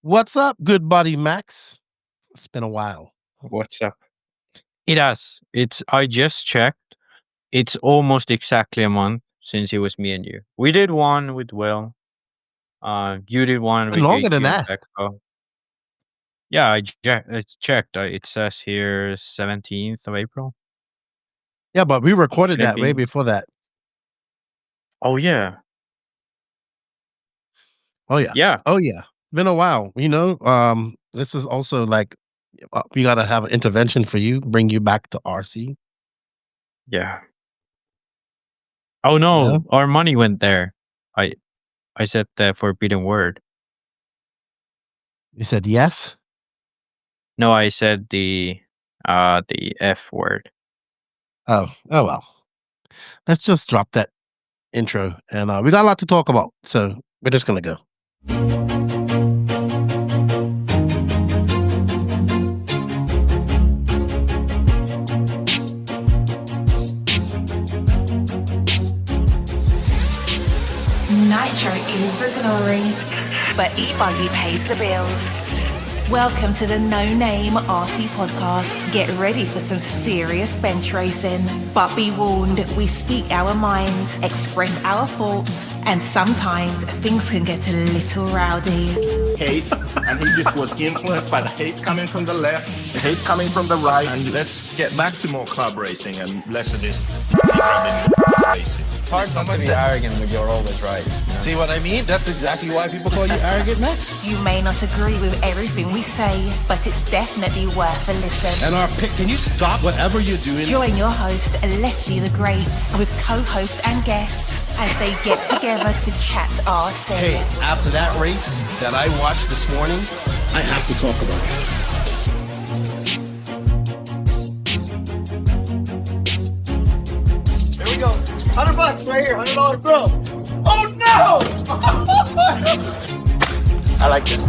What's up, good buddy Max? It's been a while. What's up? It has. I just checked. It's almost exactly a month since it was me and you. We did one with Will. You did one Been with longer than JQ and that. Becco. Yeah, I checked. It says here 17th of April. Yeah, but we recorded Could it that way be? before that. Oh yeah, Oh yeah. yeah, Oh yeah. Been a while. This is also like we gotta have an intervention for you, bring you back to RC. yeah. Oh Yeah. no, our money went there. I said the forbidden word. You said yes? No, I said the F word. Oh well. Let's just drop that intro and we got a lot to talk about. So we're just gonna go. Nitro is the glory, but Ebuggy pays the bills. Welcome to the No Name RC podcast. Get ready for some serious bench racing. But be warned, we speak our minds, express our thoughts, and sometimes things can get a little rowdy. Hate, and he just was influenced by the hate coming from the left, the hate coming from the right, and let's get back to more club racing and less of this racing. It's hard not to be arrogant when you're always right. You know? See what I mean? That's exactly why people call you arrogant, Max. You may not agree with everything we say, but it's definitely worth a listen. And our pick, can you stop whatever you're doing? Join your host, Lefty the Great, with co-hosts and guests as they get together to chat RC. Hey, after that race that I watched this morning, I have to talk about it. Here we go. $100 right here. $100 throw. Oh no! I like this.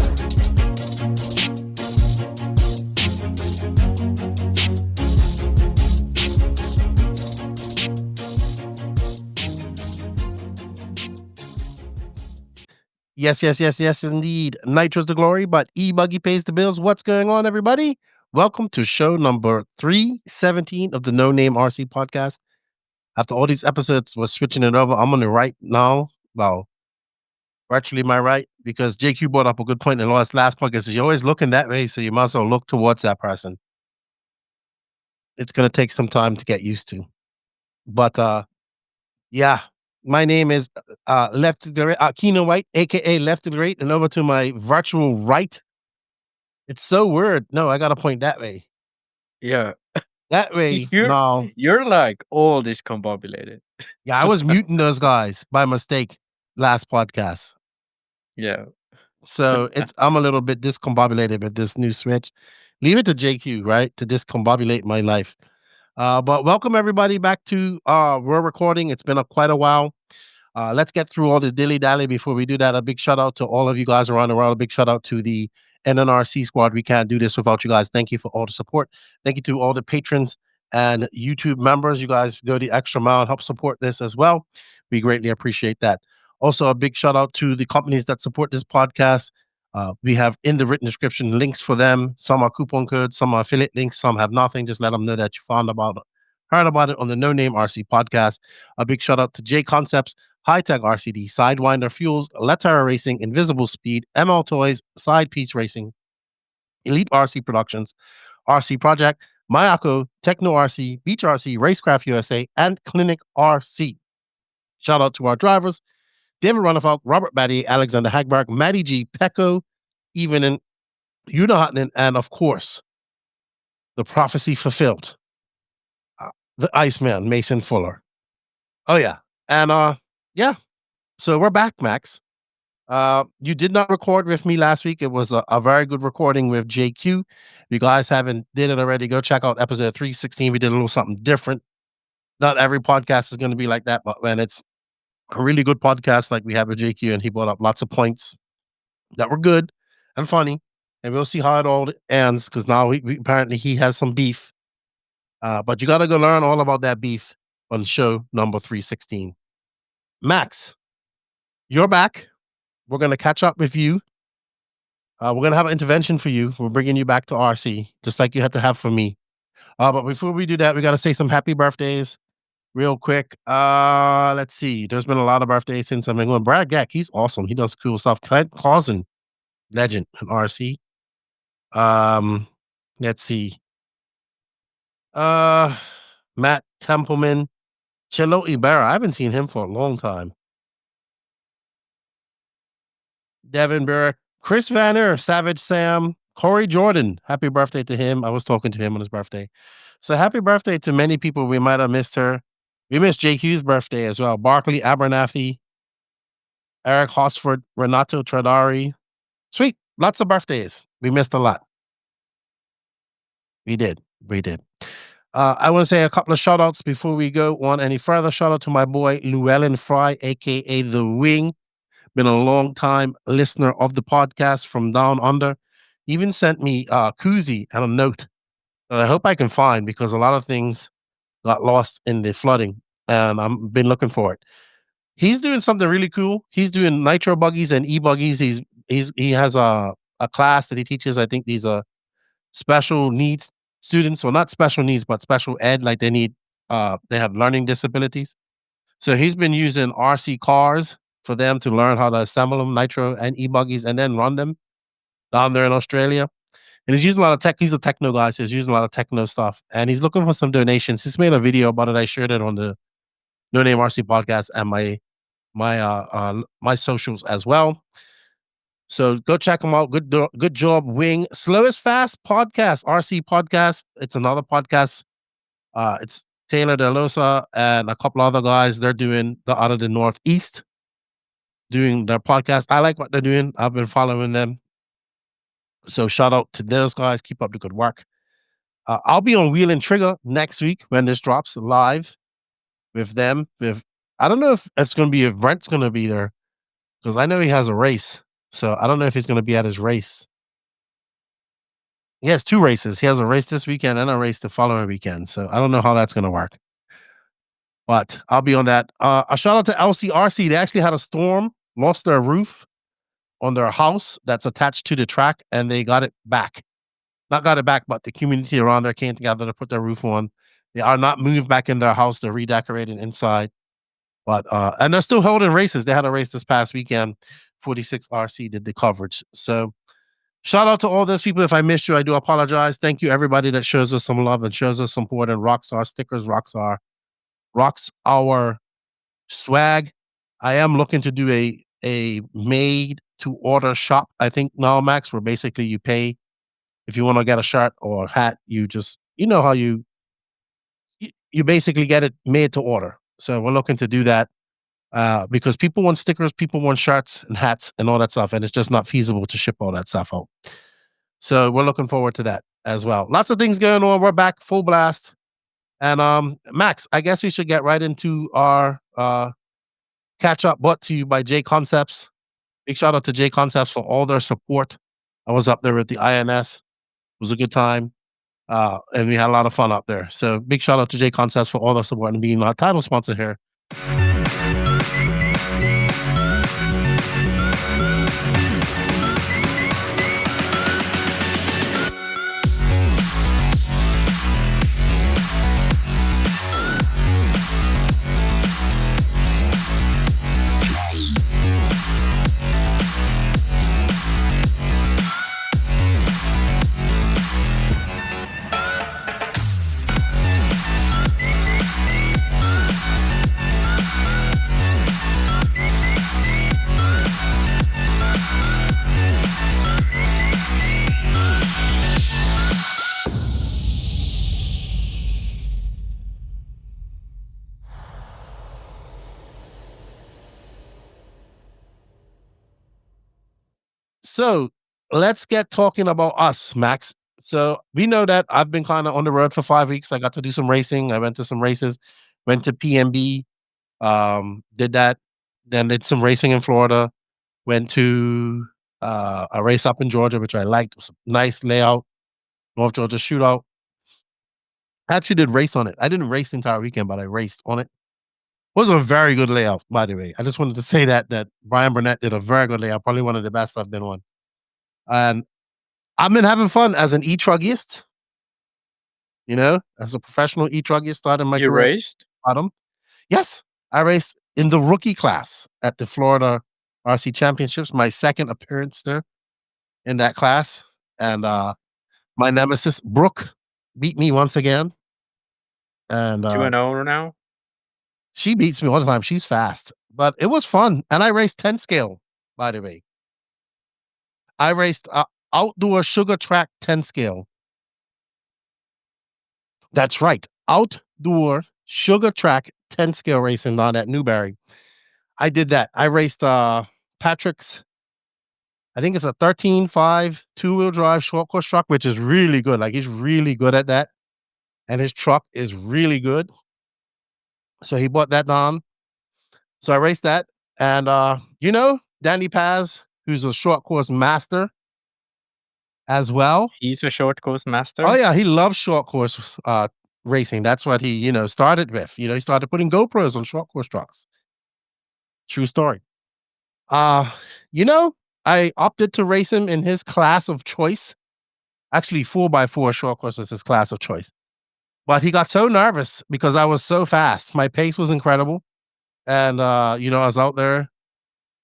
Yes, indeed. Nitro's the glory, but Ebuggy pays the bills. What's going on, everybody? Welcome to show number 317 of the No Name RC podcast. After all these episodes, we're switching it over. I'm on the right now. Well, virtually my right, because JQ brought up a good point in the last podcast. You're always looking that way, so you might as well look towards that person. It's going to take some time to get used to. But, yeah. My name is Lefty the Great, Keenan White, aka Lefty the Great, and over to my virtual right. It's so weird. No, I gotta point that way. Yeah. That way. You're like all discombobulated. Yeah, I was muting those guys by mistake last podcast. Yeah. So I'm a little bit discombobulated with this new switch. Leave it to JQ, right? To discombobulate my life. But welcome everybody back to we're recording. It's been quite a while. Let's get through all the dilly-dally before we do that. A big shout out to all of you guys around the world. A big shout out to the NNRC squad. We can't do this without you guys. Thank you for all the support. Thank you to all the patrons and YouTube members. You guys go the extra mile and help support this as well. We greatly appreciate that. Also, a big shout out to the companies that support this podcast. We have in the written description links for them. Some are coupon codes, some are affiliate links, some have nothing. Just let them know that you heard about it on the No Name RC podcast. A big shout out to J Concepts, High Tech RCD, Sidewinder Fuels, Letara Racing, Invisible Speed, ML Toys, Side Piece Racing, Elite RC Productions, RC Project, Mayako, Techno RC, Beach RC, Racecraft USA, and Clinic RC. Shout out to our drivers, David Ronnefalk, Robert Batty, Alexander Hagberg, Maddie G, Pecco, Evening, Yuna, and of course, the prophecy fulfilled, the IceMan, Mason Fuller. Oh yeah. And yeah. So we're back, Max. You did not record with me last week. It was a very good recording with JQ. If you guys haven't did it already, go check out episode 316. We did a little something different. Not every podcast is going to be like that, but when it's a really good podcast like we have with JQ, and he brought up lots of points that were good and funny, and we'll see how it all ends, because now we apparently he has some beef. But you got to go learn all about that beef on show number 316. Max, you're back. We're going to catch up with you We're gonna have an intervention for you. We're bringing you back to RC, just like you had to have for me. But before we do that, we gotta say some happy birthdays real quick. Let's see. There's been a lot of birthdays since I've been going. Brad Gack, he's awesome. He does cool stuff. Clint Clausen, legend in RC. Let's see. Matt Templeman, Chilo Ibarra. I haven't seen him for a long time. Devin Burr, Chris Vanner, Savage Sam, Corey Jordan. Happy birthday to him. I was talking to him on his birthday. So happy birthday to many people. We might have missed her. We missed JQ's birthday as well. Barkley Abernathy, Eric Hosford, Renato Tradari. Sweet. Lots of birthdays. We missed a lot. We did. I want to say a couple of shout outs before we go on any further. Shout out to my boy Llewellyn Fry, aka The Wing. Been a long time listener of the podcast from down under. Even sent me a koozie and a note that I hope I can find because a lot of things got lost in the flooding and I've been looking for it. He's doing something really cool. He's doing nitro buggies and e-buggies. He has a class that he teaches. I think these are special needs students, or not special needs, but special ed, like they have learning disabilities. So he's been using RC cars for them to learn how to assemble them, nitro and e-buggies, and then run them down there in Australia. And he's using a lot of tech. He's a techno guy, so he's using a lot of techno stuff. And he's looking for some donations. He's made a video about it. I shared it on the No Name RC podcast and my socials as well. So go check them out. Good job, Wing. Slowest Fast podcast, RC podcast. It's another podcast. It's Taylor DeLosa and a couple other guys. They're doing the out of the Northeast, doing their podcast. I like what they're doing. I've been following them. So shout out to those guys. Keep up the good work. I'll be on Wheel and Trigger next week when this drops live with them. I don't know if Brent's going to be there because I know he has a race. So I don't know if he's going to be at his race. He has 2 races. He has a race this weekend and a race the following weekend. So I don't know how that's going to work. But I'll be on that. A shout out to LCRC. They actually had a storm, lost their roof on their house that's attached to the track, and they got it back. Not got it back, but the community around there came together to put their roof on. They are not moved back in their house. They're redecorating inside. But and they're still holding races. They had a race this past weekend. 46 RC did the coverage. So shout out to all those people. If I missed you, I do apologize. Thank you, everybody that shows us some love and shows us support and rocks our stickers, rocks our swag. I am looking to do a made to order shop, I think now, Max, where basically you pay if you want to get a shirt or a hat. You just, you know how you basically get it made to order. So we're looking to do that because people want stickers, people want shirts and hats and all that stuff, and it's just not feasible to ship all that stuff out. So we're looking forward to that as well. Lots of things going on. We're back full blast. And Max, I guess we should get right into our catch up brought to you by J Concepts. Big shout out to J Concepts for all their support. I was up there with the INS. It was a good time. And we had a lot of fun up there. So big shout out to J Concepts for all their support and being our title sponsor here. So let's get talking about us, Max. So we know that I've been kind of on the road for 5 weeks. I got to do some racing. I went to some races, went to PMB, did that, then did some racing in Florida, went to a race up in Georgia, which I liked. It was a nice layout, North Georgia shootout. I actually did race on it. I didn't race the entire weekend, but I raced on it. It was a very good layout, by the way. I just wanted to say that Brian Burnett did a very good layout, probably one of the best I've been on. And I've been having fun as an e-truggyist, as a professional e-truggyist, starting my You career at raced? the bottom. Yes, I raced in the rookie class at the Florida RC Championships, my second appearance there in that class. And my nemesis, Brooke, beat me once again. And 2-0 now? she beats me all the time. She's fast. But it was fun. And I raced 10 scale, by the way. I raced outdoor sugar track 10 scale. That's right. Outdoor sugar track 10 scale racing down at Newberry. I did that. I raced Patrick's, I think it's a 13.5 two-wheel drive short course truck, which is really good. Like, he's really good at that. And his truck is really good. So he bought that down. So I raced that. And Danny Paz, who's a short course master as well. He's a short course master? Oh yeah, he loves short course racing. That's what he, started with. He started putting GoPros on short course trucks. True story. I opted to race him in his class of choice. Actually, 4x4 short course is his class of choice. But he got so nervous because I was so fast. My pace was incredible. And I was out there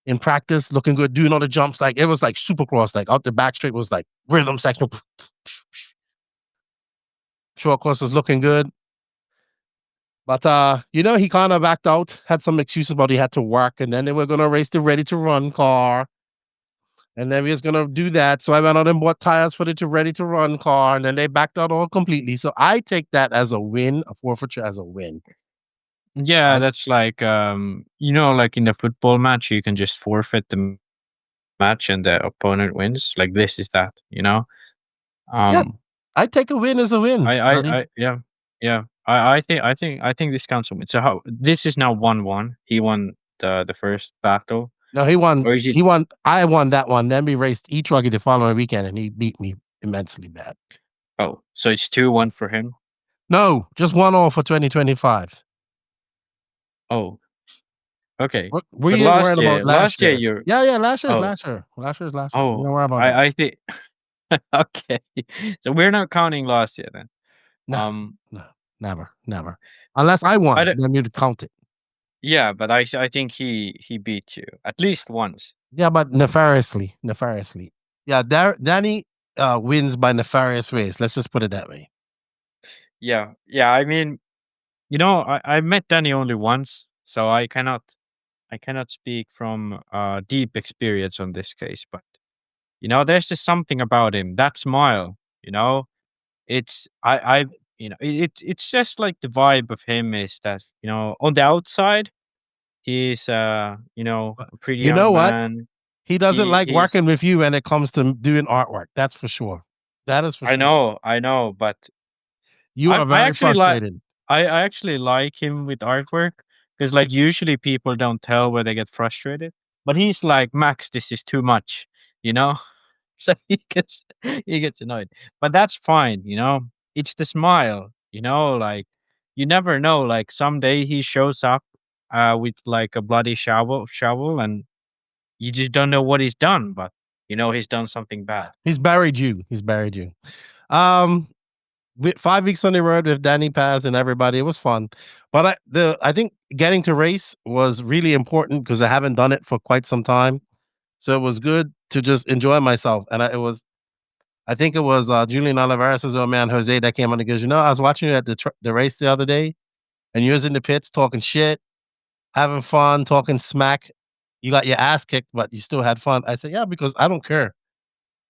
in practice, looking good, doing all the jumps. Like, it was like supercross, like out the back straight was like rhythm section. Short course was looking good. But he kind of backed out, had some excuses about he had to work, and then they were gonna race the ready to run car. And then we was gonna do that. So I went out and bought tires for the ready to run car, and then they backed out all completely. So I take that as a win, a forfeiture as a win. Yeah, that's like like in the football match, you can just forfeit the match and the opponent wins. Like, this is that, Yeah, I take a win as a win. Yeah. I think this counts for win. So this is now 1-1. He won the first battle. No, he won. Or is it? He won. I won that one. Then we raced e-truggy the following weekend, and he beat me immensely bad. Oh, so it's 2-1 for him? No, just 1-0 for 2025. Oh, okay. We But didn't worry about last year. you're Yeah, last year's oh last year. Last year's last year. oh Don't worry about that. I think okay. So we're not counting last year then. No, never. Unless I won, then you'd count it. Yeah, but I think he beat you at least once. Yeah, but nefariously. Yeah, Danny wins by nefarious ways. Let's just put it that way. Yeah. I mean, I met Danny only once, so I cannot speak from deep experience on this case. But there's just something about him. That smile, it's it's just like the vibe of him is that on the outside he's a pretty You know young what? man. He doesn't like working with you when it comes to doing artwork. That's for sure. That is for sure. I know, but you are very frustrated. I actually like him with artwork because, like, usually people don't tell where they get frustrated, but he's like, Max, this is too much, so he gets annoyed, but that's fine. It's the smile, like, you never know, like, someday he shows up with like a bloody shovel, and you just don't know what he's done, but he's done something bad. He's buried you. With 5 weeks on the road with Danny Paz and everybody, it was fun. But I think getting to race was really important because I haven't done it for quite some time. So it was good to just enjoy myself. And I think it was Julian Oliveras' old man Jose that came on and goes, I was watching you at the race the other day, and you was in the pits talking shit, having fun, talking smack. You got your ass kicked, but you still had fun. I said, yeah, because I don't care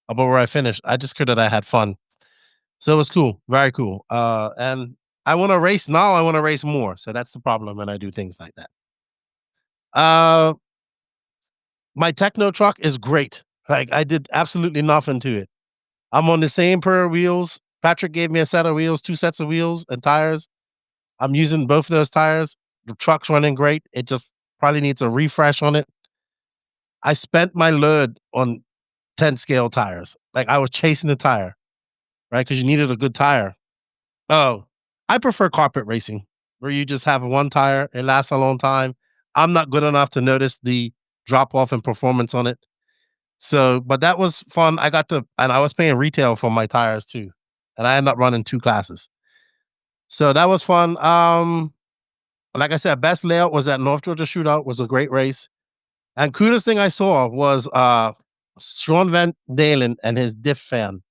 about where I finished. I just care that I had fun. So it was cool, very cool. And I want to race now. I want to race more. So that's the problem when I do things like that. My techno truck is great. Like, I did absolutely nothing to it. I'm on the same pair of wheels. Patrick gave me a set of wheels, 2 sets of wheels and tires. I'm using both of those tires. The truck's running great. It just probably needs a refresh on it. I spent my load on 10 scale tires. Like, I was chasing the tire. Right? Because you needed a good tire. Oh, I prefer carpet racing, where you just have one tire. It lasts a long time. I'm not good enough to notice the drop off in performance on it. So, but that was fun. And I was paying retail for my tires too, and I ended up running 2 classes. So that was fun. Like I said, best layout was at North Georgia Shootout. Was a great race, and coolest thing I saw was Sean Van Dalen and his Diff Fan.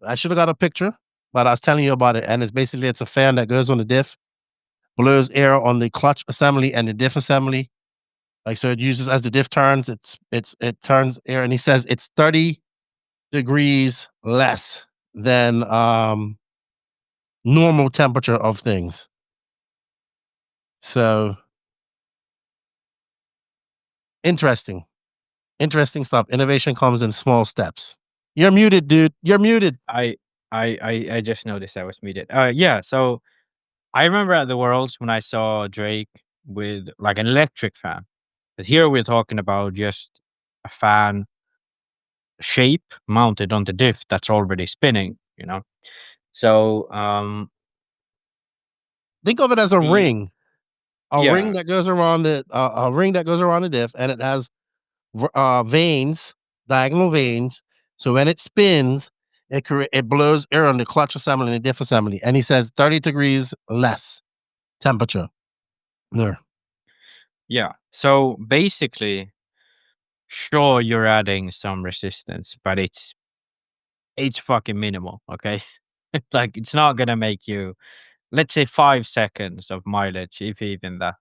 I should have got a picture, but I was telling you about it, and it's a fan that goes on the diff, blows air on the clutch assembly and the diff assembly. Like, so it uses, as the diff turns, it turns air, and he says it's 30 degrees less than normal temperature of things. So interesting stuff. Innovation comes in small steps. You're muted, dude. You're muted. I just noticed I was muted. Yeah. So I remember at the Worlds when I saw Drake with like an electric fan. But here we're talking about just a fan shape mounted on the diff that's already spinning, you know. So Think of it as a ring. Yeah. Ring that goes around the diff, and it has veins, diagonal veins. So when it spins, it blows air on the clutch assembly and the diff assembly. And he says 30 degrees less temperature there. Yeah. So basically, sure, you're adding some resistance, but it's fucking minimal, okay? Like, it's not gonna make you, let's say, 5 seconds of mileage, if even that.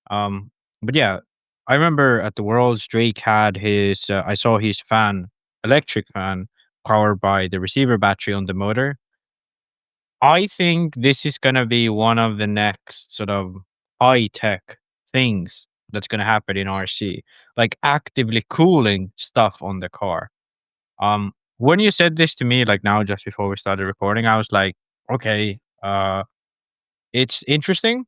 But yeah, I remember at the Worlds, Drake had his, I saw his fan, electric fan, powered by the receiver battery on the motor. I think this is gonna be one of the next sort of high-tech things that's gonna happen in RC, like actively cooling stuff on the car. When you said this to me, like now just before we started recording, I was like, okay, it's interesting,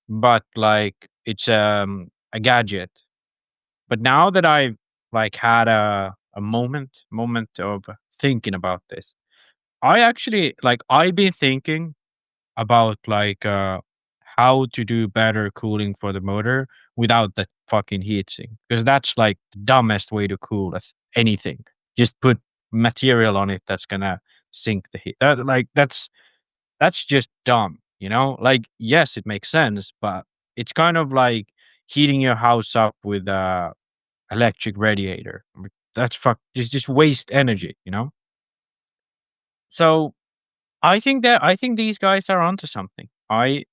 but like it's a gadget. But now that I've like had a moment of thinking about this, I actually like I've been thinking about like how to do better cooling for the motor without the fucking heatsink, because that's like the dumbest way to cool anything. Just put material on it that's gonna sink the heat. Like that's just dumb, you know? Like yes, it makes sense, but it's kind of like heating your house up with a electric radiator. That's just waste energy, you know? So I think these guys are onto something. I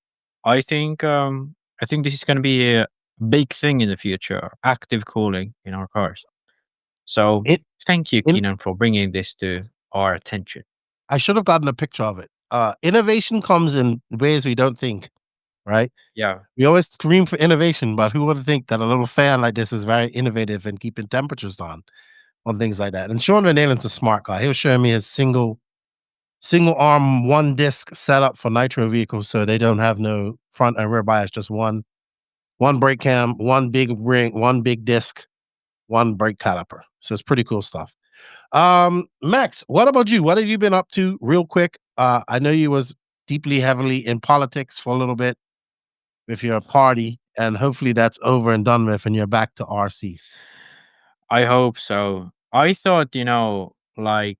think this is going to be a big thing in the future, active cooling in our cars. So thank you, Keenan, for bringing this to our attention. I should have gotten a picture of it. Innovation comes in ways we don't think, right? Yeah. We always scream for innovation, but who would think that a little fan like this is very innovative and keeping temperatures on things like that? And Sean Van Dalen's a smart guy. He was showing me his single arm, one disc setup for nitro vehicles, so they don't have no front and rear bias, just one brake cam, one big ring, one big disc, one brake caliper. So it's pretty cool stuff. Max, what about you? What have you been up to real quick? I know you was heavily in politics for a little bit with your party, and hopefully that's over and done with and you're back to RC. I hope so. I thought, like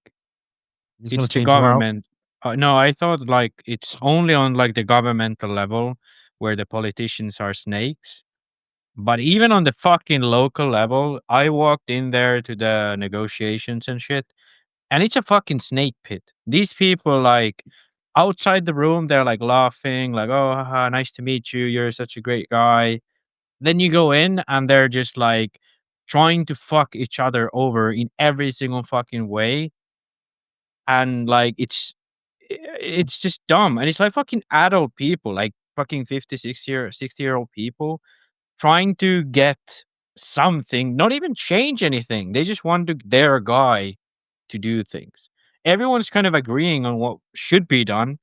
it's the government. No, I thought like it's only on like the governmental level where the politicians are snakes. But even on the fucking local level, I walked in there to the negotiations and shit, and it's a fucking snake pit. These people, like, outside the room, they're like laughing, like, oh, haha, nice to meet you. You're such a great guy. Then you go in, and they're just like trying to fuck each other over in every single fucking way. And like, it's just dumb. And it's like fucking adult people, like fucking 60-year-old people trying to get something, not even change anything. They just want their guy to do things. Everyone's kind of agreeing on what should be done,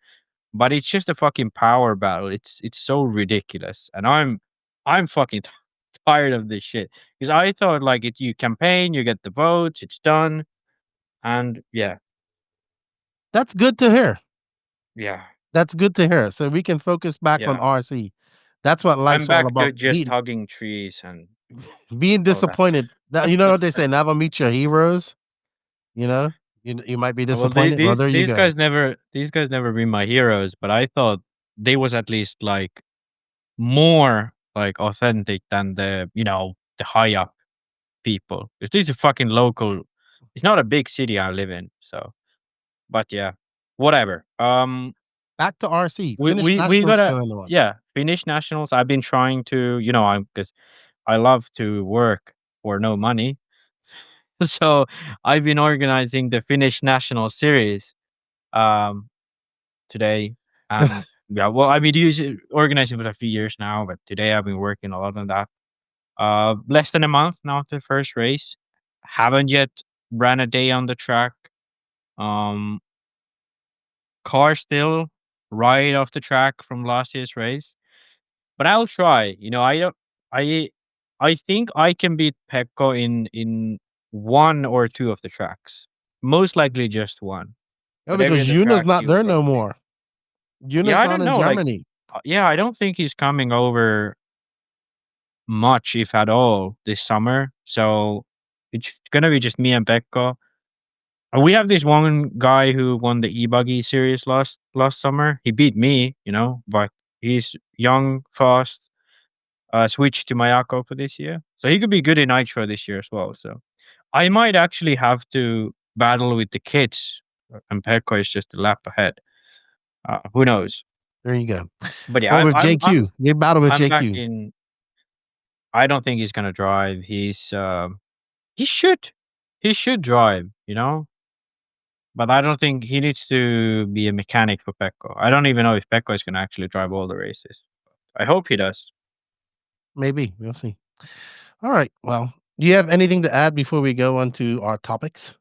but it's just a fucking power battle. It's so ridiculous, and I'm fucking tired of this shit, because I thought like you campaign, you get the votes, it's done, and yeah, that's good to hear. Yeah, that's good to hear. So we can focus back on RC. That's what life's all about. To just hugging trees and being Oh, disappointed. Now, you know what they say, never meet your heroes. You know, you might be well, disappointed. Well, there you these go. guys never been my heroes, but I thought they was at least like more like authentic than the the high up people. 'Cause this is fucking local. It's not a big city I live in, so but yeah, whatever. Back to RC. Finish We nationals gotta going on. finish nationals. I've been trying to I'm because I love to work for no money, so I've been organizing the Finnish national series um today. Yeah, well, I've been organizing for a few years now, but today I've been working a lot on that. Less than a month now to the first race. Haven't yet ran a day on the track. Um, car still right off the track from last year's race, but I'll try. I don't. I I think I can beat Pecco in one or two of the tracks. Most likely just one, Oh, but every because other Yuna's track not he'll there no probably beat. more. Yeah, Yuna's I not don't in know. Like, Germany. yeah, I don't think he's coming over much, if at all, this summer. So it's gonna be just me and Pekka. We have this one guy who won the Ebuggy series last summer. He beat me, but he's young, fast. Switched to Mayako for this year, so he could be good in Nitro this year as well. So I might actually have to battle with the kids, and Pekka is just a lap ahead. Who knows? There you go. But yeah, Or with JQ. You battle with I'm back JQ. in. I don't think he's gonna drive. He should. He should drive, but I don't think he needs to be a mechanic for Pecco. I don't even know if Pecco is gonna actually drive all the races. I hope he does. Maybe. We'll see. All right. Well, do you have anything to add before we go on to our topics?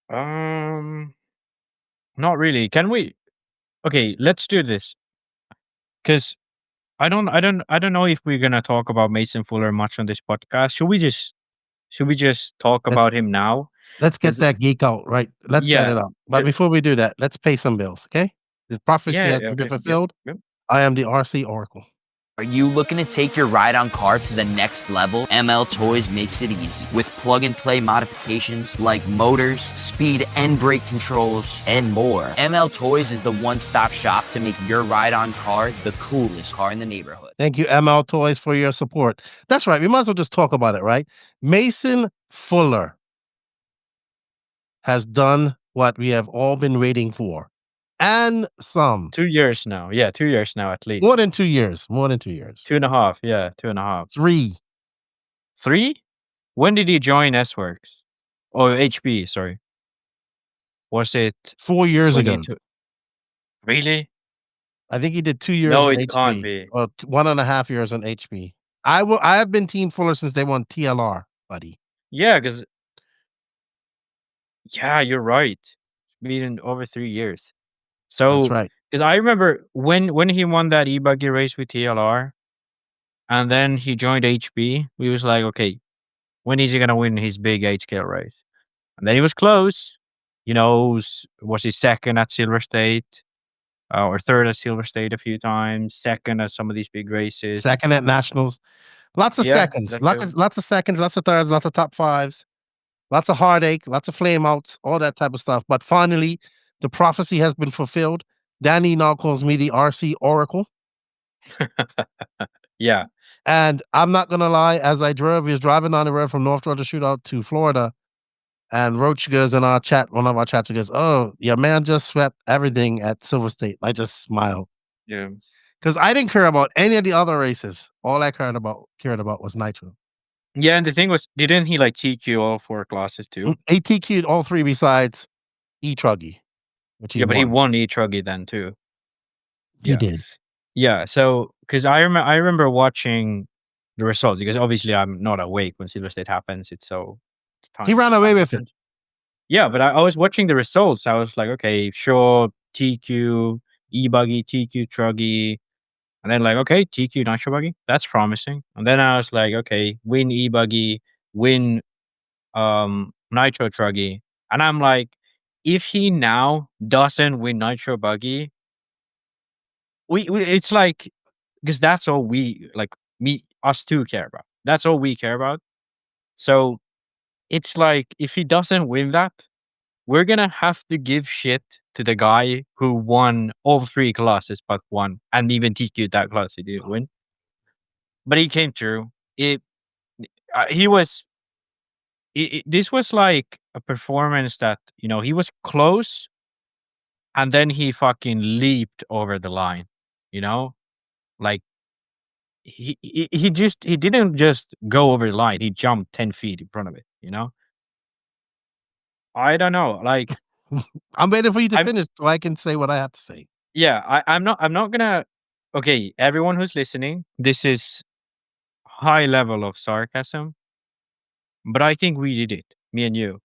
Um, Not really. Can we? Okay, let's do this. Because I don't know if we're gonna talk about Mason Fuller much on this podcast. Should we just talk Let's about him now? let's get 'Cause that geek out, right? Let's get yeah, it up. But before we do that, let's pay some bills, okay? The prophecy yeah, has been okay, yep, fulfilled. yep. I am the RC Oracle. Are you looking to take your ride-on car to the next level? ML Toys makes it easy with plug-and-play modifications like motors, speed and brake controls, and more. ML Toys is the one-stop shop to make your ride-on car the coolest car in the neighborhood. Thank you, ML Toys, for your support. That's right. We might as well just talk about it, right? Mason Fuller has done what we have all been waiting for, and some. 2 years now. Yeah, 2 years now at least. More than 2 years. More than 2 years. 2.5. Yeah, 2.5. 3. 3? When did he join S-Works? Oh, HB, sorry. Was it 4 years when he ago. took Really? I think he did 2 years No, on it can't HB. be. Or 1.5 years on HB. I have been Team Fuller since they won TLR, buddy. Yeah, because you're right. It's been over 3 years. That's So, right. because I remember when he won that Ebuggy race with TLR, and then he joined HB, we was like, okay, when is he gonna win his big 8-scale race? And then he was close. Was he second at Silver State? Or third at Silver State a few times, second at some of these big races. Second at nationals. Lots of Yeah, seconds. that Lots too. lots of seconds, lots of thirds, lots of top fives, lots of heartache, lots of flame outs, all that type of stuff. But finally, the prophecy has been fulfilled. Danny now calls me the RC Oracle. Yeah. And I'm not gonna lie, as I drove, he was driving on the road from North Georgia Shootout to Florida. And Roach goes in our chat, one of our chats, he goes, "Oh, your man just swept everything at Silver State." I just smiled. Yeah. Because I didn't care about any of the other races. All I cared about was Nitro. Yeah, and the thing was, didn't he like TQ all 4 classes too? He TQ'd all 3 besides E-Truggy, which he Yeah, but he won. won E-Truggy then too. He Yeah. did. Yeah, so because I remember watching the results because obviously I'm not awake when Silver State happens. It's so He ran away with it. different. Yeah, but I was watching the results. I was like, okay, sure, TQ, Ebuggy, TQ, Truggy, and then like, okay, TQ, Nitro Buggy, that's promising. And then I was like, okay, win Ebuggy, win Nitro Truggy, and I'm like, if he now doesn't win Nitro Buggy, we it's like because that's all we like us two care about. That's all we care about. So it's like, if he doesn't win that, we're gonna have to give shit to the guy who won all 3 classes but one, and even TQ'd that class he didn't win. But he came through. He was. This was like a performance that, he was close, and then he fucking leaped over the line. Like he didn't just go over the line. He jumped 10 feet in front of it. I don't know. Like, I'm waiting for you to I'm finish so I can say what I have to say. yeah. I'm not gonna. Okay, everyone who's listening, this is high level of sarcasm, but I think we did it, me and you,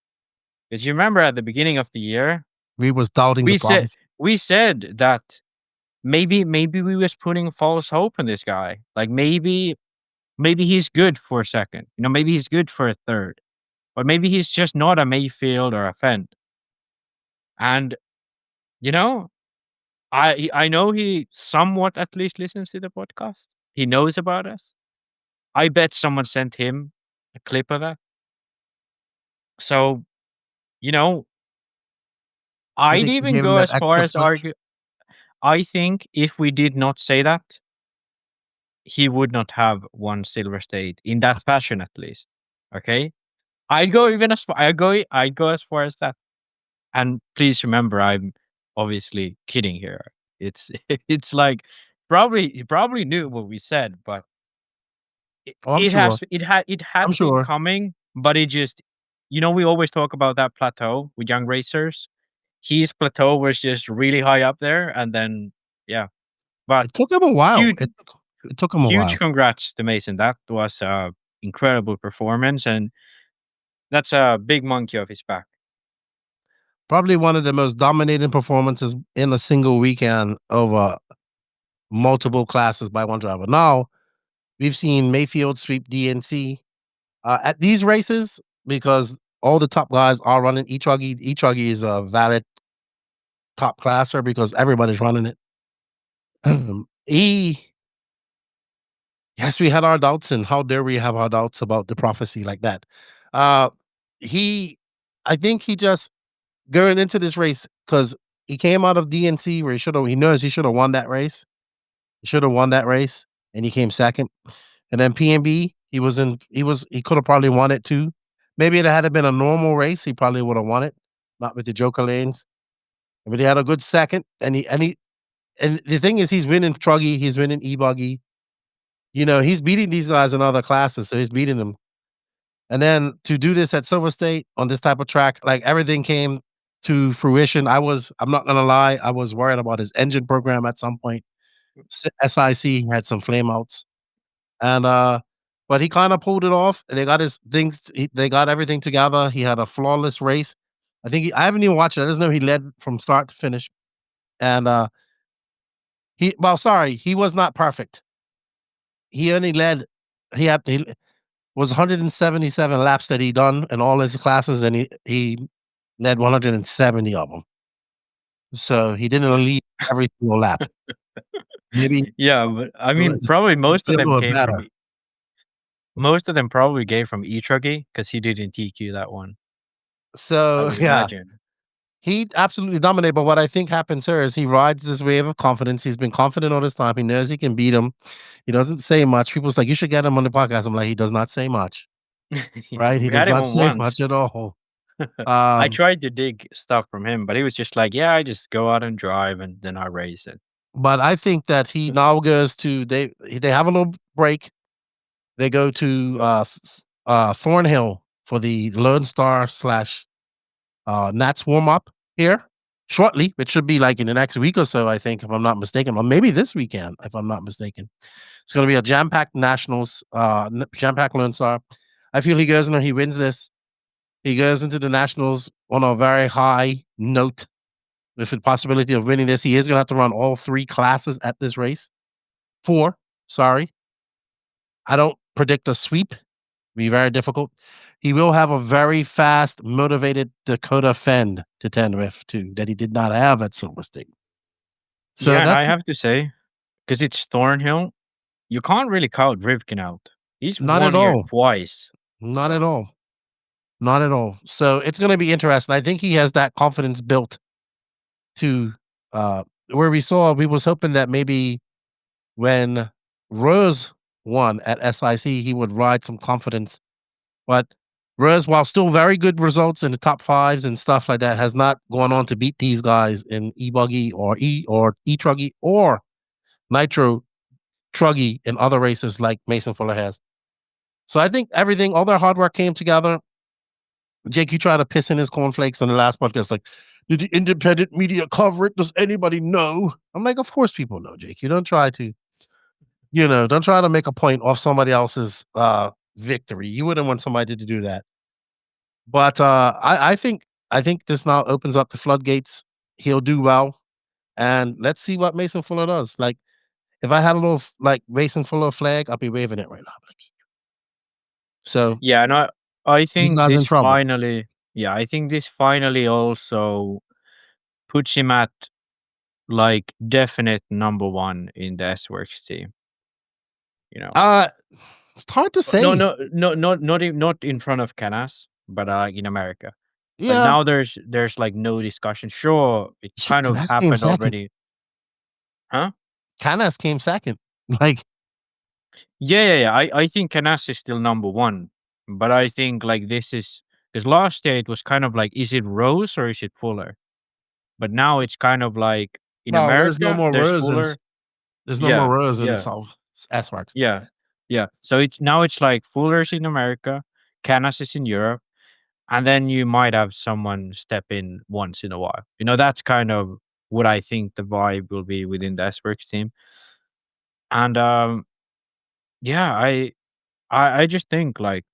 because you remember at the beginning of the year, We was doubting the we said prophecy. we said that maybe we was putting false hope in this guy. Like, maybe he's good for a second. Maybe he's good for a third. But maybe he's just not a Mayfield or a Phend. And I know he somewhat at least listens to the podcast. He knows about us. I bet someone sent him a clip of that. So, you know, You I'd think we even gave him go that as far extra as push? argue. I think if we did not say that, he would not have won Silver State in that fashion, at least. Okay, I'd go even as far. I'd go as far as that. And please remember, I'm obviously kidding here. It's it's like, he probably knew what we said, but Oh, I'm sure. it I'm had been sure. coming, but it just, we always talk about that plateau with young racers. His plateau was just really high up there, and then yeah. But It took him a while. huge It took him a huge while. congrats to Mason. That was a incredible performance, and that's a big monkey off his back. Probably one of the most dominating performances in a single weekend over multiple classes by one driver. Now, we've seen Mayfield sweep DNC at these races because all the top guys are running Ebuggy. Ebuggy is a valid top classer because everybody's running it. He, yes, we had our doubts, and how dare we have our doubts about the prophecy like that? Uh, he, I think he just going into this race because he came out of DNC where he knows he should have won that race. He should have won that race, and he came second. And then PNB, he could have probably won it too. Maybe it had been a normal race, he probably would have won it, not with the Joker lanes. But he had a good second, and the thing is, he's winning Truggy, he's winning Ebuggy. He's beating these guys in other classes, so he's beating them. And then to do this at Silver State on this type of track, like everything came to fruition. I'm not gonna lie, I was worried about his engine program at some point. SIC had some flameouts. And but he kind of pulled it off. They got his things. They got everything together. He had a flawless race. I haven't even watched it. I just know he led from start to finish. And he was not perfect. He only led. He was 177 laps that he done in all his classes, and he led 170 of them. So he didn't lead every single lap. Maybe Yeah, but I mean, probably most of them came better. from. Most of them probably came from Etruggy because he didn't TQ that one. I So would yeah, imagine. he absolutely dominated. But what I think happens here is he rides this wave of confidence. He's been confident all this time. He knows he can beat him. He doesn't say much. People's like, you should get him on the podcast. I'm like, he does not say much. Right? He We does had him not on say once. much at all. I tried to dig stuff from him, but he was just like, "Yeah, I just go out and drive, and then I race it." But I think that he now goes to they have a little break. They go to Thornhill for the Lone Star / Nats warm up here shortly. It should be like in the next week or so, I think, if I'm not mistaken, or maybe this weekend, if I'm not mistaken. It's going to be a jam-packed Nationals, jam-packed Lone Star. I feel he goes in there, he wins this. He goes into the Nationals on a very high note with the possibility of winning this. He is going to have to run all 3 classes at this race. 4, sorry. I don't predict a sweep. Be very difficult. He will have a very fast, motivated Dakotah Phend to 10 with too, that he did not have at Silver State. So Yeah, and I that's have to say, because it's Thornhill, you can't really count Rivkin out. He's Not at won here all. twice. Not at all. Not at all. So it's going to be interesting. I think he has that confidence built to where we was hoping that maybe when Rose won at SIC, he would ride some confidence. But Rose, while still very good results in the top fives and stuff like that, has not gone on to beat these guys in Ebuggy or E-Truggy or Nitro Truggy in other races like Mason Fuller has. So I think all their hard work came together. Jake, you try to piss in his cornflakes on the last podcast, like, did the independent media cover it? Does anybody know? I'm like, of course people know, Jake. You don't try to, don't try to make a point off somebody else's victory. You wouldn't want somebody to do that. But I think this now opens up the floodgates. He'll do well. And let's see what Mason Fuller does. Like, if I had a little like Mason Fuller flag, I'll be waving it right now. So yeah, and I think not in this trouble. I think this finally also puts him at like definite number one in the S-Works team. It's hard to say. Not in front of Canas, but in America. Like Yeah. now there's like no discussion. Sure, it kind of Canas happened already. Huh? Canas came second. Like, yeah. I think Canas is still number one, but I think like this is because last year it was kind of like, is it Rose or is it Fuller? But now it's kind of like in America, there's no more there's Rose. Fuller. There's no more Rose in South S-Works. Yeah. So it's like Fuller's in America, Canas is in Europe, and then you might have someone step in once in a while. That's kind of what I think the vibe will be within the S-Works team. And I just think like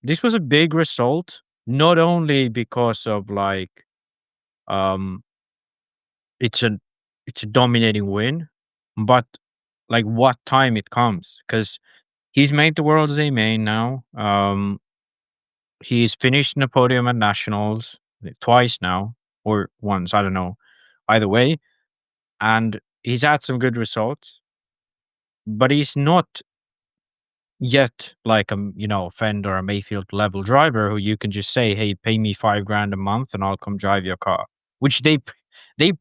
this was a big result, not only because of like it's a dominating win, but like what time it comes, because he's made the world's A main now. He's finished in the podium at nationals twice now, or once, I don't know. Either way, and he's had some good results, but he's not yet like a Phend or a Mayfield level driver who you can just say, hey, pay me $5,000 a month and I'll come drive your car, which they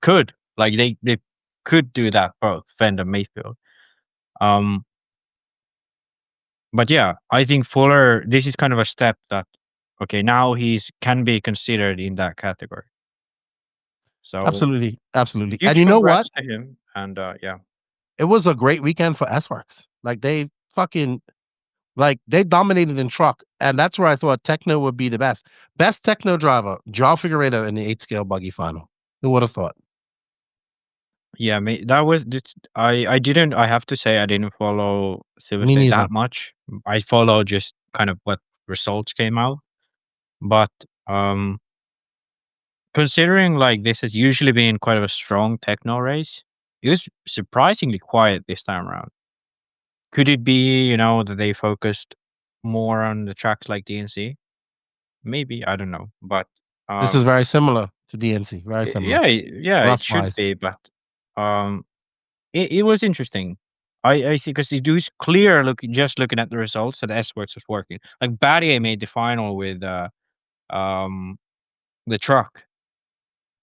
could, like they could do that, both Phend and Mayfield. But yeah, I think Fuller, this is kind of a step that okay, now can be considered in that category. So absolutely. huge And you know what? congrats to him, and yeah. It was a great weekend for S-Works. Like they dominated in truck, and that's where I thought Techno would be the best. Best Techno driver, Joao Figueiredo in the 8-scale buggy final. Who would have thought? Yeah, that was I didn't. I have to say I didn't follow Silver Me State neither. that much. I followed just kind of what results came out, but considering like this has usually been quite of a strong techno race, it was surprisingly quiet this time around. Could it be that they focused more on the tracks like DNC? Maybe, I don't know, but This is very similar to DNC. Very similar. yeah, it should be, but it was interesting. I see, because it was clear just looking at the results that S-Works was working. Like Barrier made the final with the truck.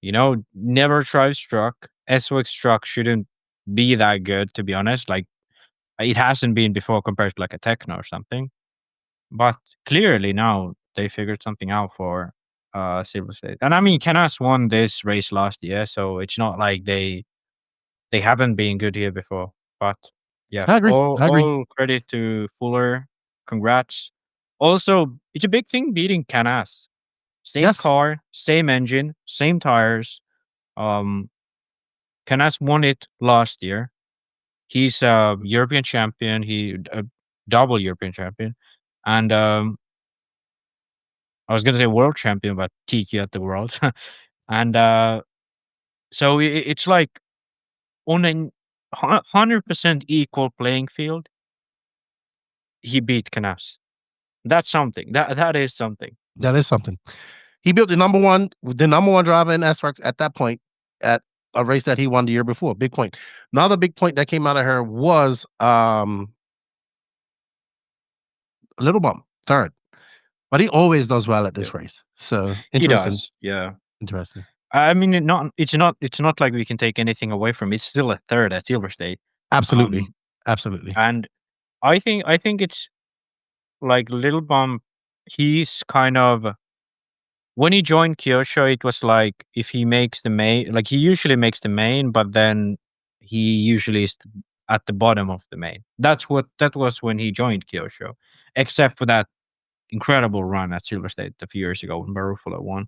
Never drives truck. S-Works truck shouldn't be that good, to be honest. Like it hasn't been before compared to like a Techno or something. But clearly now they figured something out for Silver State. And I mean, Canas won this race last year, so it's not like they haven't been good here before. But yeah, I agree. all credit to Fuller. Congrats. Also, it's a big thing beating Canas. Same car, same engine, same tires. Canas won it last year. He's a European champion. He a double European champion, and I was gonna say world champion, but TQ at the world, and so it's like on a 100% equal playing field. He beat Canas. That's something. That is something. That is something. He built the number one driver in S-Works at that point at a race that he won the year before. Big point. Another big point that came out of her was little bump, third. But he always does well at this Yeah. race. So He interesting. does, yeah. Interesting. I mean, it's not like we can take anything away from it. It's still a third at Silver State. Absolutely. Absolutely. And I think it's like Little Bump, he's kind of when he joined Kyosho, it was like if he makes the main, like he usually makes the main, but then he usually is at the bottom of the main. That was when he joined Kyosho, except for that incredible run at Silver State a few years ago when Barufalo won.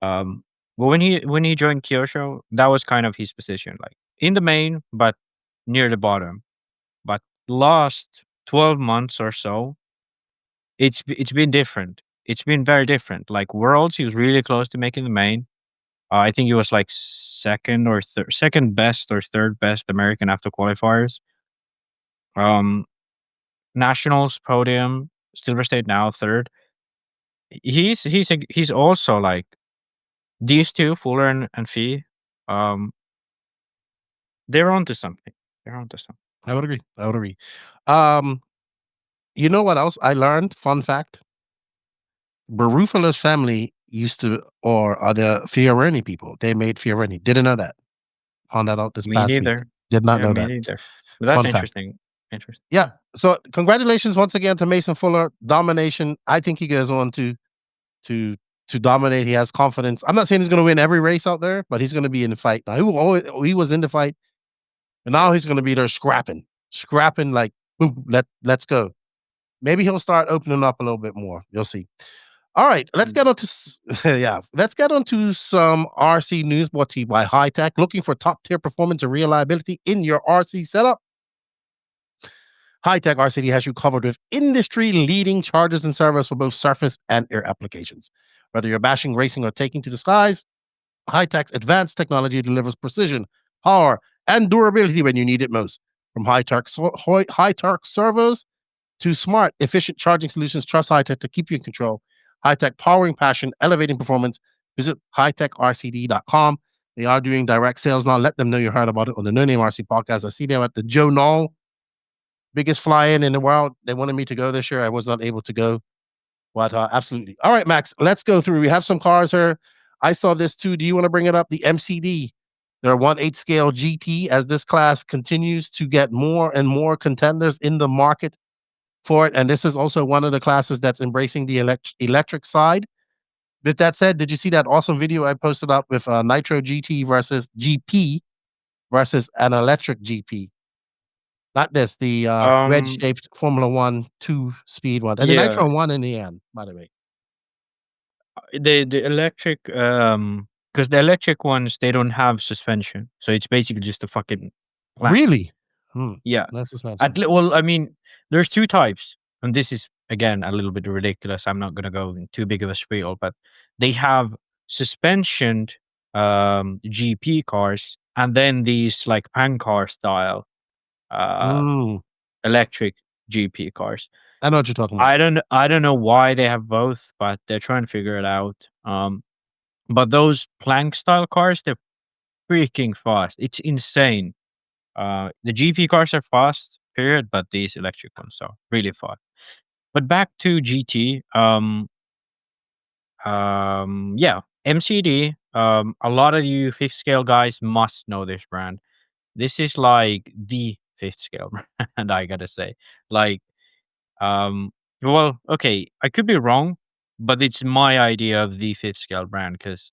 But when he joined Kyosho, that was kind of his position, like in the main, but near the bottom. But last 12 months or so, it's been different. It's been very different. Like Worlds, he was really close to making the main. I think he was like second best or third best American after qualifiers. Nationals podium, Silver State now third. He's also like these two, Fuller and Fee. They're onto something. They're onto something. I would agree. I would agree. You know what else I learned? Fun fact. Barufalo's family used to, or are the Fiorani people. They made Fiorani. Didn't know that. Found that out this Me past neither. week. Did not Yeah, know me that. neither. But that's Fun fact. interesting. Interesting. Yeah. So congratulations once again to Mason Fuller. Domination. I think he goes on to dominate. He has confidence. I'm not saying he's going to win every race out there, but he's going to be in the fight. Now he was in the fight, and now he's going to be there scrapping like boom. Let's go. Maybe he'll start opening up a little bit more. You'll see. All right, let's get on to let's get on to some RC news brought to you by Hi-Tech. Looking for top tier performance and reliability in your RC setup? Hi-Tech RCD has you covered with industry-leading chargers and servos for both surface and air applications. Whether you're bashing, racing, or taking to the skies, Hi-Tech's advanced technology delivers precision, power, and durability when you need it most. From high-torque servos to smart, efficient charging solutions, trust Hi-Tech to keep you in control. Hi-Tech powering passion, elevating performance. Visit hightechrcd.com. They are doing direct sales now. Let them know you heard about it on the No Name RC podcast. I see them at the Joe Knoll, biggest fly-in the world. They wanted me to go this year. I was not able to go, but absolutely. All right, Max, let's go through. We have some cars here. I saw this too. Do you want to bring it up? The MCD, their 1/8 scale GT, as this class continues to get more and more contenders in the market for it. And this is also one of the classes that's embracing the electric side. With that said, did you see that awesome video I posted up with Nitro GT versus GP versus an electric GP? Not this, the wedge-shaped Formula 1 2-speed one. And the Yeah. Nitro won in the end, by the way. The electric, because the electric ones, they don't have suspension, so it's basically just a fucking plank. Really? Yeah. No suspension. Well, I mean, there's two types, and this is again a little bit ridiculous. I'm not gonna go in too big of a spiel, but they have suspensioned GP cars, and then these like pan car style electric GP cars. I know what you're talking about. I don't know why they have both, but they're trying to figure it out. But those plank style cars, they're freaking fast. It's insane. The GP cars are fast, period, but these electric ones are really fast. But back to GT, yeah, MCD. A lot of you fifth scale guys must know this brand. This is like the fifth scale brand, I gotta say. Like, well, okay, I could be wrong, but it's my idea of the fifth scale brand because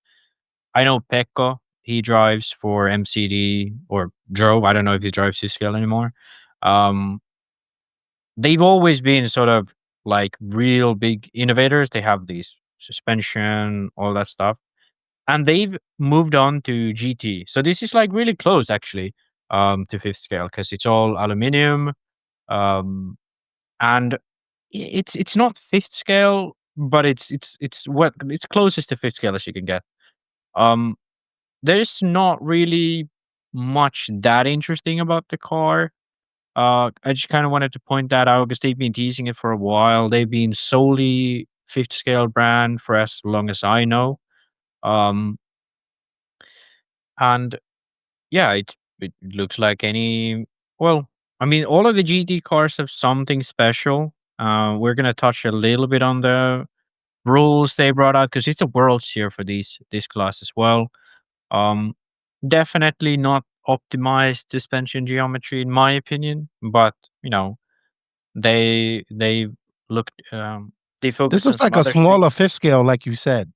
I know Pekka, he drives for MCD or drove. I don't know if he drives fifth scale anymore. They've always been sort of like real big innovators. They have these suspension, all that stuff. And they've moved on to GT. So this is like really close actually to fifth scale because it's all aluminium. And it's not fifth scale, but it's what it's closest to fifth scale as you can get. There's not really much that interesting about the car. I just kind of wanted to point that out because they've been teasing it for a while. They've been solely fifth scale brand for as long as I know. And yeah, it looks like any. Well, I mean, all of the GT cars have something special. We're gonna touch a little bit on the rules they brought out because it's a world's year for this class as well. Um, Definitely not optimized suspension geometry in my opinion, but they looked they This focused on looks some like a other things. smaller fifth scale, like you said.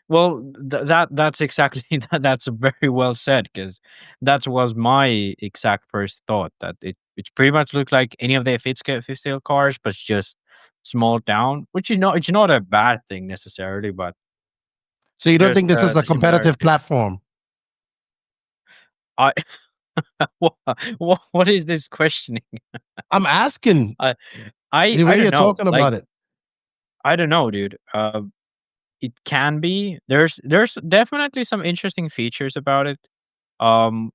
Well, that's exactly that's very well said because that was my exact first thought that it pretty much looked like any of the fifth scale cars, but it's just small down, which is not it's not a bad thing necessarily, but So you don't just think this is a the competitive similarity. platform? I what, what is this questioning? I'm asking I I the I way don't you're know. talking Like about it. I don't know, dude. It can be. There's definitely some interesting features about it. Um,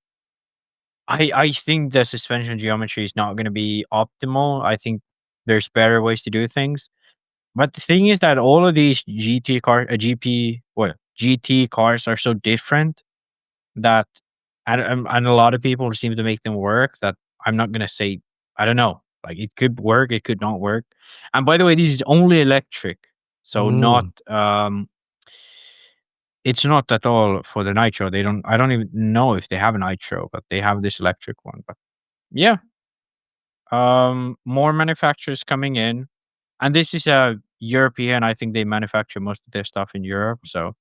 I think the suspension geometry is not going to be optimal. I think there's better ways to do things. But the thing is that all of these GT cars are so different that and a lot of people seem to make them work. That I'm not going to say I don't know. Like it could work, it could not work. And by the way, this is only electric, so not Mm. it's not at all for the nitro. They don't. I don't even know if they have a nitro, but they have this electric one. But yeah, more manufacturers coming in, and this is a European. I think they manufacture most of their stuff in Europe, so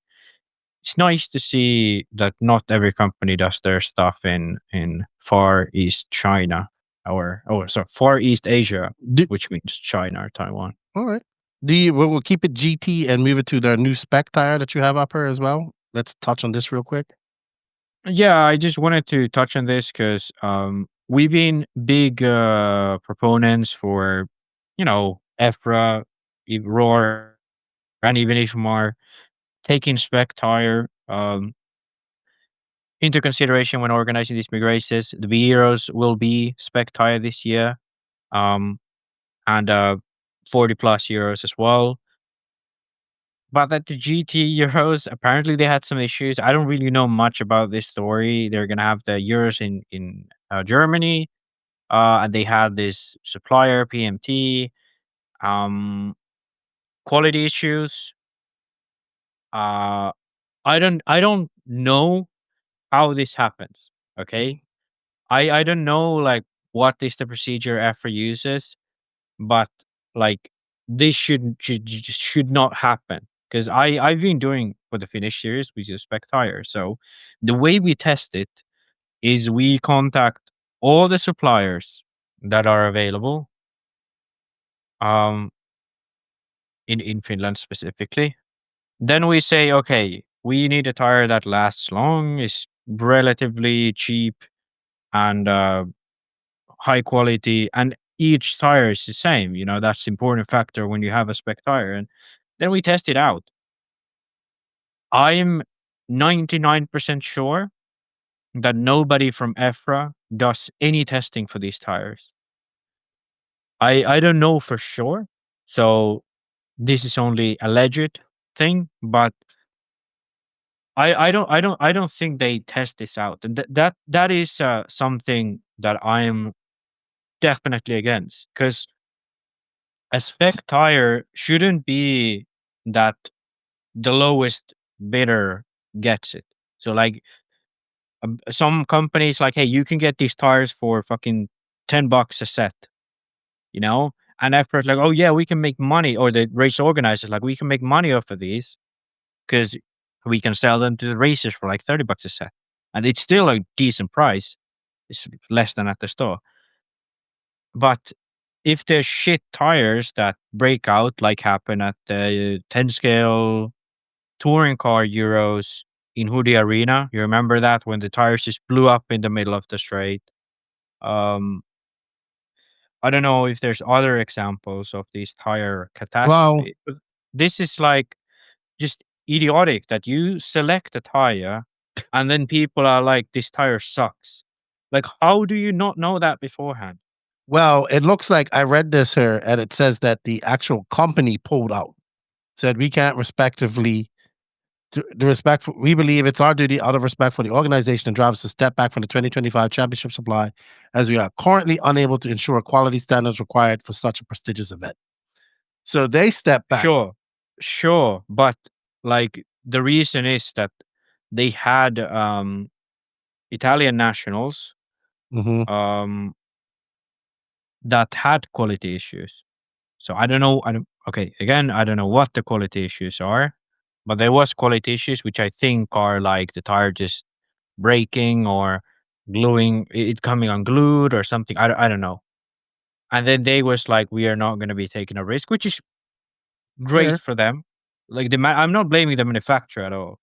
it's nice to see that not every company does their stuff in Far East China or sorry Far East Asia, Do, which means China or Taiwan. all right. Do you? We'll keep it GT and move it to the new Spec tire that you have up here as well. Let's touch on this real quick. Yeah, I just wanted to touch on this because we've been big proponents for, EFRA, ROAR, and even IFMAR taking Spec tire into consideration when organizing these big races. The Heroes will be Spec tire this year, and 40 plus euros as well. But at the GT Euros, apparently they had some issues. I don't really know much about this story. They're gonna have the Euros in Germany, and they had this supplier PMT um, quality issues. Uh, I don't know how this happens. Okay, I don't know like what is the procedure EFRA uses, but like this should not happen because I've been doing for the Finnish series with the Spec tire. So the way we test it is we contact all the suppliers that are available um in Finland specifically. Then we say, okay, we need a tire that lasts long, is relatively cheap and high quality, and each tire is the same. That's important factor when you have a Spec tire. And then we test it out. I'm 99% sure that nobody from EFRA does any testing for these tires. I don't know for sure. So this is only alleged thing, but I don't think they test this out. And that is something that I am definitely against because a S- Spec tire shouldn't be that the lowest bidder gets it. So like some companies like, hey, you can get these tires for fucking $10 a set, you know? And after it's like, oh yeah, we can make money, or the race organizers like, we can make money off of these because we can sell them to the racers for like $30 a set, and it's still a decent price. It's less than at the store. But if there's shit tires that break out, like happened at the 10 scale touring car Euros in Hoodie Arena. You remember that when the tires just blew up in the middle of the straight? Um, I don't know if there's other examples of these tire Well, catastrophe, but this is like just idiotic that you select a tire and then people are like, this tire sucks. Like, how do you not know that beforehand? well, it looks like I read this here, and it says that the actual company pulled out, said we can't respectively We believe it's our duty, out of respect for the organization and drivers, to step back from the 2025 championship supply, as we are currently unable to ensure quality standards required for such a prestigious event. So they step back. Sure, but like the reason is that they had Italian nationals Mhm. that had quality issues. So I don't know. Okay, again, I don't know what the quality issues are, but there was quality issues which I think are like the tire just breaking or gluing, it coming unglued or something. I don't know. And then they was like, we are not going to be taking a risk, which is great Fair. for them. Like I'm not blaming the manufacturer at all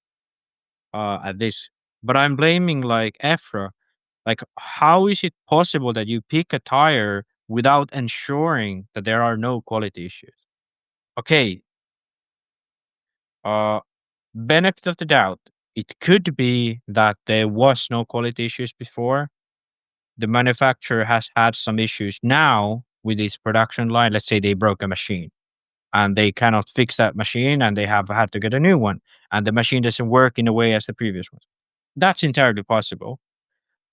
at this, but I'm blaming like EFRA. Like, how is it possible that you pick a tire without ensuring that there are no quality issues? Okay, benefit of the doubt. It could be that there was no quality issues before. The manufacturer has had some issues now with its production line. Let's say they broke a machine and they cannot fix that machine and they have had to get a new one and the machine doesn't work in a way as the previous one. That's entirely possible.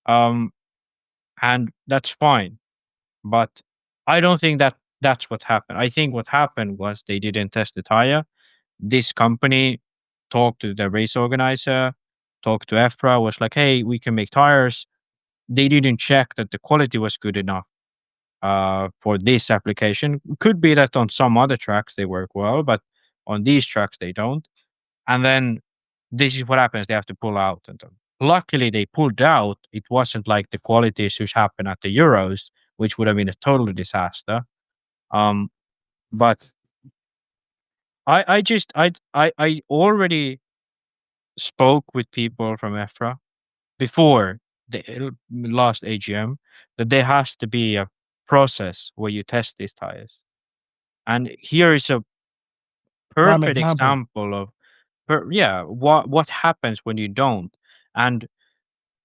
Um, and that's fine. But I don't think that that's what happened. I think what happened was they didn't test the tire. This company talked to the race organizer, talked to EFRA, was like, hey, we can make tires. They didn't check that the quality was good enough for this application. Could be that on some other tracks they work well, but on these tracks they don't. And then this is what happens. They have to pull out. And luckily they pulled out. It wasn't like the quality issues happened at the Euros, which would have been a total disaster. But I already spoke with people from EFRA before the last AGM that there has to be a process where you test these tires. And here is a Prime perfect example. example of what happens when you don't. And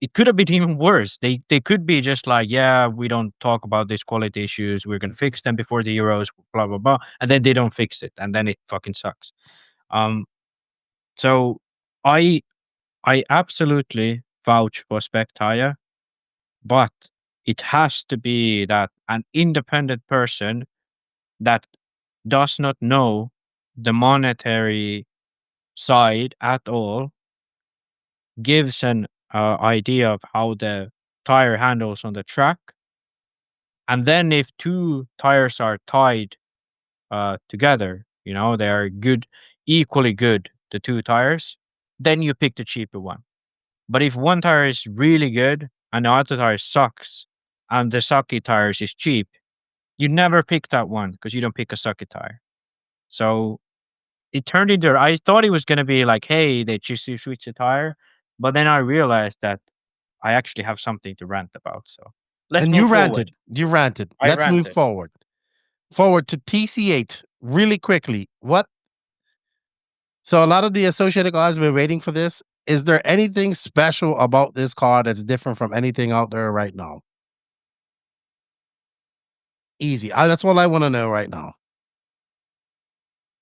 it could have been even worse. They could be just like, yeah, we don't talk about these quality issues. We're gonna fix them before the Euros, blah blah blah, and then they don't fix it, and then it fucking sucks. Um, so I I absolutely vouch for Spec tire, but it has to be that an independent person that does not know the monetary side at all gives an idea of how the tire handles on the track. And then if two tires are tied together, you know, they are good, equally good, the two tires, then you pick the cheaper one. But if one tire is really good and the other tire sucks and the sucky tires is cheap, you never pick that one because you don't pick a sucky tire. So it turned into, I thought it was going to be like, hey, they just switch the tire. But then I realized that I actually have something to rant about. So let's And move you forward. ranted. You ranted. I Let's move ranted. forward. Forward to TC8 really quickly. So a lot of the Associated guys have been waiting for this. Is there anything special about this car that's different from anything out there right now? Easy. That's all I want to know right now.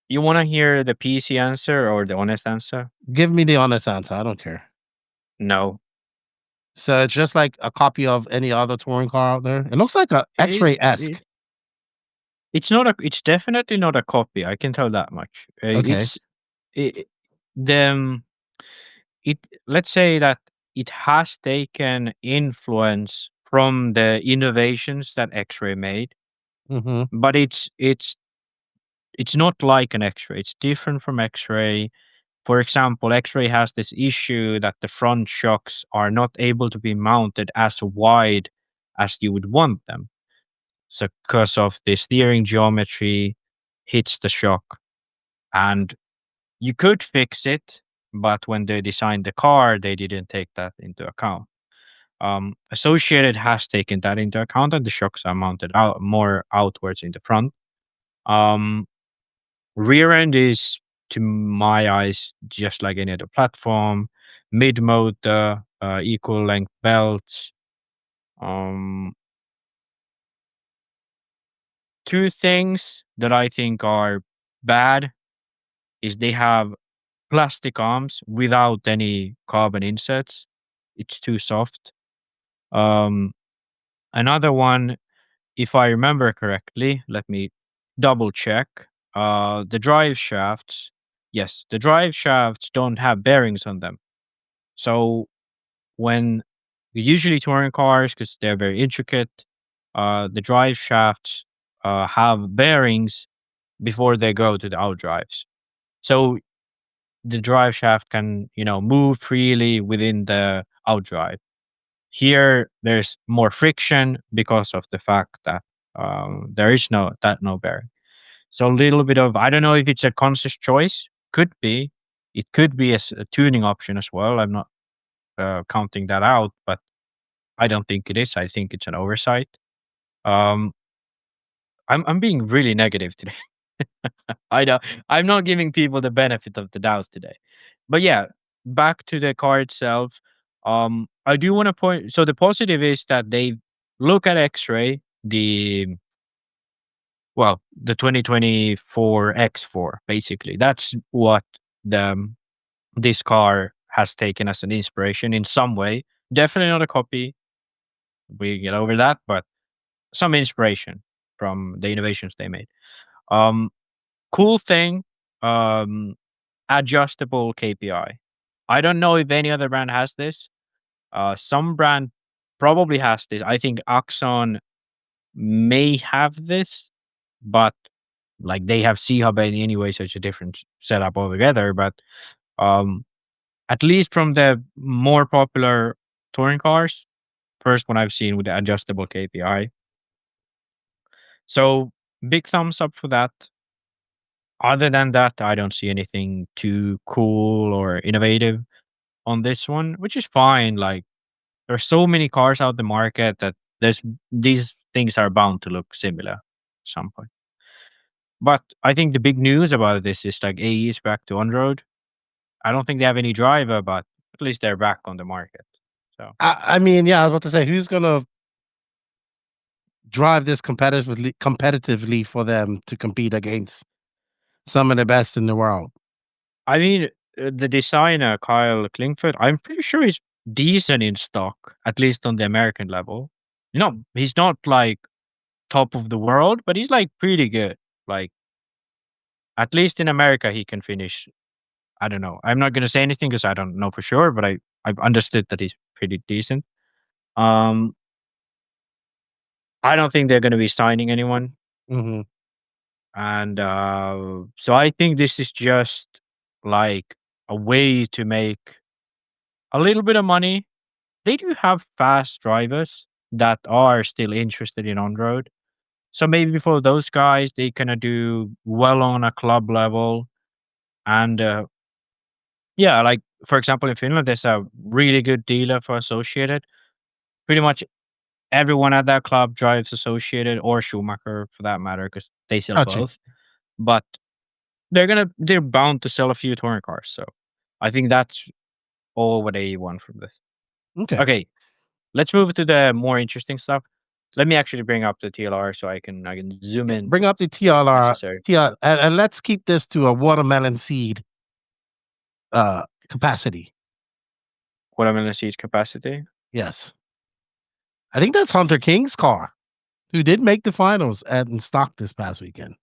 You want to hear the PC answer or the honest answer? Give me the honest answer. I don't care. No. So it's just like a copy of any other touring car out there. It looks like a X-ray-esque. It's not a. It's definitely not a copy. I can tell that much. Okay. It, the it. Let's say that it has taken influence from the innovations that X-ray made, Mm-hmm. but it's not like an X-ray. It's different from X-ray. For example, X-ray has this issue that the front shocks are not able to be mounted as wide as you would want them. So because of the steering geometry hits the shock. And you could fix it, but when they designed the car, they didn't take that into account. Associated has taken that into account, and the shocks are mounted out more outwards in the front. Rear end is, to my eyes, just like any other platform. Mid motor, equal length belts. Two things that I think are bad is they have plastic arms without any carbon insets. It's too soft. Another one, if I remember correctly, let me double check. The drive shafts, yes, the drive shafts don't have bearings on them. So when usually touring cars, because they're very intricate, the drive shafts have bearings before they go to the outdrives. So the drive shaft can, move freely within the outdrive. Here, there's more friction because of the fact that there is no bearing. So a little bit of, I don't know if it's a conscious choice. Could be. It could be a tuning option as well. I'm not counting that out, but I don't think it is. I think it's an oversight. Um, I'm being really negative today. I know I'm not giving people the benefit of the doubt today. But yeah, back to the car itself. I do want to point. So the positive is that they look at XRAY, the 2024 X4. Basically, that's what the this car has taken as an inspiration in some way. Definitely not a copy. We get over that, but some inspiration from the innovations they made. Um, Cool thing, um, adjustable KPI. I don't know if any other brand has this. Some brand probably has this. I think Axon may have this, but like they have C Hub anyway, so it's a different setup altogether. But um, at least from the more popular touring cars, first one I've seen with the adjustable KPI. So big thumbs up for that. Other than that, I don't see anything too cool or innovative on this one, which is fine. Like there's so many cars out the market that these things are bound to look similar at some point. But I think the big news about this is like AE is back to on road. I don't think they have any driver, but at least they're back on the market. So I mean, yeah, I was about to say, who's gonna drive this competitively for them to compete against some of the best in the world? I mean, the designer Kyle Klingford, I'm pretty sure he's decent in stock, at least on the American level. He's not like top of the world, but he's like pretty good. Like at least in America, he can finish. I don't know. I'm not gonna say anything because I don't know for sure, but I've understood that he's pretty decent. Um, I don't think they're gonna be signing anyone, Mhm. and so I think this is just like a way to make a little bit of money. They do have fast drivers that are still interested in on road. So maybe for those guys, they kind of do well on a club level. And yeah, like for example, in Finland, there's a really good dealer for Associated. Pretty much everyone at that club drives Associated or Schumacher for that matter, because they sell Gotcha. both. But they're bound to sell a few touring cars. So I think that's all what they want from this. Okay. Okay, let's move to the more interesting stuff. Let me actually bring up the TLR so I can zoom in. Bring up the TLR, Necessary. and let's keep this to a watermelon seed capacity. Watermelon seed capacity. Yes. I think that's Hunter King's car, who did make the finals in stock this past weekend.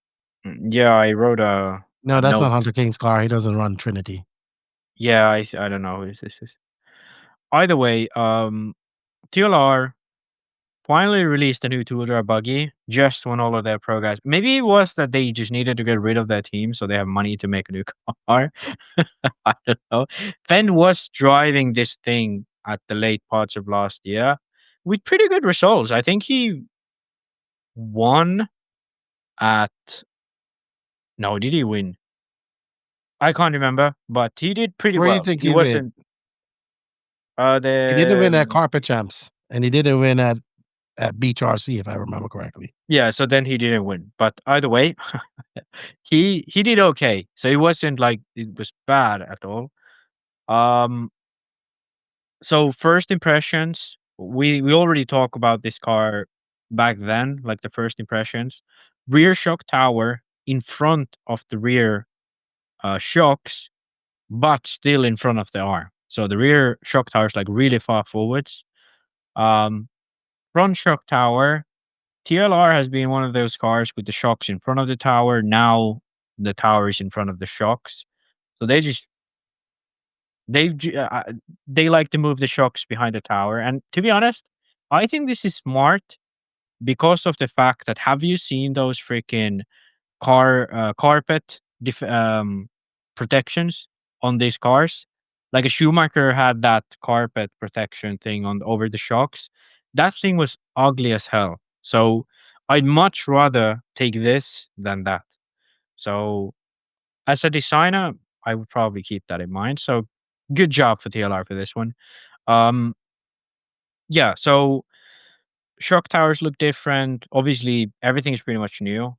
Yeah, I wrote a No, that's note. not Hunter King's car. He doesn't run Trinity. Yeah, I don't know who this is. Either way, TLR finally released a new two-wheel buggy just when all of their pro guys. Maybe it was that they just needed to get rid of their team so they have money to make a new car. I don't know. Phend was driving this thing at the late parts of last year with pretty good results. I think he won at. No, did he win? I can't remember, but he did pretty Where do you well. think He he win? wasn't. He didn't win at The Carpet Champs, and he didn't win at Beach RC, if I remember correctly. Yeah, so then he didn't win. But either way, he did okay. So it wasn't like it was bad at all. Um so first impressions, we already talked about this car back then, like the first impressions. Rear shock tower in front of the rear shocks but still in front of the arm. So the rear shock tower is like really far forwards. Front shock tower, TLR has been one of those cars with the shocks in front of the tower. Now the tower is in front of the shocks. So they like to move the shocks behind the tower. And to be honest, I think this is smart because of the fact that, have you seen those freaking carpet protections on these cars? Like a Schumacher had that carpet protection thing on over the shocks. That thing was ugly as hell. So I'd much rather take this than that. So as a designer, I would probably keep that in mind. So good job for TLR for this one. Um, yeah. So shock towers look different. Obviously, everything is pretty much new.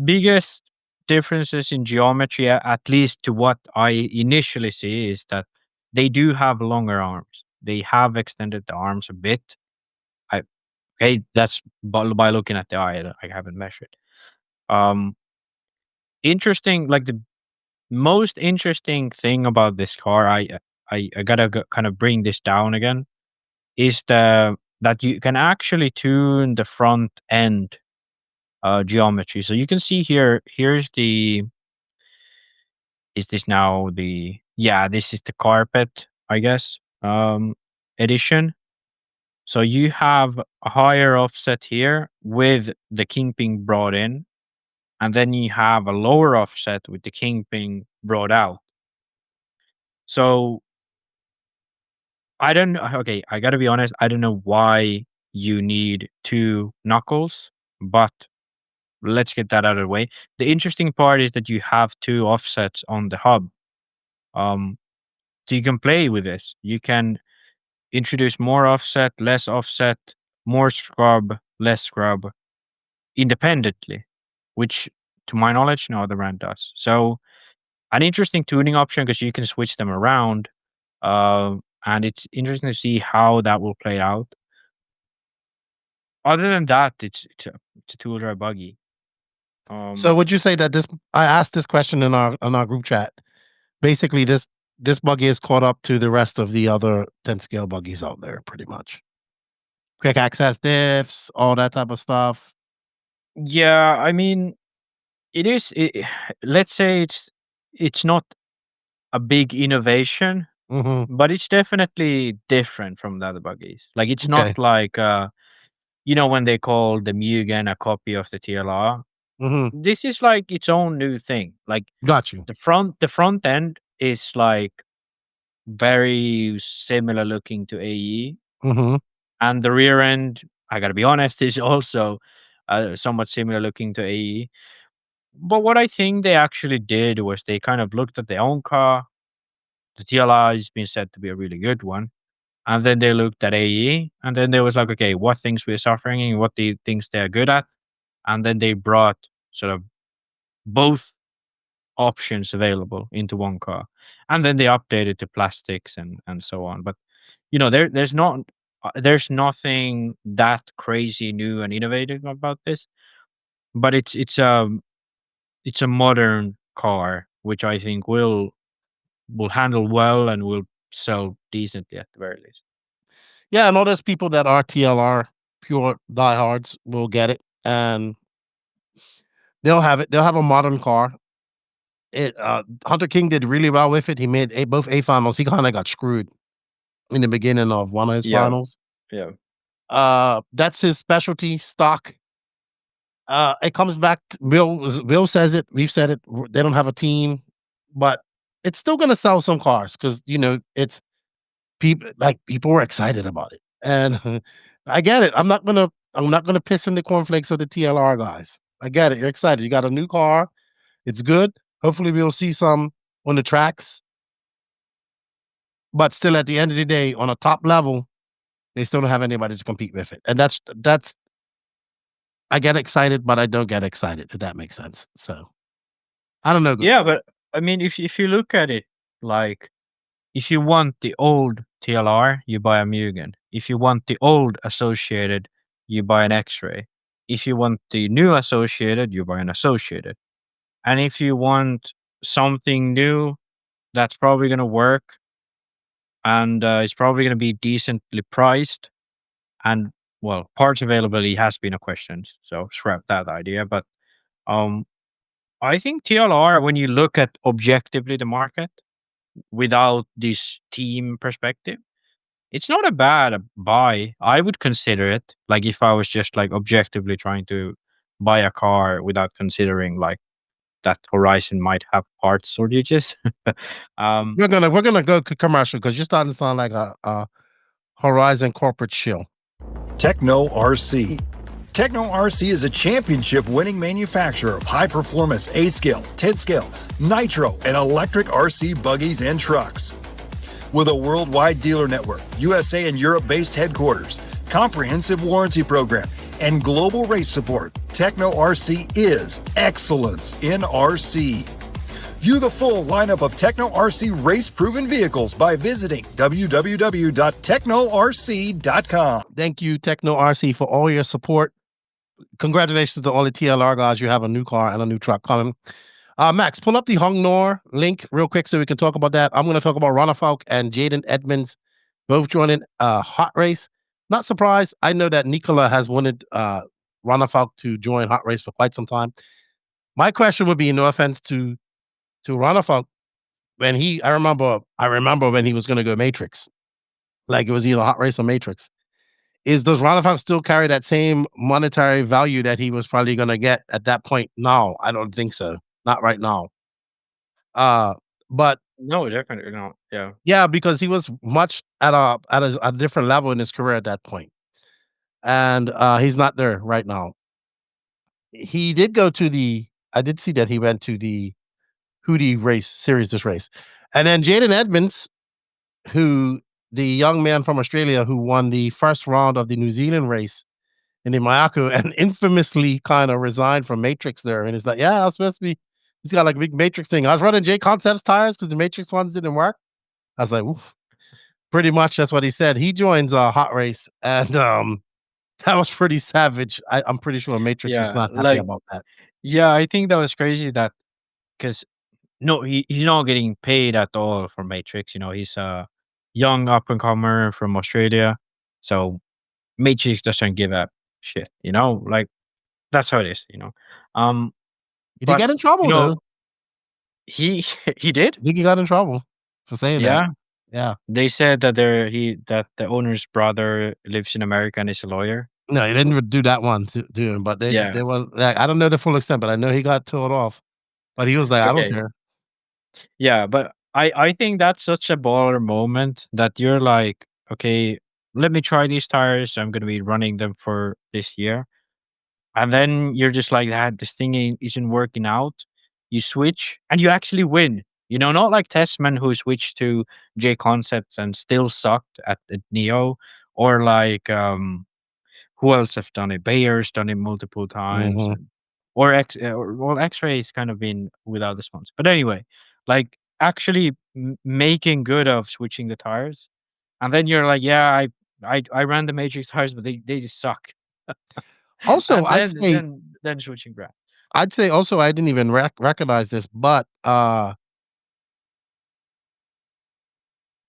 Biggest differences in geometry, at least to what I initially see, is that they do have longer arms. They have extended the arms a bit. Okay, that's by looking at the eye. I haven't measured. Um, Interesting. Like the most interesting thing about this car, I gotta kind of bring this down again, is that you can actually tune the front end geometry. So you can see here. Here's the. Is this now the? Yeah, this is the carpet, I guess. Edition. So you have a higher offset here with the kingpin brought in, and then you have a lower offset with the kingpin brought out. So I don't know. Okay, I gotta be honest. I don't know why you need two knuckles, but let's get that out of the way. The interesting part is that you have two offsets on the hub. So you can play with this. You can introduce more offset, less offset, more scrub, less scrub, independently, which, to my knowledge, no other brand does. So an interesting tuning option because you can switch them around. And it's interesting to see how that will play out. Other than that, it's a tool drive buggy. So would you say that this? I asked this question in our group chat. Basically, this buggy is caught up to the rest of the other 10 scale buggies out there, pretty much. Quick access diffs, all that type of stuff. Yeah, I mean, it is. Let's say it's not a big innovation, Mm-hmm. but it's definitely different from the other buggies. Like it's Okay. not like when they call the Mugen a copy of the TLR. Mm-hmm. This is like its own new thing. Like Got you. the front end is like very similar looking to AE, Mm-hmm. and the rear end, I gotta be honest, is also somewhat similar looking to AE. But what I think they actually did was they kind of looked at their own car. The TLR has been said to be a really good one. And then they looked at AE, and then they was like, okay, what things we're suffering and what the things they're good at. And then they brought sort of both options available into one car. And then they updated to plastics and so on. But there's nothing that crazy new and innovative about this. But it's a modern car, which I think will handle well and will sell decently at the very least. Yeah, I know there's people that are TLR pure diehards will get it, and they'll have it. They'll have a modern car. Hunter King did really well with it. He made both A finals. He kind of got screwed in the beginning of one of his finals. Yeah. That's his specialty stock. It comes back to Bill says it, we've said it, they don't have a team, but it's still gonna sell some cars because it's people were excited about it. And I get it. I'm not gonna piss in the cornflakes of the TLR guys. I get it. You're excited. You got a new car. It's good. Hopefully we'll see some on the tracks. But still at the end of the day, on a top level, they still don't have anybody to compete with it. And that's I get excited, but I don't get excited, if that makes sense. So I don't know. Yeah, but I mean, if you look at it, like if you want the old TLR, you buy a Mugen. If you want the old Associated, you buy an XRAY. If you want the new Associated, you buy an Associated. And if you want something new, that's probably gonna work, and it's probably gonna be decently priced. And well, parts availability has been a question, so scrap that idea. But um, I think TLR, when you look at objectively the market without this team perspective, it's not a bad buy. I would consider it, like if I was just like objectively trying to buy a car without considering like that Horizon might have parts shortages. um, We're gonna go to commercial because you're starting to sound like a Horizon corporate shill. Techno RC. Techno RC is a championship-winning manufacturer of high-performance 8-scale, 10-scale, nitro, and electric RC buggies and trucks. With a worldwide dealer network, USA and Europe-based headquarters, comprehensive warranty program, and global race support, Techno RC is excellence in RC. View the full lineup of Techno RC race-proven vehicles by visiting www.technorc.com. Thank you, Techno RC, for all your support. Congratulations to all the TLR guys. You have a new car and a new truck coming. Max, pull up the Hong Nor link real quick so we can talk about that. I'm going to talk about Ronnefalk and Jaden Edmunds both joining HOTRACE. Not surprised. I know that Nicola has wanted Ronnefalk to join HOTRACE for quite some time. My question would be, no offense to Ronnefalk, when I remember when he was going to go Matrix, like it was either HOTRACE or Matrix. Does Ronnefalk still carry that same monetary value that he was probably going to get at that point? No, I don't think so. Not right now. But no, definitely not. Yeah. Yeah, because he was much at a different level in his career at that point. And he's not there right now. He did go to I did see that he went to the Hootie race, series this race. And then Jaden Edmunds, the young man from Australia who won the first round of the New Zealand race in the Mayako and infamously kind of resigned from Matrix there. And it's like, yeah, I was supposed to be, he's got like a big Matrix thing. I was running J Concepts tires because the Matrix ones didn't work. I was like, oof. Pretty much that's what he said. He joins HOTRACE, and that was pretty savage. I'm pretty sure Matrix was not happy about that. Yeah, I think that was crazy that because no, he's not getting paid at all for Matrix. You know, he's a young up and comer from Australia, so Matrix doesn't give a shit. You know, like that's how it is. You know, Did he get in trouble though? He did. I think he got in trouble for saying that. Yeah. They said that that the owner's brother lives in America and is a lawyer. No, he didn't do that one to him, but they were like, I don't know the full extent, but I know he got told off. But he was like, I don't care. Yeah, but I think that's such a baller moment that you're like, okay, let me try these tires. I'm gonna be running them for this year. And then you're just like that, this thing isn't working out. You switch and you actually win. You know, not like Testman who switched to J Concepts and still sucked at Neo, or like who else have done it? Bayer's done it multiple times, or XRAY's kind of been without the sponsor. But anyway, like actually making good of switching the tires, and then you're like, yeah, I ran the Matrix tires, but they just suck. Also, then switching brand. I'd say also I didn't even recognize this, but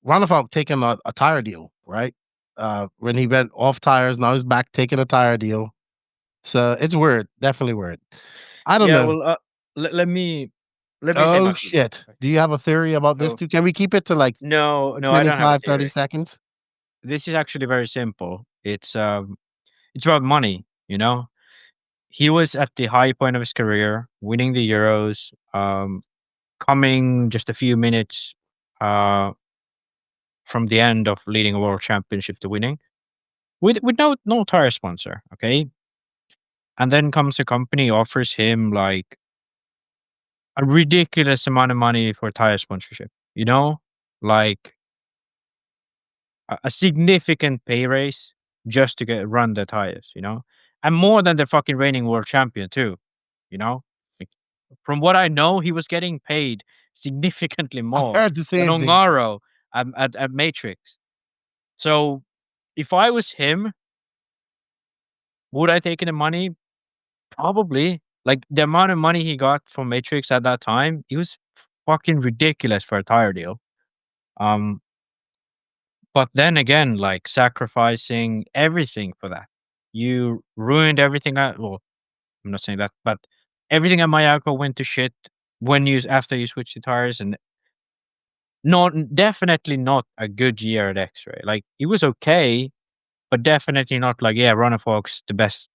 Ronnefalk taking a tire deal, right? When he went off tires, now he's back taking a tire deal. So it's weird, definitely weird. I don't know. Well, let me. Oh shit! Do you have a theory about this too? Can we keep it to like no, 25, I don't have 30 seconds? This is actually very simple. It's about money. You know, he was at the high point of his career, winning the Euros, coming just a few minutes from the end of leading a world championship to winning, with no tire sponsor. Okay, and then comes a company, offers him like a ridiculous amount of money for tire sponsorship. You know, like a significant pay raise just to run the tires. You know, and more than the fucking reigning world champion too. You know, like, from what I know, he was getting paid significantly more I heard the same than Ongaro at Matrix. So if I was him, would I take the money? Probably. Like the amount of money he got from Matrix at that time, it was fucking ridiculous for a tire deal. But then again, like sacrificing everything for that, you ruined everything. Well, I'm not saying that, but everything at Mayako went to shit after you switched the tires, and definitely not a good year at XRAY. Like it was okay, but definitely not like Ronnefalk's the best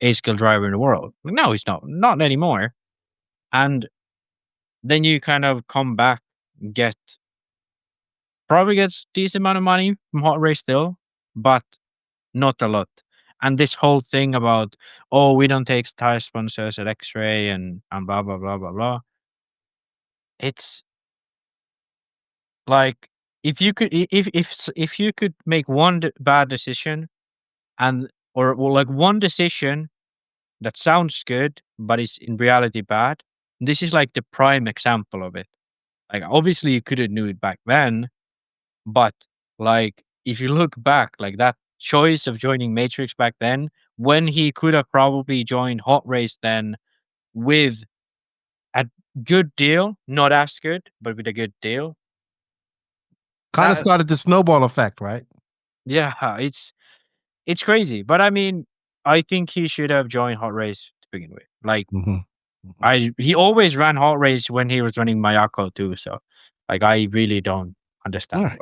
A skill driver in the world. Like, no, he's not anymore. And then you kind of come back, probably gets decent amount of money from HOTRACE still, but not a lot. And this whole thing about, oh, we don't take tire sponsors at XRAY and blah blah blah blah blah. It's like if you could if you could make one bad decision or like one decision that sounds good but is in reality bad, this is like the prime example of it. Like obviously you couldn't do it back then, but like if you look back, like that choice of joining Matrix back then, when he could have probably joined HOTRACE then with a good deal, not as good, but with a good deal. Kind of started the snowball effect, right? Yeah, it's crazy. But I mean, I think he should have joined HOTRACE to begin with. Like he always ran HOTRACE when he was running Mayako too. So like I really don't understand.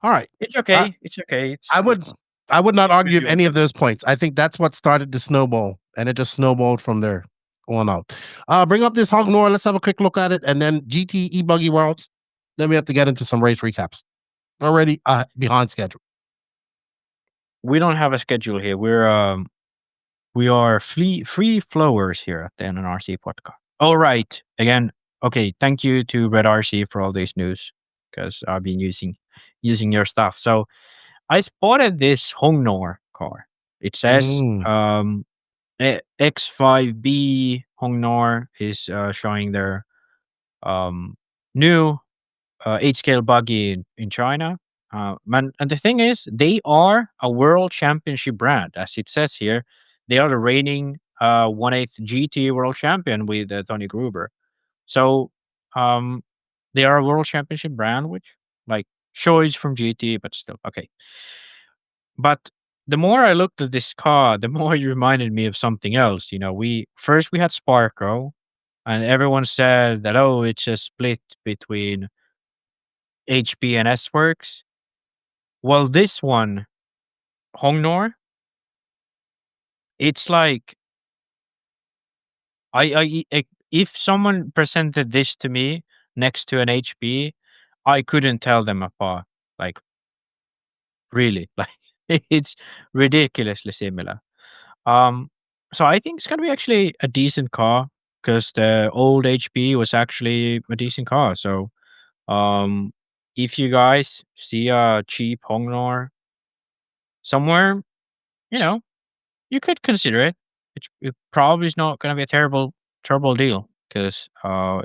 All right. It's okay. It's okay. I would not argue with any of those points. I think that's what started the snowball, and it just snowballed from there on out. Bring up this Horne. Let's have a quick look at it, and then GT Ebuggy Worlds. Then we have to get into some race recaps. Already behind schedule. We don't have a schedule here. We are free flowers here at the NNRC podcast. All right. Again, okay. Thank you to Red RC for all this news because I've been using your stuff. So I spotted this Horne car. It says X5B Horne is showing their new 8-scale buggy in China. And the thing is, they are a world championship brand, as it says here. They are the reigning 1/8 GT world champion with Tony Gruber. So they are a world championship brand, which like shows from GT, but still okay. But the more I looked at this car, the more it reminded me of something else. You know, we had Sparko, and everyone said that it's a split between HP and S Works. Well, this one, Horne, it's like if someone presented this to me next to an HP, I couldn't tell them apart. Like, really, like it's ridiculously similar. So I think it's gonna be actually a decent car because the old HP was actually a decent car. So, if you guys see a cheap Horne somewhere, you know, you could consider it. It probably is not going to be a terrible deal because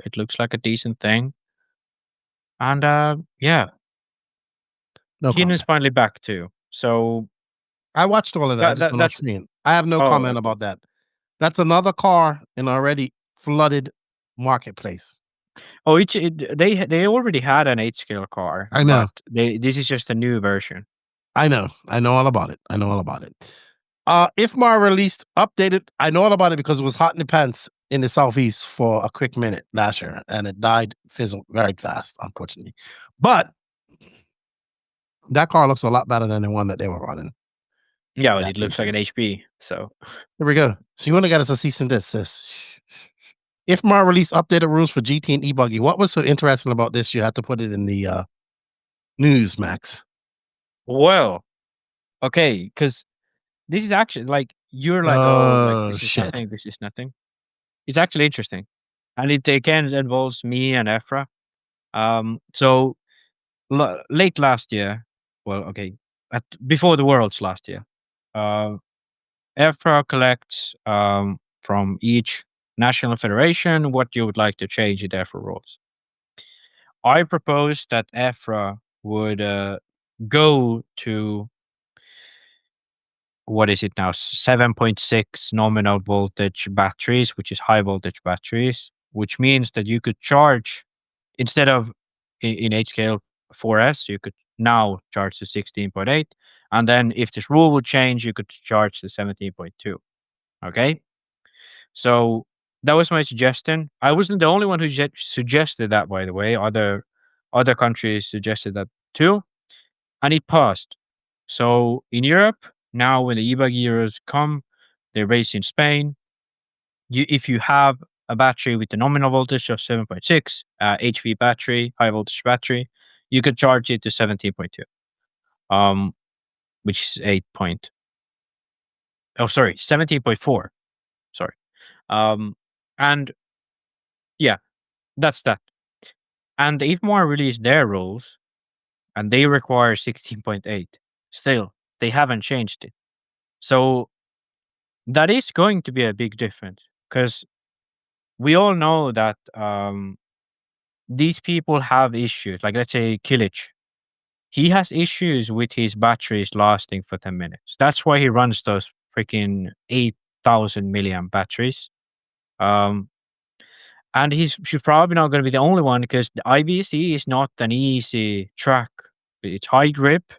it looks like a decent thing. And yeah, Keen is finally back too. So I watched all of that. That's screen. I have no comment about that. That's another car in already flooded marketplace. Oh, they already had an 8-scale car. I know. This is just a new version. I know all about it. IFMAR released updated. I know all about it because it was hot in the pants in the southeast for a quick minute last year, and it fizzled very fast, unfortunately. But that car looks a lot better than the one that they were running. Yeah, well, it looks like an HP. So here we go. So you want to get us a cease and desist. IFMAR released updated rules for GT and Ebuggy. What was so interesting about this? You had to put it in the news, Max. Well, okay, because this is actually like you're like, this is nothing. This is nothing. It's actually interesting, and it again involves me and EFRA. So late last year, well, okay, before the Worlds last year, EFRA collects from each national federation what you would like to change in EFRA rules. I proposed that EFRA would go to what is it now? 7.6 nominal voltage batteries, which is high voltage batteries, which means that you could charge instead of in 8 scale 4S, you could now charge to 16.8. And then if this rule would change, you could charge to 17.2. Okay. So that was my suggestion. I wasn't the only one who suggested that, by the way. Other countries suggested that too, and it passed. So in Europe now, when the Ebuggy Euros come, they race in Spain. If you have a battery with a nominal voltage of 7.6 HV battery, high voltage battery, you could charge it to 17.2, which is 17.4. Sorry. And yeah, that's that. And the IFMAR released their rules, and they require 16.8. Still, they haven't changed it. So that is going to be a big difference, because we all know that these people have issues. Like, let's say Kilich, he has issues with his batteries lasting for 10 minutes. That's why he runs those freaking 8,000 milliamp batteries. And she's probably not going to be the only one, because the IBC is not an easy track. It's high grip.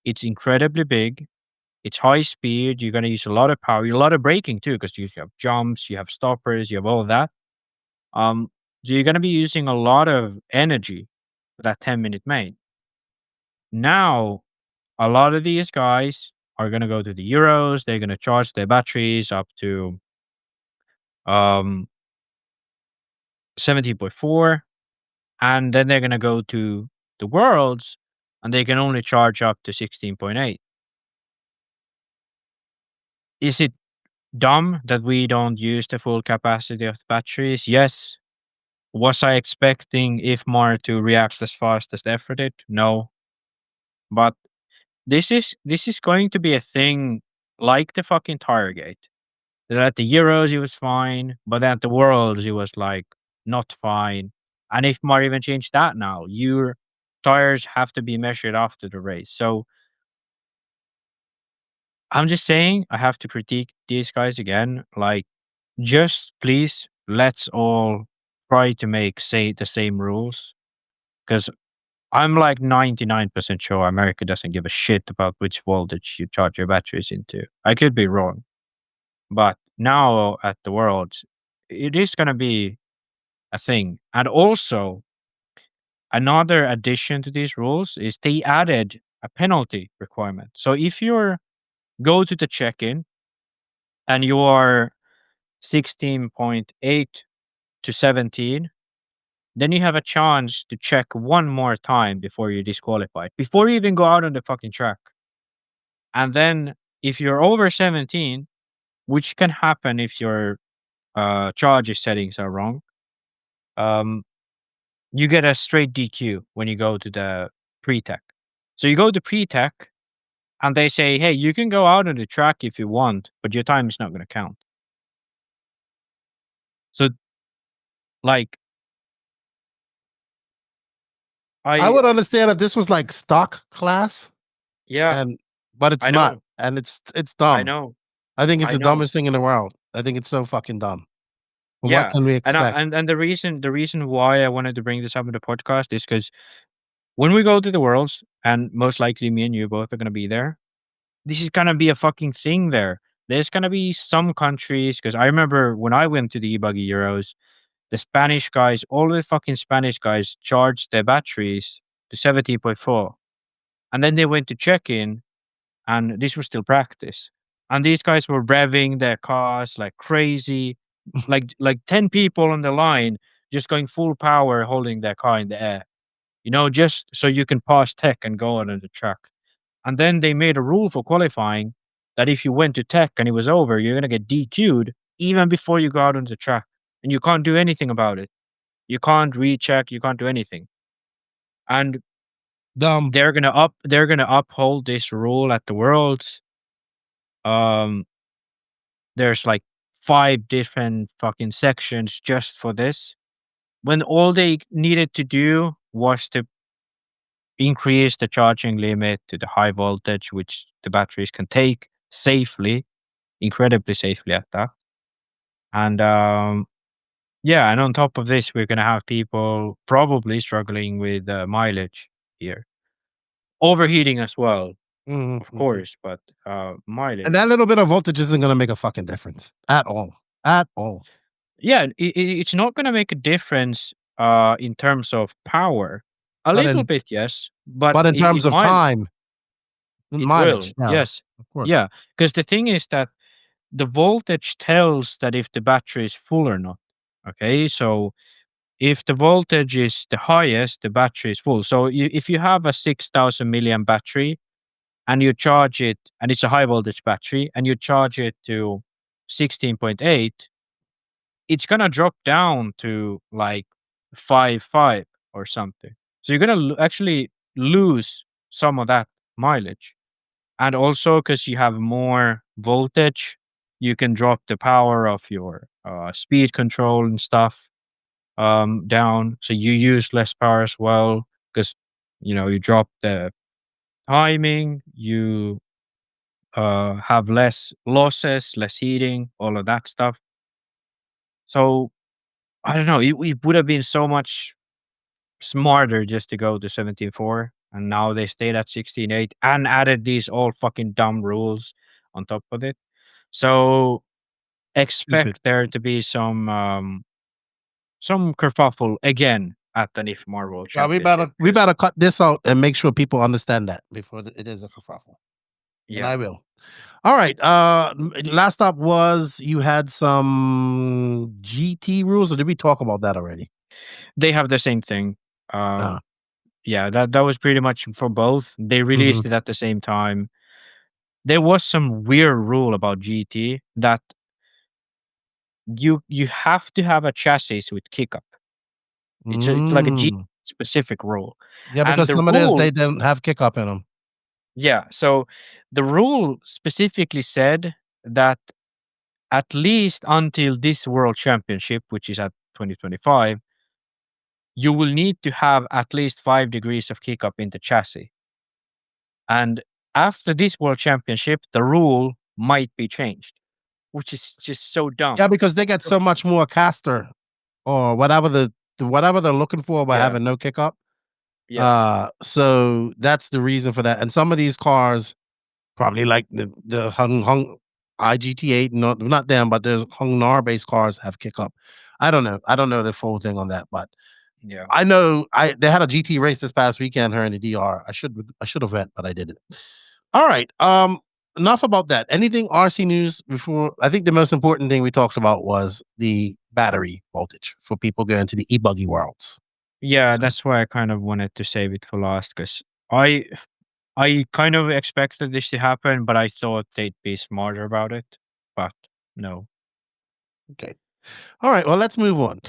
It's incredibly big. It's high speed. You're going to use a lot of power, a lot of braking too, because you have jumps, you have stoppers, you have all of that. So you're going to be using a lot of energy for that 10-minute main. Now, a lot of these guys are going to go to the Euros. They're going to charge their batteries up to 17.4, and then they're going to go to the Worlds, and they can only charge up to 16.8. Is it dumb that we don't use the full capacity of the batteries? Yes. Was I expecting IFMAR to react as fast as EFRA did? No. But this is going to be a thing like the fucking Tiregate. That at the Euros it was fine, but at the Worlds it was like not fine. And IFMAR even changed that now. Your tires have to be measured after the race. So I'm just saying, I have to critique these guys again. Like, just please, let's all try to make the same rules, because I'm like 99% sure America doesn't give a shit about which voltage you charge your batteries into. I could be wrong, but now at the Worlds, it is going to be a thing. And also, another addition to these rules is they added a penalty requirement. So if you go to the check-in and you are 16.8 to 17, then you have a chance to check one more time before you're disqualified, before you even go out on the fucking track. And then if you're over 17, which can happen if your charge settings are wrong, you get a straight DQ when you go to the pre-tech. So you go to pre-tech, and they say, hey, you can go out on the track if you want, but your time is not going to count. So, like, I would understand if this was like stock class, yeah, but it's I not, know. and it's dumb. I know. I think it's I the know. dumbest thing in the world. I think it's so fucking dumb. But Yeah, what can we expect? and the reason why I wanted to bring this up in the podcast is because when we go to the Worlds, and most likely me and you both are going to be there, this is going to be a fucking thing there. There's going to be some countries, because I remember when I went to the Ebuggy Euros, the Spanish guys, all the fucking Spanish guys charged their batteries to 70.4. And then they went to check in, and this was still practice. And these guys were revving their cars like crazy, like 10 people on the line, just going full power, holding their car in the air, just so you can pass tech and go on the track. And then they made a rule for qualifying that if you went to tech and it was over, you're going to get DQ'd even before you go out on the track. And you can't do anything about it. You can't recheck. You can't do anything. And Dumb. they're gonna uphold this rule at the Worlds. There's like 5 different fucking sections just for this, when all they needed to do was to increase the charging limit to the high voltage which the batteries can take safely, incredibly safely at that. And Yeah, and on top of this, we're gonna have people probably struggling with mileage here, overheating as well, of Mhm. course, but And mileage. that little bit of voltage isn't going to make a fucking difference at all. At all. Yeah, it's not gonna make a difference in terms of power. A But little in bit, yes, but but in in terms of mile time, the it will. mileage, yeah, Yes, of course. yeah, because the thing is that the voltage tells that if the battery is full or not. Okay, so if the voltage is the highest, the battery is full. So if you have a 6,000 milliamp battery and you charge it, and it's a high voltage battery, and you charge it to 16.8, it's gonna drop down to like 5.5 or something. So you're gonna actually lose some of that mileage. And also because you have more voltage, you can drop the power of your speed control and stuff down. So you use less power as well because you drop the timing, you have less losses, less heating, all of that stuff. So I don't know. It would have been so much smarter just to go to 17.4, and now they stayed at 16.8 and added these all fucking dumb rules on top of it. So Stupid. expect there to be some kerfuffle again at the IFMAR World Well, Championship. we better cut this out and make sure people understand that before it is a kerfuffle. And Yeah, I will. All right. Last up was you had some GT rules, or did we talk about that already? they have the same thing. Ah. Yeah, that was pretty much for both. They released it at the same time. There was some weird rule about GT that you have to have a chassis with kick up. It's like a G Mm. specific rule. Yeah, And because the some of this rule they didn't have kick up in them. yeah, so the rule specifically said that at least until this world championship, which is at 2025, you will need to have at least 5 degrees of kick up in the chassis. And after this world championship, the rule might be changed, which is just so dumb. Yeah, because they get so much more caster or whatever whatever they're looking for by Yeah. having no kick up. Yeah. So that's the reason for that. And some of these cars, probably like the Hung IGT8, not them, but there's Hung Nar based cars have kick up. I don't know. I don't know the full thing on that, but Yeah. I know they had a GT race this past weekend here in the DR. I should have went, but I didn't. All right. Enough about that. Anything RC news before? I think the most important thing we talked about was the battery voltage for people going to the Ebuggy worlds. Yeah, So- that's why I kind of wanted to save it for last because I kind of expected this to happen, but I thought they'd be smarter about it. But no. Okay. All right. Well, let's move on.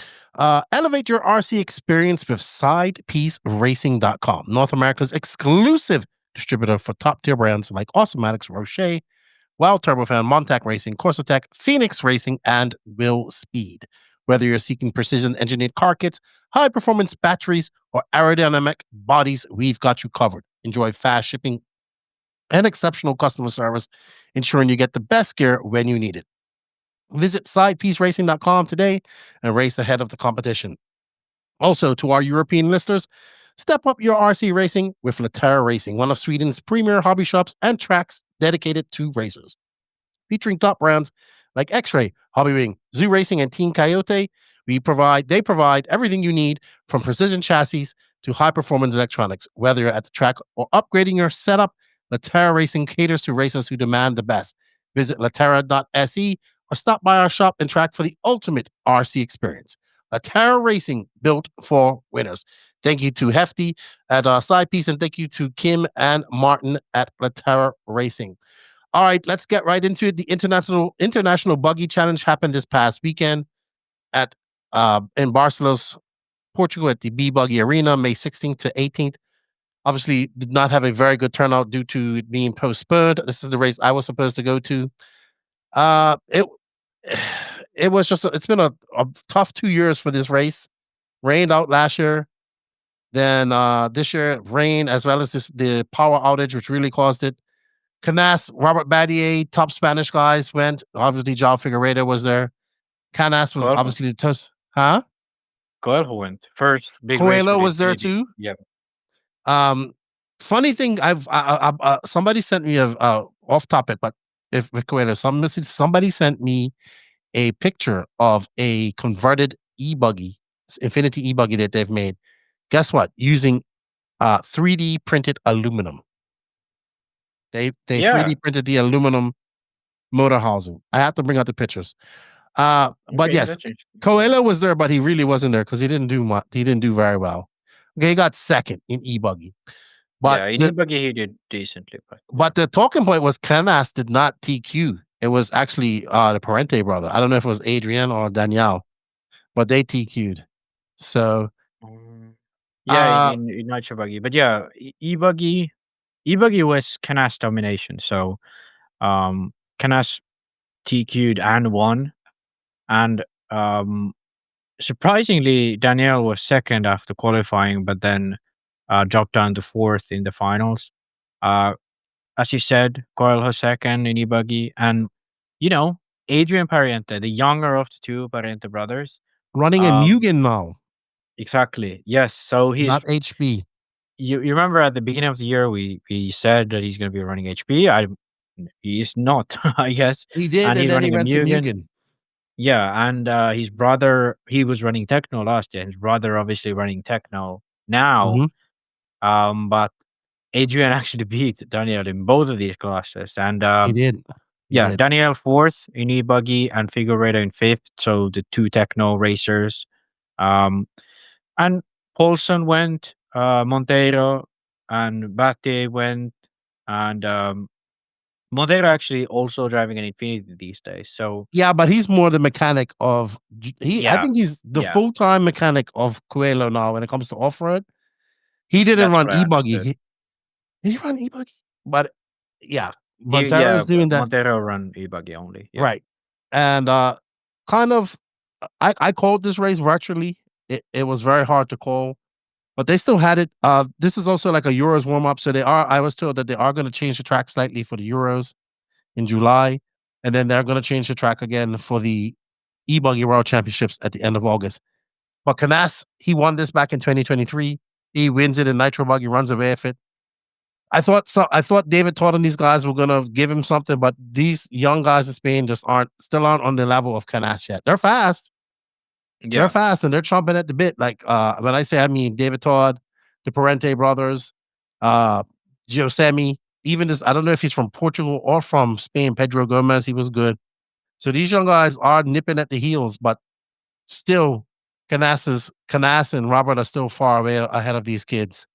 Elevate your RC experience with SidePieceRacing.com, North America's exclusive distributor for top tier brands like Automatics, Roche, Wild Turbofan, Montac Racing, Corsatec, Phoenix Racing, and Will Speed. Whether you're seeking precision engineered car kits, high performance batteries, or aerodynamic bodies, we've got you covered. Enjoy fast shipping and exceptional customer service, ensuring you get the best gear when you need it. Visit SidePieceRacing.com today and race ahead of the competition. Also, to our European listeners, step up your RC racing with Latera Racing, one of Sweden's premier hobby shops and tracks dedicated to racers. Featuring top brands like XRAY, Hobbywing, Zoo Racing, and Team Coyote, they provide everything you need from precision chassis to high-performance electronics. Whether you're at the track or upgrading your setup, Latera Racing caters to racers who demand the best. Visit latera.se or stop by our shop and track for the ultimate RC experience. Latera Racing, built for winners. Thank you to Hefty at Sidepiece, and thank you to Kim and Martin at Latera Racing. All right, let's get right into it. The International Buggy Challenge happened this past weekend at in Barcelona, Portugal, at the Buggy Arena, May 16th to 18th. Obviously, did not have a very good turnout due to it being postponed. This is the race I was supposed to go to. It was just it's been a tough 2 years for this race. Rained out last year. Then this year, rain as well as the power outage, which really caused it. Canas, Robert Badier, top Spanish guys went. Obviously, João Figueiredo was there. Canas was Welcome. obviously the toast. Huh? Coelho went first big race. Coelho with was there Infinity. too. Yeah. Funny thing, somebody sent me a off topic, but if Coelho, somebody sent me a picture of a converted e-buggy, Infinity e-buggy that they've made. Guess what? Using 3D printed aluminum. They Yeah. 3D printed the aluminum motor housing. I have to bring out the pictures. But Okay, yes, that's interesting. Coelho was there, but he really wasn't there because he didn't do much. He didn't do very well. Okay, he got second in e-buggy. But yeah, in Ebuggy he did decently, but the talking point was Canas did not TQ. It was actually the Parente brother. I don't know if it was Adrian or Danielle, but they TQ'd. So yeah, in Nitro Buggy. But yeah, Ebuggy was Canas domination. So Canas TQ'd and won. And surprisingly, Danielle was second after qualifying, but then dropped down to fourth in the finals. As you said, Coelho second in Ebuggy, and Adrian Pariente, the younger of the two Pariente brothers, running a Mugen now. Exactly. Yes. So he's not HB. You remember at the beginning of the year we said that he's going to be running HP. He's not, I guess. He did, and he's then he running went to Mugen. Yeah, and his brother, he was running Techno last year. His brother obviously running Techno now. But Adrian actually beat Daniel in both of these classes. And he did. Yeah, Daniel fourth in Ebuggy and Figueredo in fifth. So the two Techno racers. And Paulson went, Monteiro and Battier went, and Monteiro actually also driving an Infinity these days. So yeah, but he's more the mechanic of I think he's the full-time mechanic of Coelho now when it comes to off-road. He didn't run Ebuggy. Did he run Ebuggy? But yeah, Monteiro is doing that. Monteiro run Ebuggy only. Yeah. Right. And kind of I called this race virtually. It was very hard to call, but they still had it. This is also like a Euros warm-up. So I was told that they are going to change the track slightly for the Euros in July, and then they're going to change the track again for the Ebuggy World Championships at the end of August. But Canas, he won this back in 2023. He wins it in Nitro Buggy, runs away with it. I thought David Todd and these guys were going to give him something, but these young guys in Spain just still aren't on the level of Canas yet. They're fast. Yeah. They're fast and they're chomping at the bit. Like when I say, I mean David Todd, the Parente brothers, Giosemi, even this, I don't know if he's from Portugal or from Spain, Pedro Gomez, he was good. So these young guys are nipping at the heels, but still Canas and Robert are still far away ahead of these kids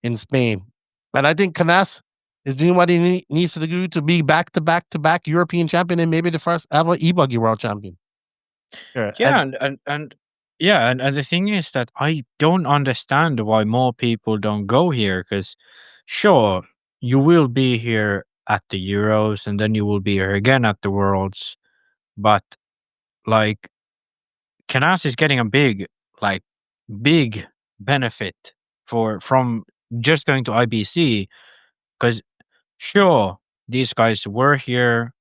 in Spain. And I think Canas is doing what he needs to do to be back-to-back European champion and maybe the first ever Ebuggy world champion. Yeah, and the thing is that I don't understand why more people don't go here, because sure, you will be here at the Euros and then you will be here again at the Worlds, but like Canas is getting a big benefit from just going to IBC, because sure, these guys were here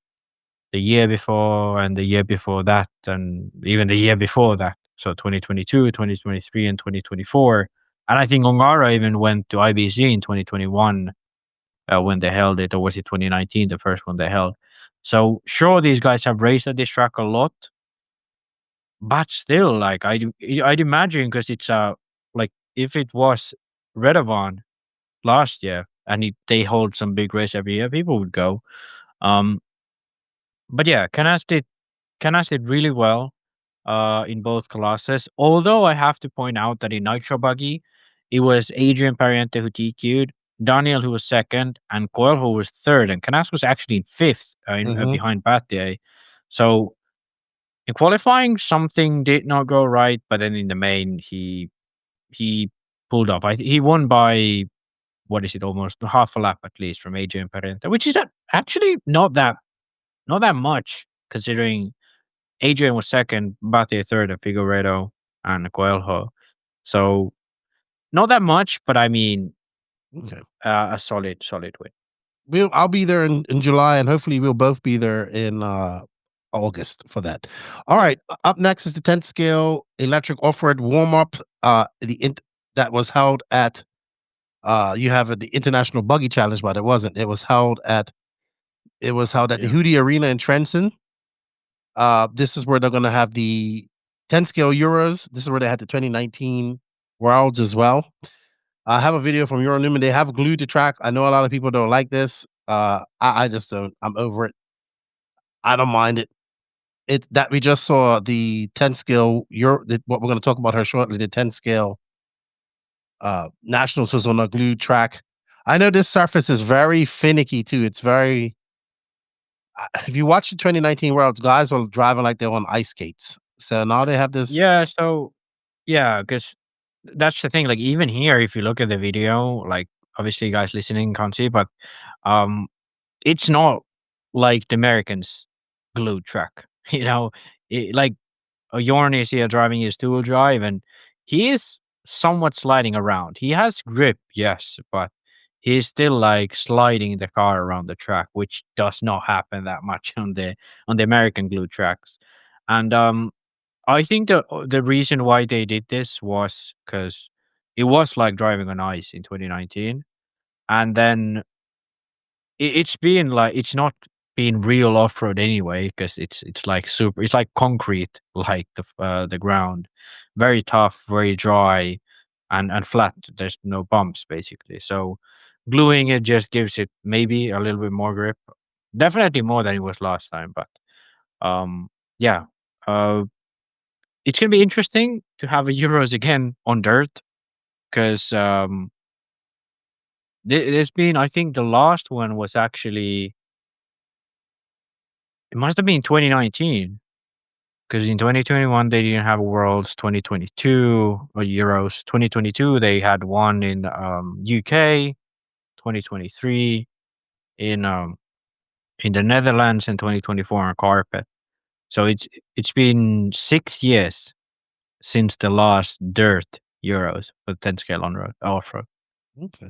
the year before and the year before that and even the year before that. So 2022, 2023, and 2024. And I think Ongara even went to IBC in 2021 when they held it, or was it 2019, the first one they held. So sure, these guys have raced at this track a lot, but still, like I'd imagine, because it's like if it was Redovan last year and they hold some big race every year, people would go. But yeah, Canas did really well in both classes. Although I have to point out that in Nitro Buggy, it was Adrian Pariente who TQ'd, Daniel who was second, and Coelho who was third, and Canas was actually in fifth behind Battier. So in qualifying, something did not go right, but then in the main, he pulled up. He won by, what is it, almost half a lap at least from Adrian Pariente, which is actually not that much, considering Adrian was second, Battier third, and Figueredo and Coelho. So not that much, but I mean, a solid win. I'll be there in July, and hopefully we'll both be there in August for that. All right, up next is the 10th scale electric off-road warm-up. That was held at you have the International Buggy Challenge, but it wasn't. It was held at the Hootie Arena in Trenton. This is where they're gonna have the 10 scale Euros. This is where they had the 2019 Worlds as well. I have a video from Euro WarmUp. They have glued the track. I know a lot of people don't like this. I just don't. I'm over it. I don't mind it. That we just saw the 10 scale what we're going to talk about her shortly. The 10 scale nationals was on a glued track. I know this surface is very finicky too. It's very. If you watch the 2019 Worlds, guys were driving like they're on ice skates. So now they have this. Yeah. So yeah, because that's the thing. Like even here, if you look at the video, like obviously you guys listening can't see, but it's not like the Americans glued track. Like Horne is here driving his two-wheel drive, and he is somewhat sliding around. He has grip, yes, but he's still like sliding the car around the track, which does not happen that much on the American glue tracks. And I think the reason why they did this was because it was like driving on ice in 2019, and then it's been like it's not been real off road anyway because it's like it's like concrete, like the ground, very tough, very dry, and flat. There's no bumps basically. So gluing it just gives it maybe a little bit more grip, definitely more than it was last time. But yeah, it's gonna be interesting to have a Euros again on dirt because there's been, I think the last one was actually. It must have been 2019 because in 2021 they didn't have Worlds. 2022 or Euros. 2022 they had one in UK. 2023 in the Netherlands, and 2024 on carpet. So it's been 6 years since the last dirt Euros with 10 scale on road off road. Okay.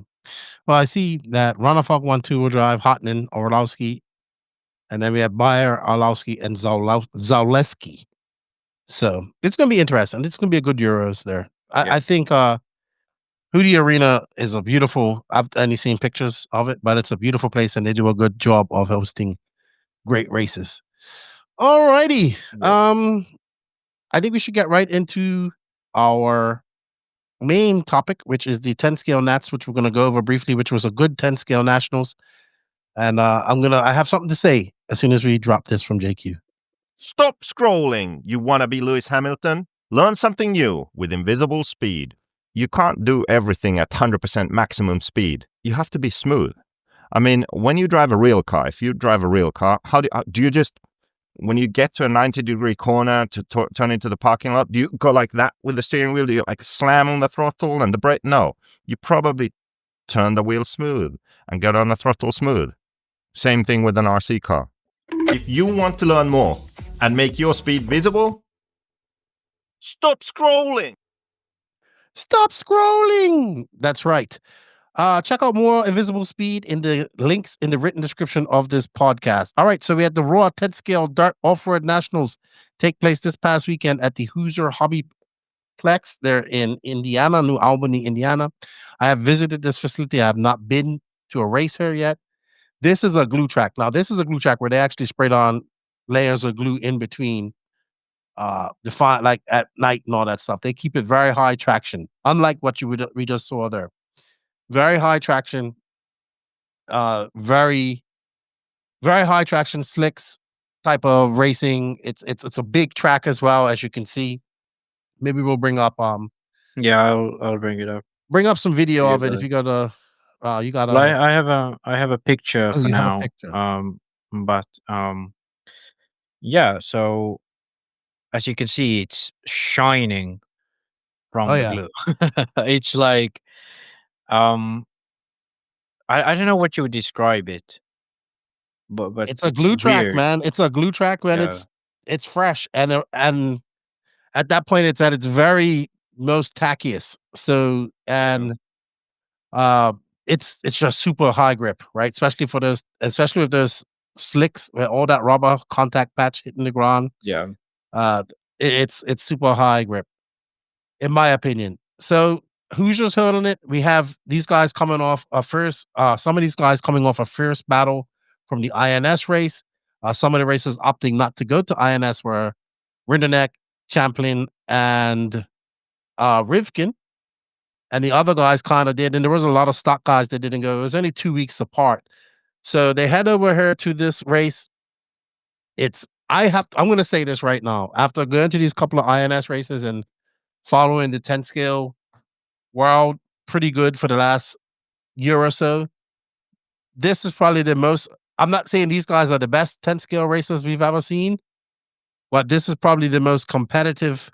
Well, I see that Ronnefalk won two-wheel drive, Hotnen, Orlowski, and then we have Bayer, Orlowski, and Zaleski. So it's going to be interesting. It's going to be a good Euros there. I think Hootie Arena is a beautiful. I've only seen pictures of it, but it's a beautiful place, and they do a good job of hosting great races. All righty. I think we should get right into our main topic, which is the 10 scale Nats, which we're going to go over briefly, which was a good 10 scale nationals. And I have something to say as soon as we drop this from JQ. Stop scrolling, you wanna be Lewis Hamilton. Learn something new with invisible speed. You can't do everything at 100% maximum speed. You have to be smooth. I mean, when you drive a real car, if you drive a real car, how do you just, when you get to a 90-degree corner to turn into the parking lot, do you go like that with the steering wheel? Do you like slam on the throttle and the brake? No, you probably turn the wheel smooth and get on the throttle smooth. Same thing with an RC car. If you want to learn more and make your speed visible, stop scrolling. Stop scrolling. That's right. Check out more Invisible Speed in the links in the written description of this podcast. All right, so we had the Raw 10 scale Dirt Off-Road Nationals take place this past weekend at the Hoosier Hobbyplex. They're in Indiana, New Albany, Indiana. I have visited this facility. I have not been to a race here yet. This is a glue track. Now, this is a glue track where they actually sprayed on layers of glue in between like at night and all that stuff. They keep it very high traction, unlike what we just saw there. Very high traction, very, very high traction slicks type of racing. It's a big track as well, as you can see. Maybe we'll bring up Yeah, I'll bring it up. Bring up some video of it if you got to. You got to. Well, I have a picture for you have now. a picture. But yeah. So as you can see, it's shining from the glue. It's like I don't know what you would describe it, but it's a glue track, weird. man. It's a glue track when it's fresh and at that point it's at its very most tackiest. So it's just super high grip, right? Especially with those slicks, where all that rubber contact patch hitting the ground. Yeah. It's super high grip, in my opinion. So who's just holding it? We have these guys coming off a first. Some of these guys coming off a first battle from the INS race. Some of the races opting not to go to INS were Rinderneck, Champlin, and Rivkin. And the other guys kind of did. And there was a lot of stock guys that didn't go. It was only 2 weeks apart. So they head over here to this race. I'm going to say this right now. After going to these couple of INS races and following the 10 scale world pretty good for the last year or so, this is probably the most. I'm not saying these guys are the best 10 scale racers we've ever seen, but this is probably the most competitive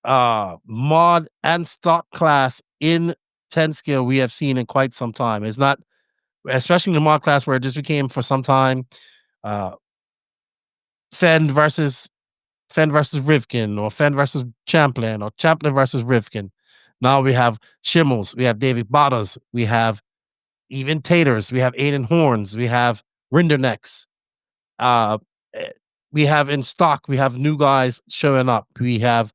mod and stock class in 10 scale we have seen in quite some time. It's not, especially the mod class where it just became for some time Phend versus Rivkin, or Phend versus Champlin, or Champlin versus Rivkin. Now we have Schimmels, we have David Bottas, we have even Taters, we have Aydin Horns, we have Rindernecks. We have in stock, we have new guys showing up. We have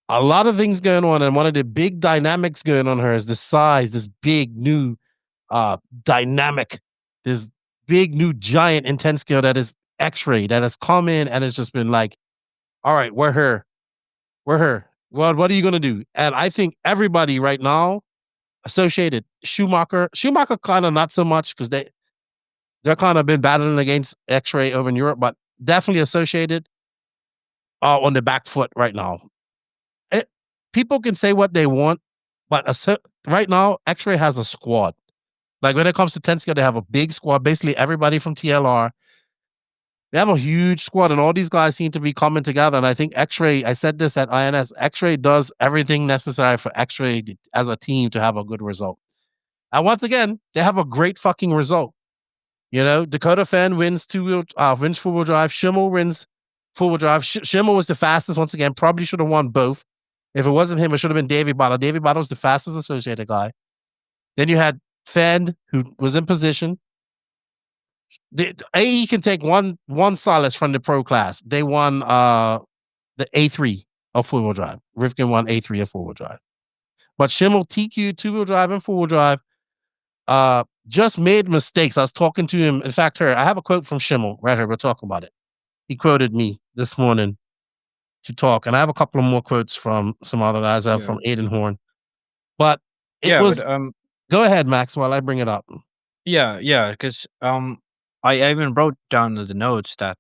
a lot of things going on, and one of the big dynamics going on here is the size, this big new dynamic, this big new giant in 10 scale that is XRAY, that has come in and has just been like, all right, we're her. Well, what are you gonna do? And I think everybody right now, Associated, Schumacher kind of not so much, because they're kind of been battling against XRAY over in Europe, but definitely Associated on the back foot right now. People can say what they want, but right now, XRAY has a squad. Like when it comes to 10 scale, they have a big squad. Basically, everybody from TLR. They have a huge squad, and all these guys seem to be coming together. And I think XRAY, I said this at INS, XRAY does everything necessary for XRAY as a team to have a good result. And once again, they have a great fucking result. You know, Dakotah Fan wins four-wheel drive. Schimmel wins four-wheel drive. Schimmel was the fastest once again. Probably should have won both. If it wasn't him, it should have been Davey Bottle. Davey Bottle was the fastest Associated guy. Then you had Phend, who was in position. AE can take one solace from the pro class. They won the A3 of four-wheel drive. Rivkin won A3 of four-wheel drive. But Schimmel, TQ, two-wheel drive, and four-wheel drive just made mistakes. I was talking to him. In fact, I have a quote from Schimmel right here. We're talking about it. He quoted me this morning to talk, and I have a couple of more quotes from some other guys from Aydin Horne. But it was. Go ahead, Max, while I bring it up. Yeah, because I even wrote down in the notes that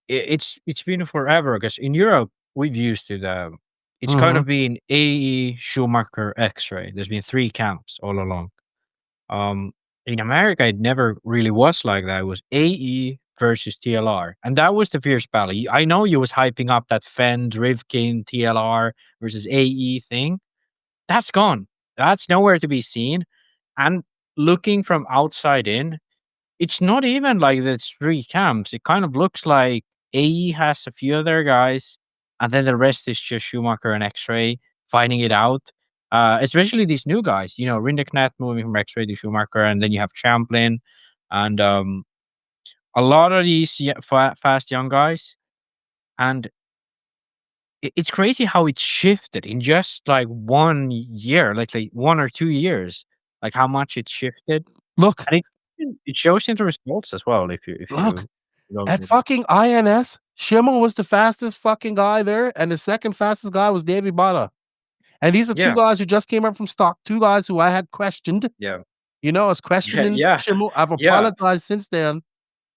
it's been forever, because in Europe we've used it. It's kind of been AE, Schumacher, XRAY. There's been 3 camps all along. In America, it never really was like that. It was AE versus TLR, and that was the fierce battle. I know you was hyping up that Phend, Rivkin, TLR versus AE thing. That's gone. That's nowhere to be seen. And looking from outside in, it's not even like there's 3 camps. It kind of looks like AE has a few of their guys, and then the rest is just Schumacher and XRAY fighting it out. Especially these new guys, you know, Rindeknet moving from XRAY to Schumacher, and then you have Champlin, and a lot of these fast young guys. And it's crazy how it's shifted in just like 1 year, like 1 or 2 years, like how much it's shifted. Look, and it shows in the results as well. If you look at fucking INS, Schimmel was the fastest fucking guy there, and the second fastest guy was Davey Bottas. And these are 2 guys who just came up from stock, 2 guys who I had questioned. Yeah. You know, I was questioning Schimmel. I've apologized since then.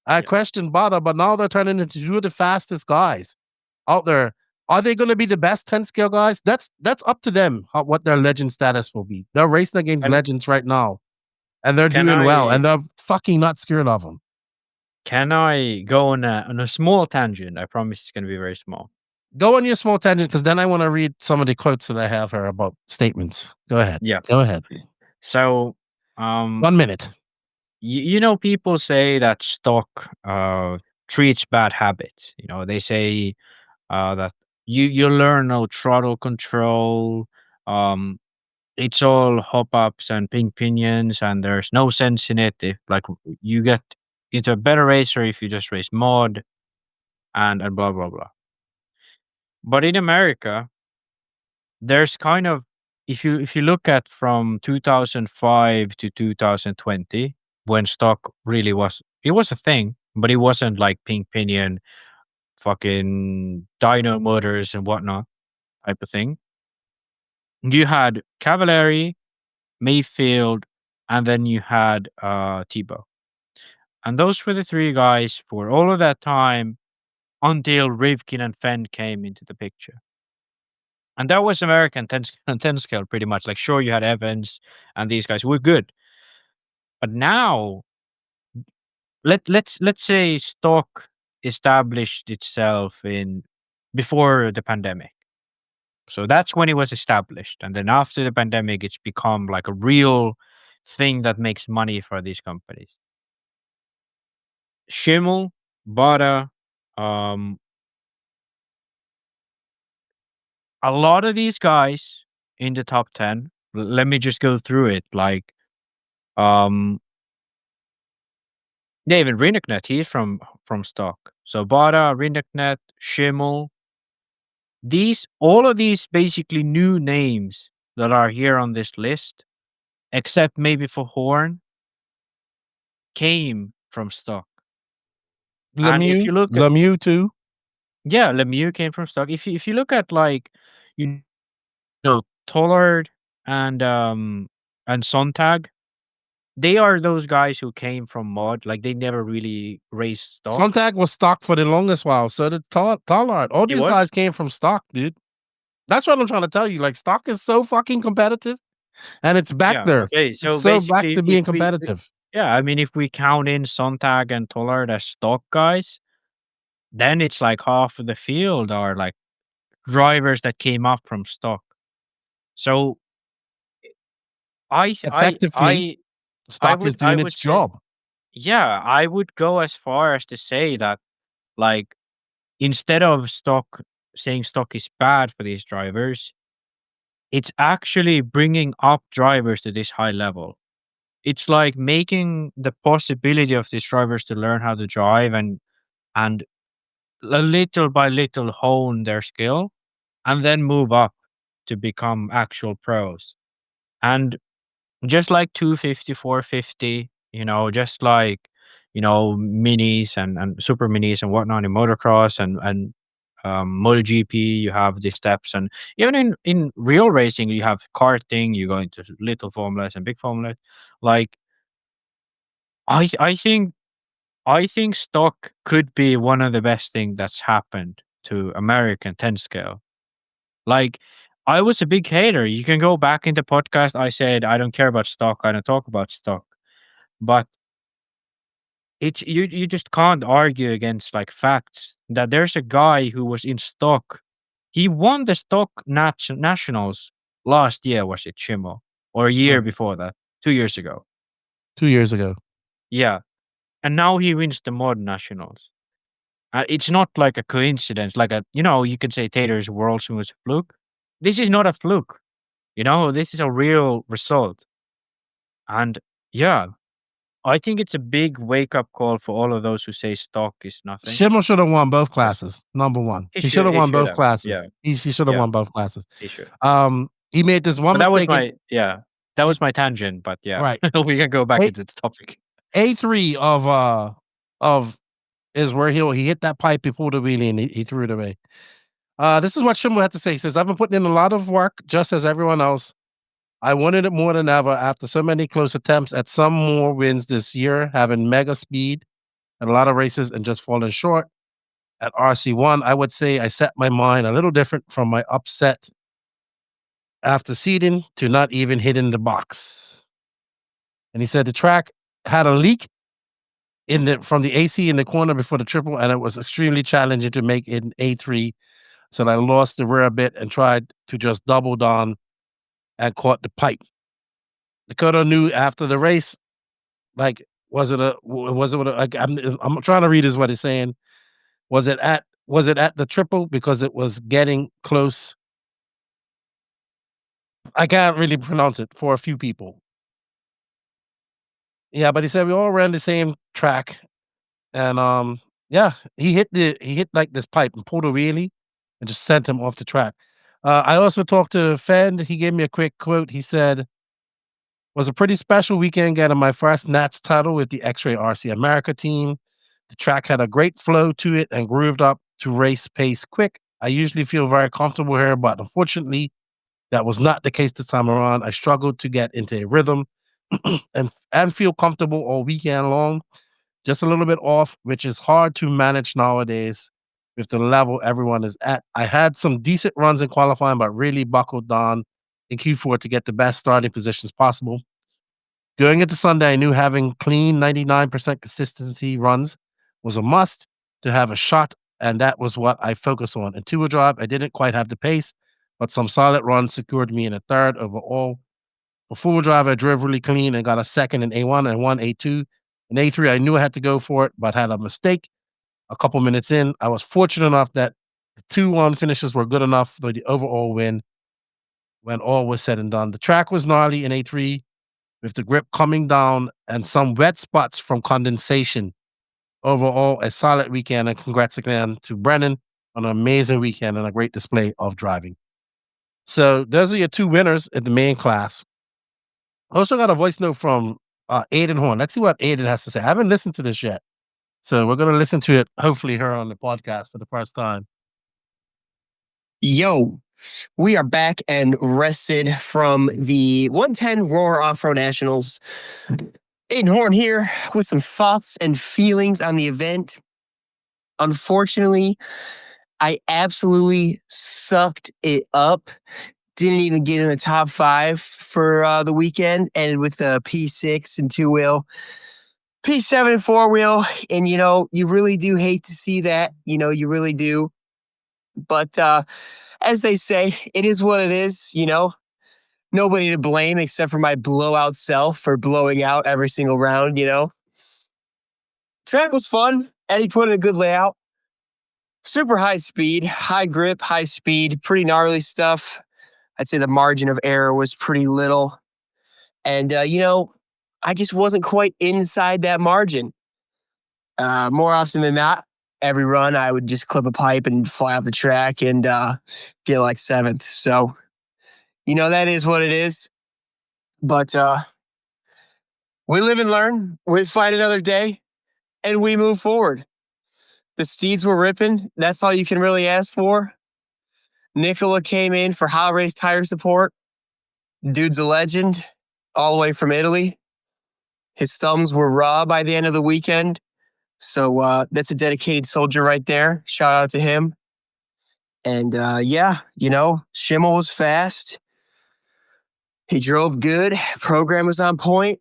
I questioned Bottas, but now they're turning into 2 of the fastest guys out there. Are they going to be the best 10 scale guys? That's up to them, what their legend status will be. They're racing against legends right now, and they're doing well, and they're fucking not scared of them. Can I go on a small tangent? I promise it's going to be very small. Go on your small tangent, because then I want to read some of the quotes that I have here about statements. Go ahead. Yeah. Go ahead. So, 1 minute. You know, people say that stock treats bad habits. You know, they say that you learn no throttle control. It's all hop ups and pink pinions, and there's no sense in it. If like you get into a better racer if you just race mod and blah blah blah. But in America, there's kind of, if you look at from 2005 to 2020, when stock really was, it was a thing, but it wasn't like Pink Pinion, fucking dyno motors and whatnot type of thing. You had Cavalieri, Mayfield, and then you had Tebow. And those were the three guys for all of that time until Rivkin and Phend came into the picture. And that was American 10 scale pretty much. Like, sure, you had Evans and these guys were good. But now, let's say stock established itself in before the pandemic. So that's when it was established. And then after the pandemic, it's become like a real thing that makes money for these companies. Schimmel, Bada, a lot of these guys in the top 10, let me just go through it. Like, David Rineknet, he's from stock. So Bada, Rineknet, Schimmel, all of these basically new names that are here on this list, except maybe for Horne, came from stock. And if you look at Lemieux too. Yeah, Lemieux came from stock. If you look at, like, you know, Tollard and Sontag, they are those guys who came from mod. Like, they never really raced stock. Sontag was stock for the longest while. So did Tollard. All these guys came from stock, dude. That's what I'm trying to tell you. Like, stock is so fucking competitive, and it's back there. Okay, so it's so back basically, to being competitive. Yeah, I mean, if we count in Sontag and Tollard as stock guys, then it's like half of the field are like drivers that came up from stock. So Effectively, stock is doing its job. Yeah, I would go as far as to say that, like, instead of saying stock is bad for these drivers, it's actually bringing up drivers to this high level. It's like making the possibility of these drivers to learn how to drive and little by little hone their skill and then move up to become actual pros. And just like 250, 450, just like, minis and super minis and whatnot in motocross and MotoGP, you have the steps. And even in real racing, you have karting, you go into little formulas and big formulas. Like, I think stock could be one of the best thing that's happened to American 10 scale. Like, I was a big hater. You can go back in the podcast. I said, I don't care about stock. I don't talk about stock. But you just can't argue against, like, facts that there's a guy who was in stock. He won the stock nationals last year, was it Schimmel? Or a year before that? 2 years ago. 2 years ago. Yeah. And now he wins the mod nationals. It's not like a coincidence, like you could say Tater's World Swing was a fluke. This is not a fluke. This is a real result. And yeah, I think it's a big wake-up call for all of those who say stock is nothing. Schimmel should have won both classes, number one. He should have won both classes. Yeah. He should have won both classes. He should. He made this one But mistake. that was my tangent, but yeah. Right. We can go back into the topic. A3 of is where he hit that pipe, he pulled a wheelie, and he threw it away. This is what Schimmel had to say. He says, I've been putting in a lot of work, just as everyone else. I wanted it more than ever after so many close attempts at some more wins this year, having mega speed at a lot of races and just falling short. At RC1, I would say I set my mind a little different from my upset after seeding to not even hitting the box. And he said the track had a leak from the AC in the corner before the triple, and it was extremely challenging to make it an A3. So I lost the rear a bit and tried to just double down and caught the pipe. Dakotah knew after the race, like, I'm trying to read is what he's saying. Was it at the triple because it was getting close? I can't really pronounce it for a few people. Yeah, but he said we all ran the same track And yeah, he hit like this pipe and pulled a wheelie and just sent him off the track. I also talked to Phend. He gave me a quick quote. He said, "Was a pretty special weekend getting my first Nats title with the XRAY RC America team. The track had a great flow to it and grooved up to race pace quick. I usually feel very comfortable here, but unfortunately, that was not the case this time around. I struggled to get into a rhythm and feel comfortable all weekend long. Just a little bit off, which is hard to manage nowadays with the level everyone is at. I had some decent runs in qualifying, but really buckled down in Q4 to get the best starting positions possible. Going into Sunday, I knew having clean 99% consistency runs was a must to have a shot, and that was what I focused on. In two-wheel drive, I didn't quite have the pace, but some solid runs secured me in a third overall. For four-wheel drive, I drove really clean and got a second in A1 and one A2. In A3, I knew I had to go for it, but had a mistake a couple minutes in. I was fortunate enough that the 2-1 finishes were good enough for the overall win when all was said and done. The track was gnarly in A3 with the grip coming down and some wet spots from condensation. Overall, a solid weekend, and congrats again to Brennan on an amazing weekend and a great display of driving. So those are your two winners in the main class. I also got a voice note from Aydin Horne. Let's see what Aydin has to say. I haven't listened to this yet. So we're going to listen to it, hopefully here on the podcast for the first time. Yo, we are back and rested from the 110 Roar Off-Road Nationals. Aydin Horne here with some thoughts and feelings on the event. Unfortunately, I absolutely sucked it up. Didn't even get in the top 5 for the weekend. Ended with the P6 and 2-wheel, P7 and 4-wheel. And, you really do hate to see that. You really do. But as they say, it is what it is, Nobody to blame except for my blowout self for blowing out every single round, Track was fun. Eddie put in a good layout. Super high speed, high grip, high speed, pretty gnarly stuff. I'd say the margin of error was pretty little. And, I just wasn't quite inside that margin. More often than not, every run, I would just clip a pipe and fly off the track and get like 7th. So, that is what it is. But we live and learn. We fight another day, and we move forward. The steeds were ripping. That's all you can really ask for. Nicola came in for HOTRACE tire support. Dude's a legend, all the way from Italy. His thumbs were raw by the end of the weekend. So that's a dedicated soldier right there. Shout out to him. And Schimmel was fast. He drove good. Program was on point.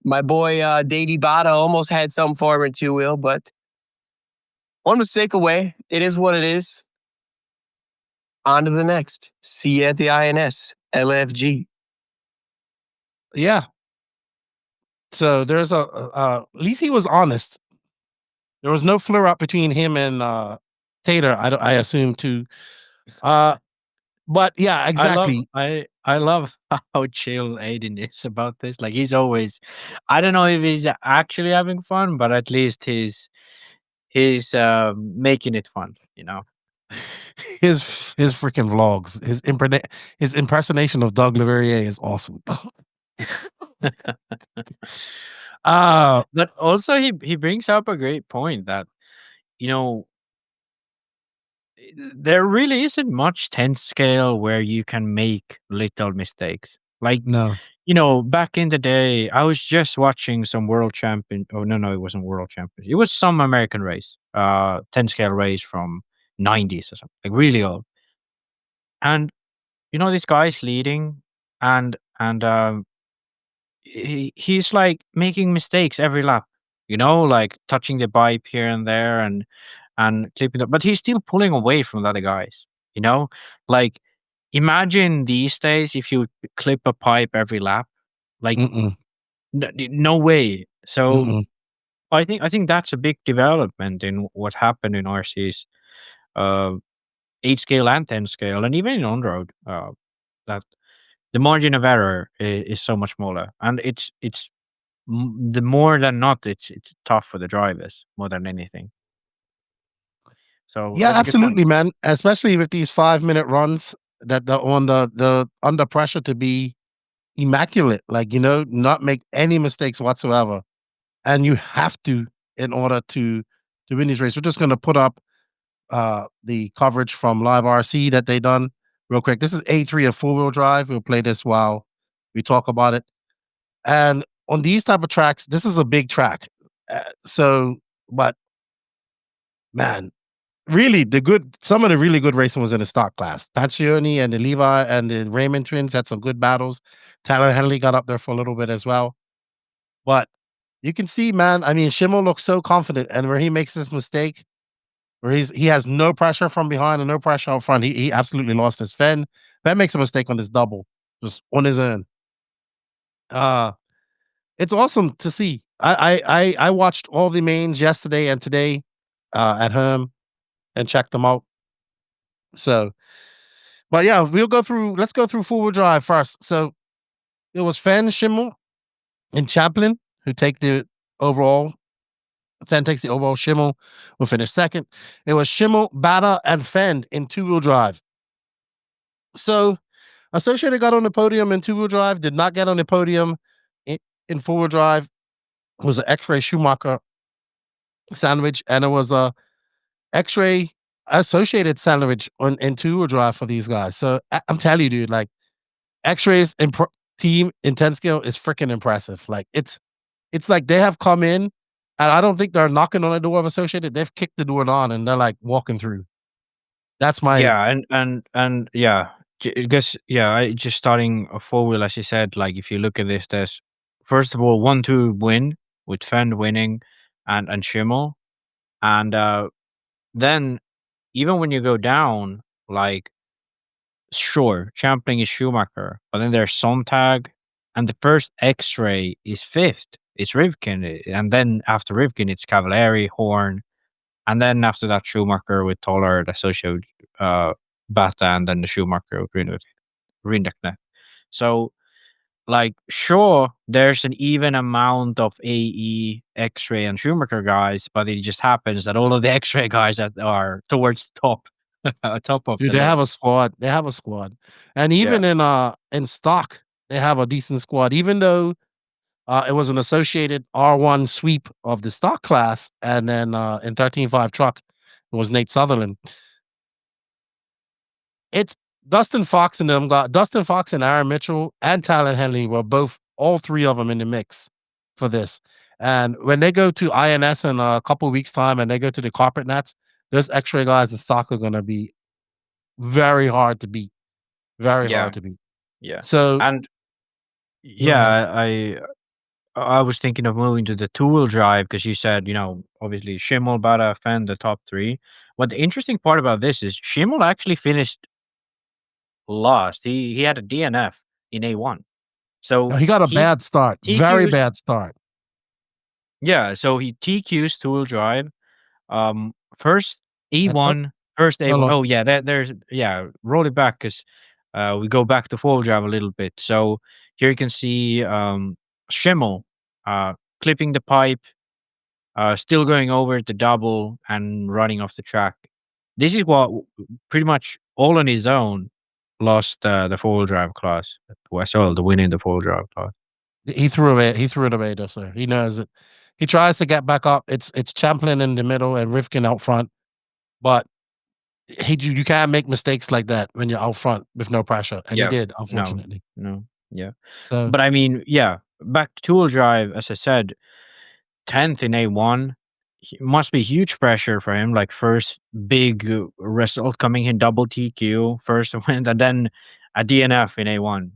My boy Davey Bada almost had something for him in 2-wheel, but one mistake away. It is what it is. On to the next. See you at the INS. LFG. Yeah. So there's at least he was honest. There was no flare up between him and Tater, I assume too. But yeah, exactly. I love how chill Aydin is about this. Like he's always, I don't know if he's actually having fun, but at least he's making it fun. His freaking vlogs, his impersonation of Doug Leverrier is awesome. But also he brings up a great point that there really isn't much 10 scale where you can make little mistakes. Like, No. Back in the day, I was just watching some world champion. Oh, no, it wasn't world champion. It was some American race, 10 scale race from 90s or something, like really old. And, this guy's leading and he's like making mistakes every lap, like touching the pipe here and there and clipping it, but he's still pulling away from the other guys, like imagine these days if you clip a pipe every lap, like no way. So I think that's a big development in what happened in RC's 8 scale and 10 scale, and even in on road, that the margin of error is so much smaller, and it's the more than not, it's tough for the drivers more than anything. So Yeah, that's a good point. absolutely, man. Especially with these 5-minute runs that the under pressure to be immaculate, like, not make any mistakes whatsoever. And you have to in order to win these races. We're just gonna put up the coverage from Live RC that they done real quick. This is A3 of four-wheel drive. We'll play this while we talk about it. And on these type of tracks, this is a big track. But man, really, some of the really good racing was in the stock class. Pancioni and the Levi and the Raymond twins had some good battles. Tyler Henley got up there for a little bit as well. But you can see, man, I mean, Schimmel looks so confident, and where he makes this mistake, where he has no pressure from behind and no pressure out front, he absolutely lost his Phend. Phend makes a mistake on this double, just on his own. It's awesome to see. I watched all the mains yesterday and today at home and checked them out. So, but yeah, let's go through four-wheel drive first. So it was Phend, Schimmel, and Chaplin who take the overall. Phend takes the overall. Schimmel will finish second. It was Schimmel, Bada, and Phend in two-wheel drive. So Associated got on the podium in two-wheel drive, did not get on the podium in four-wheel drive. It was an XRAY Schumacher sandwich, and it was a XRAY Associated sandwich in two-wheel drive for these guys. So I'm telling you, dude, like XRAY's team in 10 scale is freaking impressive. Like it's like they have come in, and I don't think they're knocking on the door of Associated. They've kicked the door on, and they're like walking through. That's my and yeah, because I just starting a four wheel, as you said. Like if you look at this, there's first of all 1-2 win with Phend winning and Schimmel, and then even when you go down, like sure, championing is Schumacher, but then there's Sontag, and the first XRAY is fifth. It's Rivkin, and then after Rivkin, it's Cavalieri, Horne, and then after that Schumacher with Tollard, Associated, Bata, and then the Schumacher with Rindekne. So, like, sure, there's an even amount of AE, XRAY, and Schumacher guys, but it just happens that all of the XRAY guys that are towards the top, top of dude. the They have list. a squad. They have a squad, and even in stock, they have a decent squad. Even though it was an Associated R1 sweep of the stock class, and then in 13.5 truck, it was Nate Sutherland. It's Dustin Fox and them got Dustin Fox and Aaron Mitchell and Tyler Henley were all three of them in the mix for this. And when they go to INS in a couple weeks time and they go to the carpet nets, those XRAY guys in stock are going to be very hard to beat. Very hard to beat. Yeah. So, and I was thinking of moving to the two-wheel drive because you said, obviously Schimmel, Bada, Phend, the top three. But the interesting part about this is Schimmel actually finished last. He had a DNF in A1. So he got a bad start. Very TQs bad start. Yeah, so he TQs two-wheel drive. First E1, first A1. Hello. Oh yeah, roll it back because we go back to four-wheel drive a little bit. So here you can see Schimmel clipping the pipe, still going over the double and running off the track. This is what pretty much all on his own lost the four-wheel drive class. The win in the four-wheel drive class. He threw it away, though, sir. He knows it. He tries to get back up. It's Champlin in the middle and Rivkin out front, but you can't make mistakes like that when you're out front with no pressure, and he did, unfortunately. No, yeah. So, but I mean, back to two-wheel drive, as I said, 10th in A1 must be huge pressure for him. Like first big result coming in, double TQ, first win, and then a DNF in A1.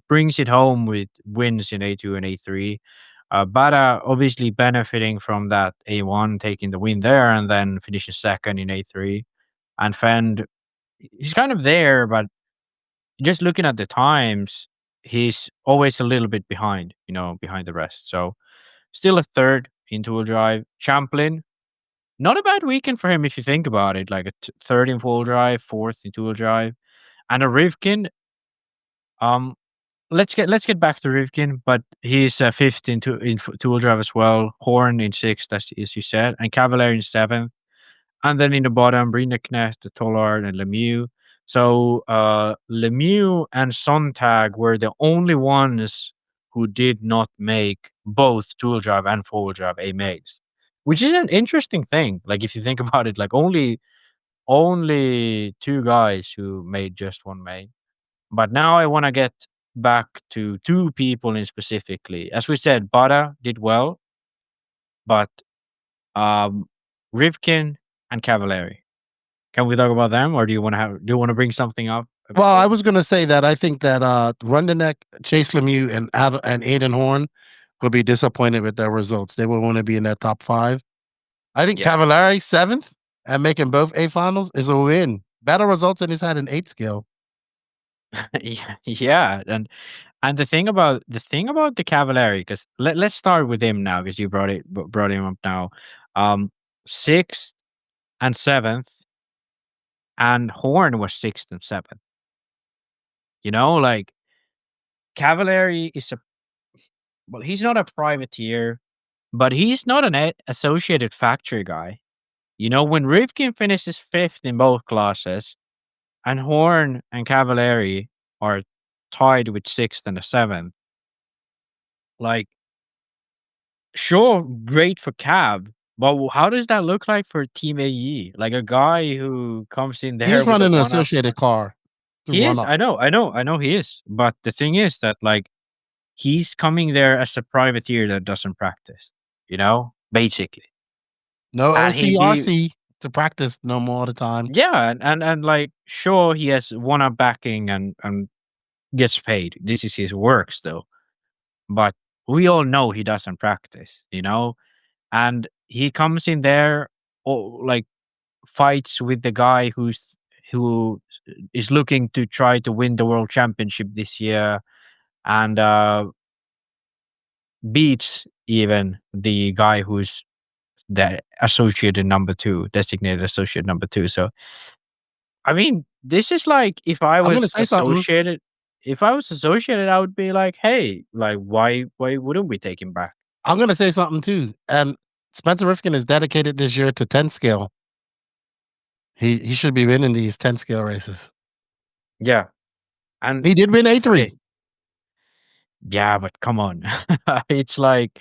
Brings it home with wins in A2 and A3. Bada obviously benefiting from that A1, taking the win there, and then finishing second in A3. And Phend, he's kind of there, but just looking at the times, he's always a little bit behind, behind the rest. So still a third in two-wheel drive. Champlin, not a bad weekend for him if you think about it. Like a third in four-wheel drive, fourth in two-wheel drive. And a Rivkin, let's get back to Rivkin, but he's fifth in two-wheel drive as well. Horne in sixth, as you said, and Cavalier in seventh. And then in the bottom, Rineknecht, Tollard, and Lemieux. So Lemieux and Sontag were the only ones who did not make both two-wheel drive and four-wheel drive AMAs, which is an interesting thing. Like if you think about it, like only two guys who made just one main. But now I want to get back to two people in specifically. As we said, Bada did well, but Rivkin and Cavalieri. Can we talk about them, or do you want to bring something up? Well, I was going to say that I think that Rundeneck, Chase Lemieux, and Aydin Horne will be disappointed with their results. They will want to be in that top 5. I think Cavalieri 7th and making both A finals is a win. Better results than he's had an 8 skill. Yeah, and the thing about the Cavalieri, because let's start with him now, because you brought him up now. 6th and 7th, and Horne was 6th and 7th. You know, like Cavalieri is he's not a privateer, but he's not an associated factory guy. You know, when Rivkin finishes 5th in both classes, and Horne and Cavalieri are tied with 6th and 7th, like, sure, great for Cav, but how does that look like for Team AE? Like a guy who comes in there. He's running an associated car. He is. I know he is. But the thing is that, like, he's coming there as a privateer that doesn't practice, you know, basically. No OCRC to practice no more all the time. Yeah, and like, sure, he has one-up backing and gets paid. This is his work still. But we all know he doesn't practice, you know? And he comes in there, like, fights with the guy who is looking to try to win the world championship this year, and beats even the guy who's the designated associate number 2. So, I mean, this is like, if I was associated, I would be like, hey, like, why wouldn't we take him back? I'm gonna say something too. Spencer Rivkin is dedicated this year to 10 scale. He should be winning these 10 scale races. Yeah. And he did win A3. Yeah, but come on. It's like,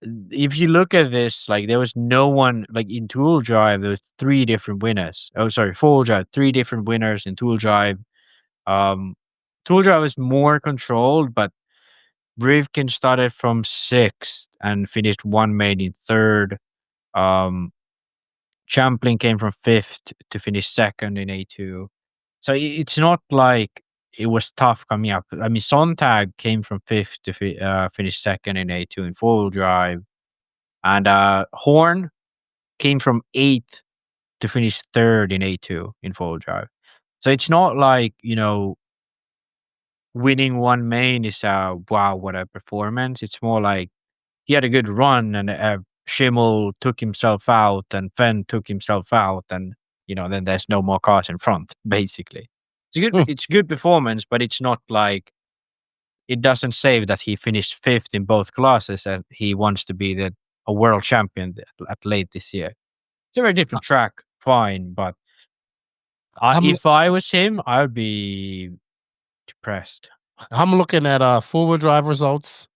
if you look at this, like, there was no one, like, in two-wheel drive, there was 3 different winners. Oh, sorry, four-wheel drive, 3 different winners in two-wheel drive. Two-wheel drive was more controlled, but Rivkin started from 6th and finished one main in 3rd. Champlin came from 5th to finish 2nd in A2. So it's not like it was tough coming up. I mean, Sontag came from 5th to finish 2nd in A2 in four-wheel drive. And Horne came from 8th to finish 3rd in A2 in four-wheel drive. So it's not like, you know, winning one main is wow, what a performance. It's more like he had a good run, and Schimmel took himself out, and Phend took himself out, and, you know, then there's no more cars in front, basically. It's good performance, but it's not like, it doesn't say that he finished 5th in both classes and he wants to be a world champion at late this year. It's a very different track, fine, but if I was him, I would be depressed. I'm looking at four-wheel drive results.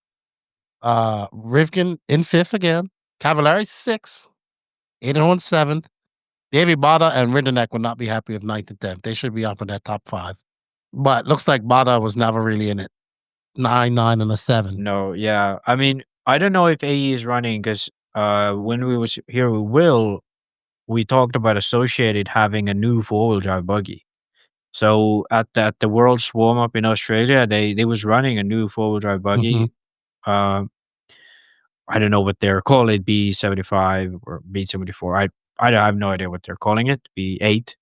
Rivkin in 5th again. Cavalieri 6th. Aydin Horne 7th. Davey Bada and Rindeneck would not be happy with 9th and 10th. They should be up in that top 5. But looks like Bada was never really in it. 9, and a 7. No, yeah. I mean, I don't know if AE is running, because when we was here with Will, we talked about Associated having a new four-wheel drive buggy. So at the World's WarmUp in Australia, they was running a new four-wheel drive buggy. I don't know what they're calling it, B75 or B74. I have no idea what they're calling it. B8.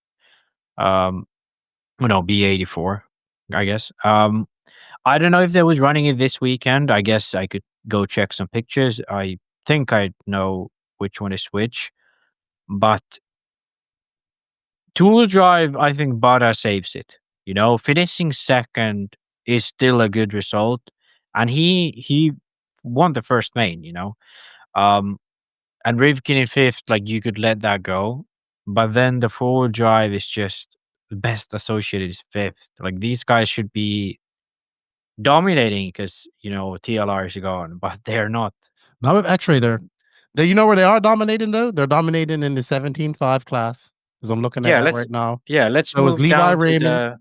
No, B84, I guess. I don't know if they was running it this weekend. I guess I could go check some pictures. I think I know which one is which. But two-wheel drive, I think Bada saves it. You know, finishing 2nd is still a good result. And he won the first main, you know. And Rivkin in 5th, like you could let that go. But then the forward drive is just the best associated is 5th. Like these guys should be dominating because, you know, TLR is gone, but they're not. Not with X-Ray there. You know where they are dominating though? They're dominating in the 17.5 class. Because I'm looking at that right now. Yeah, let's So it was move Levi down Raymond. to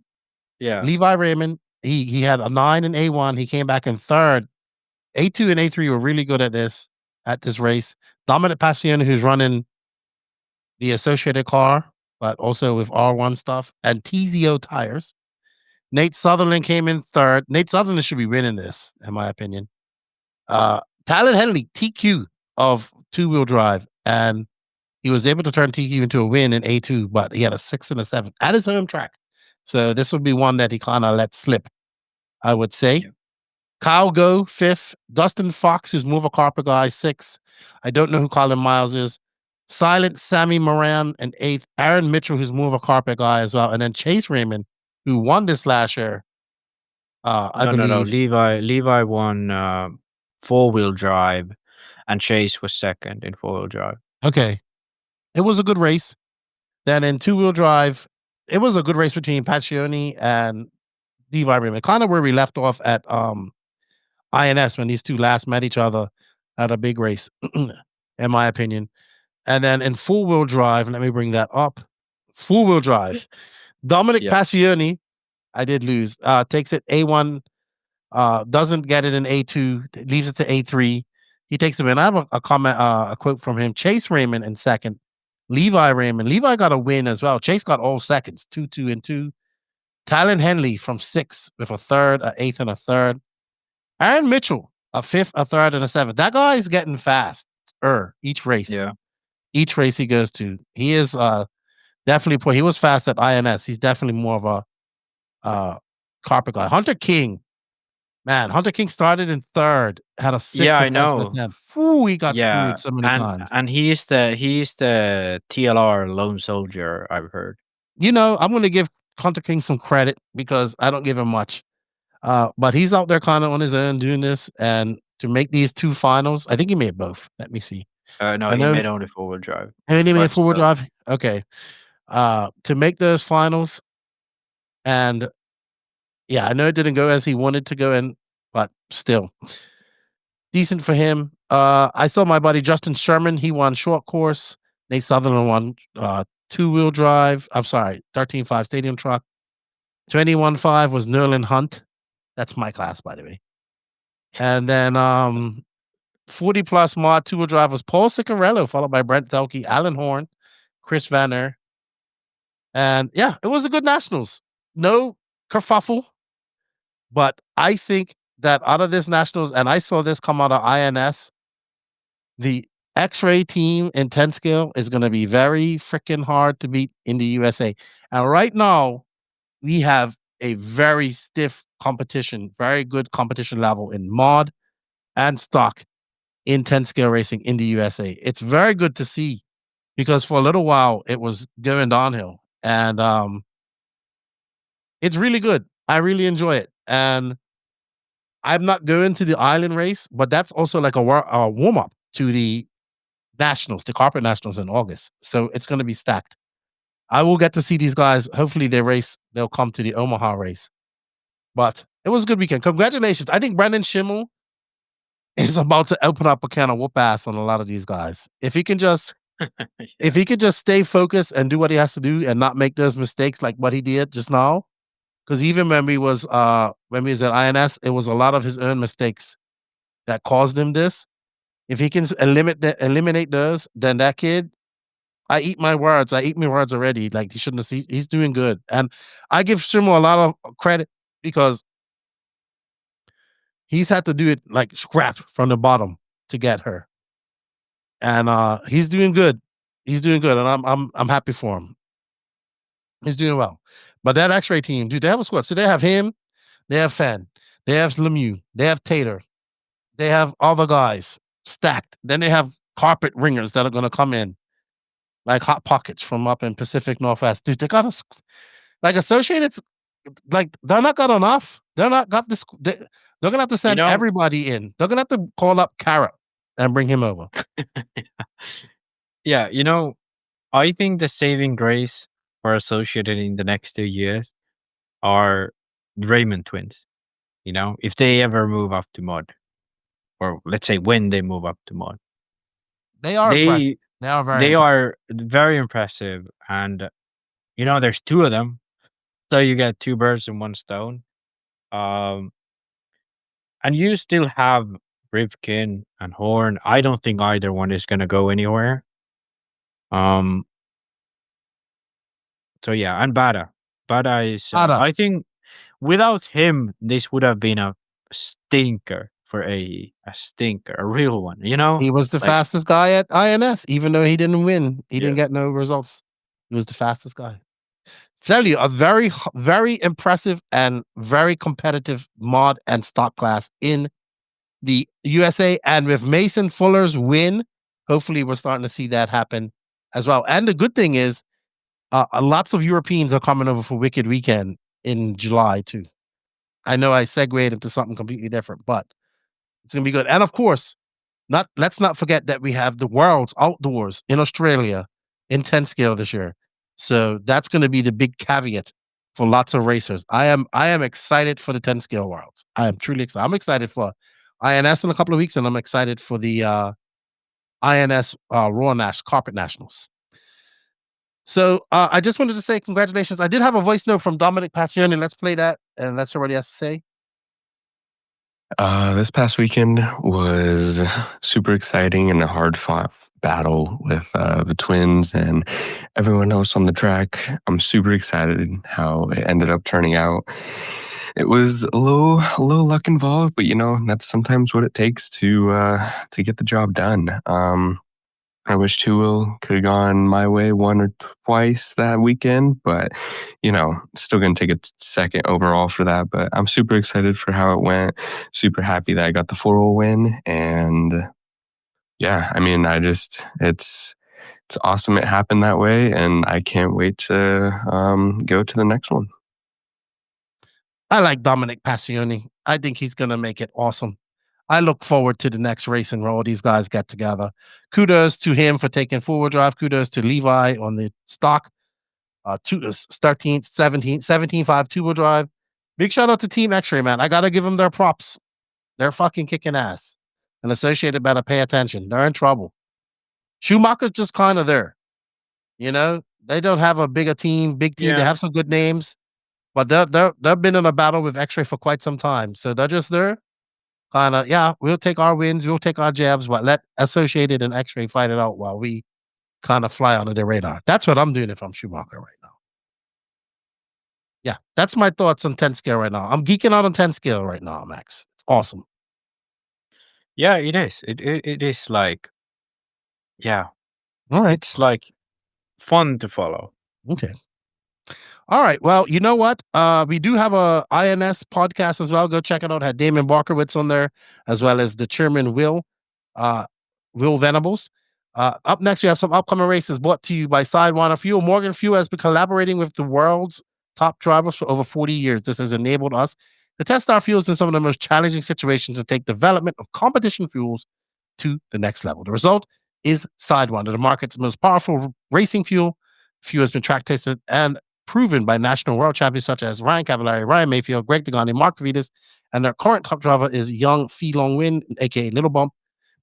the Levi Raymond. He had a 9 in A1. He came back in 3rd. A2 and A3 were really good at this race. Dominic Passione, who's running the Associated car, but also with R1 stuff, and TZO tires. Nate Sutherland came in 3rd. Nate Sutherland should be winning this, in my opinion. Tyler Henley, TQ of 2-wheel drive, and he was able to turn TQ into a win in A2, but he had a 6 and a 7 at his home track. So this would be one that he kind of let slip, I would say. Yeah. Kyle Go, 5th. Dustin Fox, who's Move a Carpet guy, 6th. I don't know who Colin Miles is. Silent Sammy Moran in 8th. Aaron Mitchell, who's Move a Carpet guy as well. And then Chase Raymond, who won this last year. I believe. No. Levi won 4-wheel drive, and Chase was 2nd in 4-wheel drive. Okay. It was a good race. Then in 2-wheel drive, it was a good race between Passione and Levi Raymond. Kind of where we left off at INS when these two last met each other at a big race, in my opinion. And then in 4-wheel drive, let me bring that up. 4-wheel drive. Dominic Passione, I did lose, takes it A1, doesn't get it in A2, leaves it to A3. He takes it in. I have a comment, a quote from him. Chase Raymond in 2nd. Levi Raymond. Levi got a win as well. Chase got all seconds, 2, 2, and 2. Talon Henley from 6th with a 3rd, a 8th, and a 3rd. Aaron Mitchell, a 5th, a 3rd, and a 7th. That guy is getting fast each race. Yeah. Each race he goes to. He is definitely, he was fast at INS. He's definitely more of a carpet guy. Hunter King. Man, Hunter King started in 3rd, had a 6. Yeah, I know. Ooh, he got screwed so many times. And he's the TLR lone soldier, I've heard. You know, I'm going to give Hunter King some credit because I don't give him much. But he's out there kind of on his own doing this, and to make these 2 finals, I think he made both. Let me see. No, he made only 4-wheel drive. And he made 4-wheel drive? Okay. To make those finals, and yeah, I know it didn't go as he wanted to go in, but still decent for him. I saw my buddy Justin Sherman. He won short course. Nate Sutherland won 2-wheel drive. I'm sorry, 13.5 stadium truck. 21.5 was Nerlin Hunt. That's my class, by the way. And then 40 plus mod 2-wheel drive was Paul Ciccarello, followed by Brent Delkey, Alan Horne, Chris Vanner. And yeah, it was a good nationals. No kerfuffle. But I think that out of this nationals, and I saw this come out of INS, the XRAY team in 10 scale is going to be very freaking hard to beat in the USA. And right now, we have a very stiff competition, very good competition level in mod and stock in 10 scale racing in the USA. It's very good to see because for a little while it was going downhill, and it's really good. I really enjoy it. And I'm not going to the island race, but that's also like a warm up to the nationals, the carpet nationals in August. So it's going to be stacked. I will get to see these guys. Hopefully they'll come to the Omaha race. But it was a good weekend. Congratulations. I think Brandon Schimmel is about to open up a can of whoop ass on a lot of these guys. If he can just if he could just stay focused and do what he has to do and not make those mistakes like what he did just now. Because even when we was at INS, it was a lot of his own mistakes that caused him this. If he can eliminate those, then that kid, I eat my words. I eat my words already. Like he shouldn't have seen. He's doing good, and I give Schimmel a lot of credit because he's had to do it like scrap from the bottom to get her, and he's doing good. He's doing good, and I'm happy for him. He's doing well. But that X-Ray team, dude, they have a squad. So they have him, they have Phend, they have Lemieux, they have Tater, they have other guys stacked. Then they have carpet ringers that are going to come in, like Hot Pockets from up in Pacific Northwest. Dude, they got us like Associated like they're not got enough. They're not got this. They're gonna have to send everybody in. They're gonna have to call up Carrot and bring him over. Yeah, I think the saving grace for Associated in the next 2 years are the Raymond twins. If they ever move up to mod, or let's say when they move up to mod, They are impressive. They are very impressive, and there's 2 of them, so you get 2 birds in 1 stone. And you still have Rivkin and Horne. I don't think either one is gonna go anywhere. So yeah, and Bada. Bada is. I think without him, this would have been a stinker for AE. A stinker, a real one. He was the fastest guy at INS, even though he didn't win. He didn't get no results. He was the fastest guy. Tell you, a very, very impressive and very competitive mod and stock class in the USA. And with Mason Fuller's win, hopefully we're starting to see that happen as well. And the good thing is, lots of Europeans are coming over for Wicked Weekend in July too. I know I segued into something completely different, but it's gonna be good. And of course, let's not forget that we have the Worlds Outdoors in Australia in 10 scale this year. So that's going to be the big caveat for lots of racers. I am excited for the 10 scale Worlds. I am truly excited. I'm excited for INS in a couple of weeks, and I'm excited for the INS Raw Carpet Nationals. So I just wanted to say congratulations. I did have a voice note from Dominic Pacioni. Let's play that, and let's hear what he has to say. This past weekend was super exciting and a hard-fought battle with the twins and everyone else on the track. I'm super excited how it ended up turning out. It was a little luck involved, but that's sometimes what it takes to get the job done. I wish Two-Wheel could have gone my way 1 or twice that weekend, but, still going to take a second overall for that. But I'm super excited for how it went. Super happy that I got the 4-wheel win. And yeah, I mean, it's awesome it happened that way. And I can't wait to go to the next one. I like Dominic Pacioni. I think he's going to make it awesome. I look forward to the next racing where all these guys get together. Kudos to him for taking 4-wheel drive. Kudos to Levi on the stock. 13th, 17th, 17.5 2-wheel drive. Big shout out to Team XRAY, man. I got to give them their props. They're fucking kicking ass. And Associated better pay attention. They're in trouble. Schumacher's just kind of there. They don't have a big team. Yeah. They have some good names. But they've been in a battle with XRAY for quite some time. So they're just there. Kind of, we'll take our wins, we'll take our jabs, but let Associated and XRAY fight it out while we kind of fly under the radar. That's what I'm doing if I'm Schumacher right now. Yeah, that's my thoughts on 10 scale right now. I'm geeking out on 10 scale right now, Max. It's awesome. Yeah, it is. It is like, yeah. All right. It's like fun to follow. Okay. All right. Well, you know what? We do have a INS podcast as well. Go check it out. Had Damon Barkowitz on there, as well as the chairman, Will Venables. Up next, we have some upcoming races brought to you by Sidewinder Fuel. Morgan Fuel has been collaborating with the world's top drivers for over 40 years. This has enabled us to test our fuels in some of the most challenging situations and take development of competition fuels to the next level. The result is Sidewinder, the market's most powerful racing fuel. Fuel has been track tested and proven by national world champions such as Ryan Cavallari, Ryan Mayfield, Greg Degani, Mark Vitas, and their current top driver is young Fee Long Win, aka Little Bump.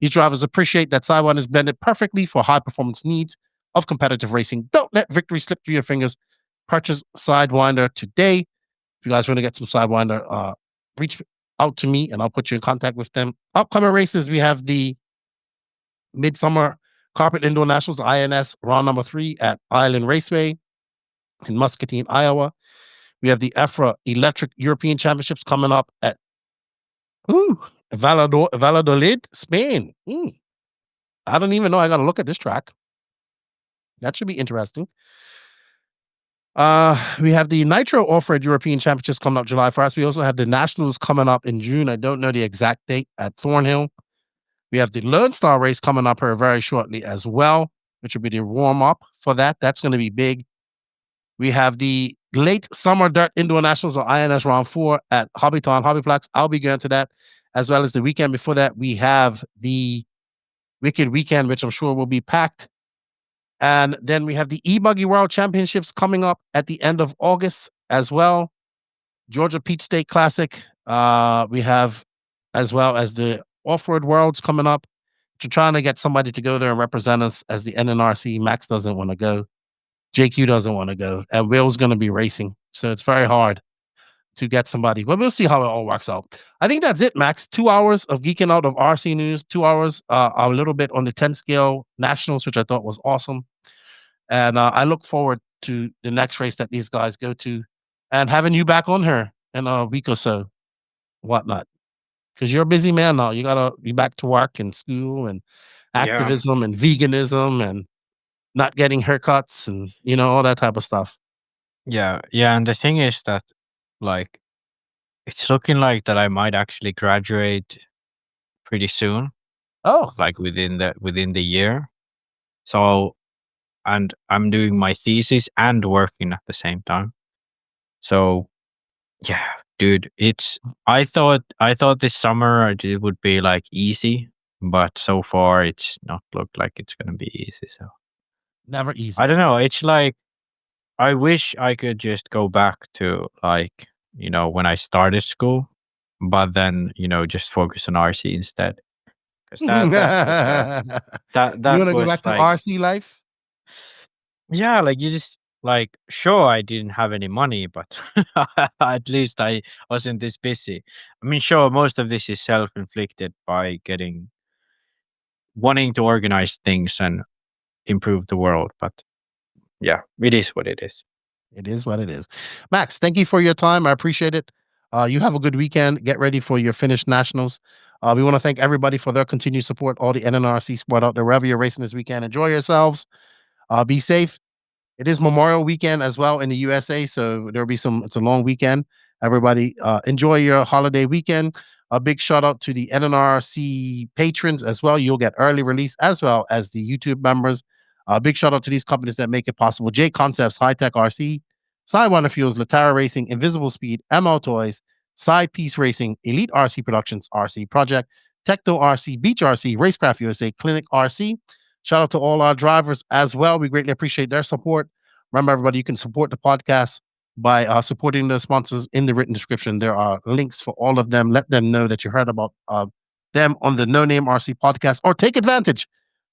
These drivers appreciate that Sidewinder is blended perfectly for high performance needs of competitive racing. Don't let victory slip through your fingers. Purchase Sidewinder today. If you guys want to get some Sidewinder, reach out to me and I'll put you in contact with them. Upcoming races, we have the Midsummer Carpet Indoor Nationals, INS round number 3 at Island Raceway in Muscatine, Iowa. We have the EFRA Electric European Championships coming up at Valladolid, Spain. I don't even know. I got to look at this track. That should be interesting. We have the Nitro Off-Road European Championships coming up July 1st. We also have the Nationals coming up in June. I don't know the exact date at Thornhill. We have the Lone Star race coming up here very shortly as well, which will be the warm-up for that. That's going to be big. We have the late summer dirt indoor nationals or INS round 4 at Hobbyton, Hobbyplex. I'll be going to that, as well as the weekend before that. We have the Wicked Weekend, which I'm sure will be packed. And then we have the Ebuggy World Championships coming up at the end of August as well. Georgia Peach State Classic. We have, as well as the Off-Road Worlds coming up. We're trying to get somebody to go there and represent us as the NNRC. Max doesn't want to go. JQ doesn't want to go. And Will's going to be racing. So it's very hard to get somebody. But we'll see how it all works out. I think that's it, Max. 2 hours of geeking out of RC news. 2 hours, a little bit on the 10 scale nationals, which I thought was awesome. And I look forward to the next race that these guys go to and having you back on here in a week or so, whatnot. Because you're a busy man now. You got to be back to work and school and activism and veganism and not getting haircuts and, all that type of stuff. Yeah. And the thing is that, like, it's looking like that I might actually graduate pretty soon. Oh, like within the year. So, and I'm doing my thesis and working at the same time. So, yeah, dude, I thought this summer it would be like easy, but so far it's not looked like it's gonna be easy. So never easy. I don't know. It's like I wish I could just go back to like, when I started school, but then, just focus on RC instead. Because that you want to go was back to like, RC life? yeah, like you just like, sure, I didn't have any money, but at least I wasn't this busy. I mean, sure, most of this is self-inflicted by wanting to organize things and improve the world. But yeah, it is what it is. It is what it is. Max, thank you for your time. I appreciate it. You have a good weekend. Get ready for your Finnish nationals. We want to thank everybody for their continued support, all the NNRC squad out there, wherever you're racing this weekend. Enjoy yourselves. Be safe. It is Memorial Weekend as well in the USA, so there'll be it's a long weekend. Everybody, enjoy your holiday weekend. A big shout out to the NNRC patrons as well. You'll get early release as well as the YouTube members. A big shout out to these companies that make it possible. J Concepts, High Tech RC, Sidewinder Fuels, Latara Racing, Invisible Speed, ML Toys, Side Piece Racing, Elite RC Productions, RC Project, Techno RC, Beach RC, Racecraft USA, Clinic RC. Shout out to all our drivers as well. We greatly appreciate their support. Remember, everybody, you can support the podcast by supporting the sponsors in the written description. There are links for all of them. Let them know that you heard about them on the No Name RC podcast, or take advantage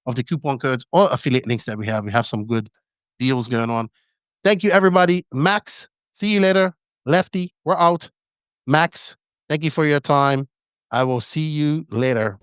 of the coupon codes or affiliate links that we have. We have some good deals going on. Thank you, everybody. Max, see you later. Lefty, we're out. Max, thank you for your time. I will see you later.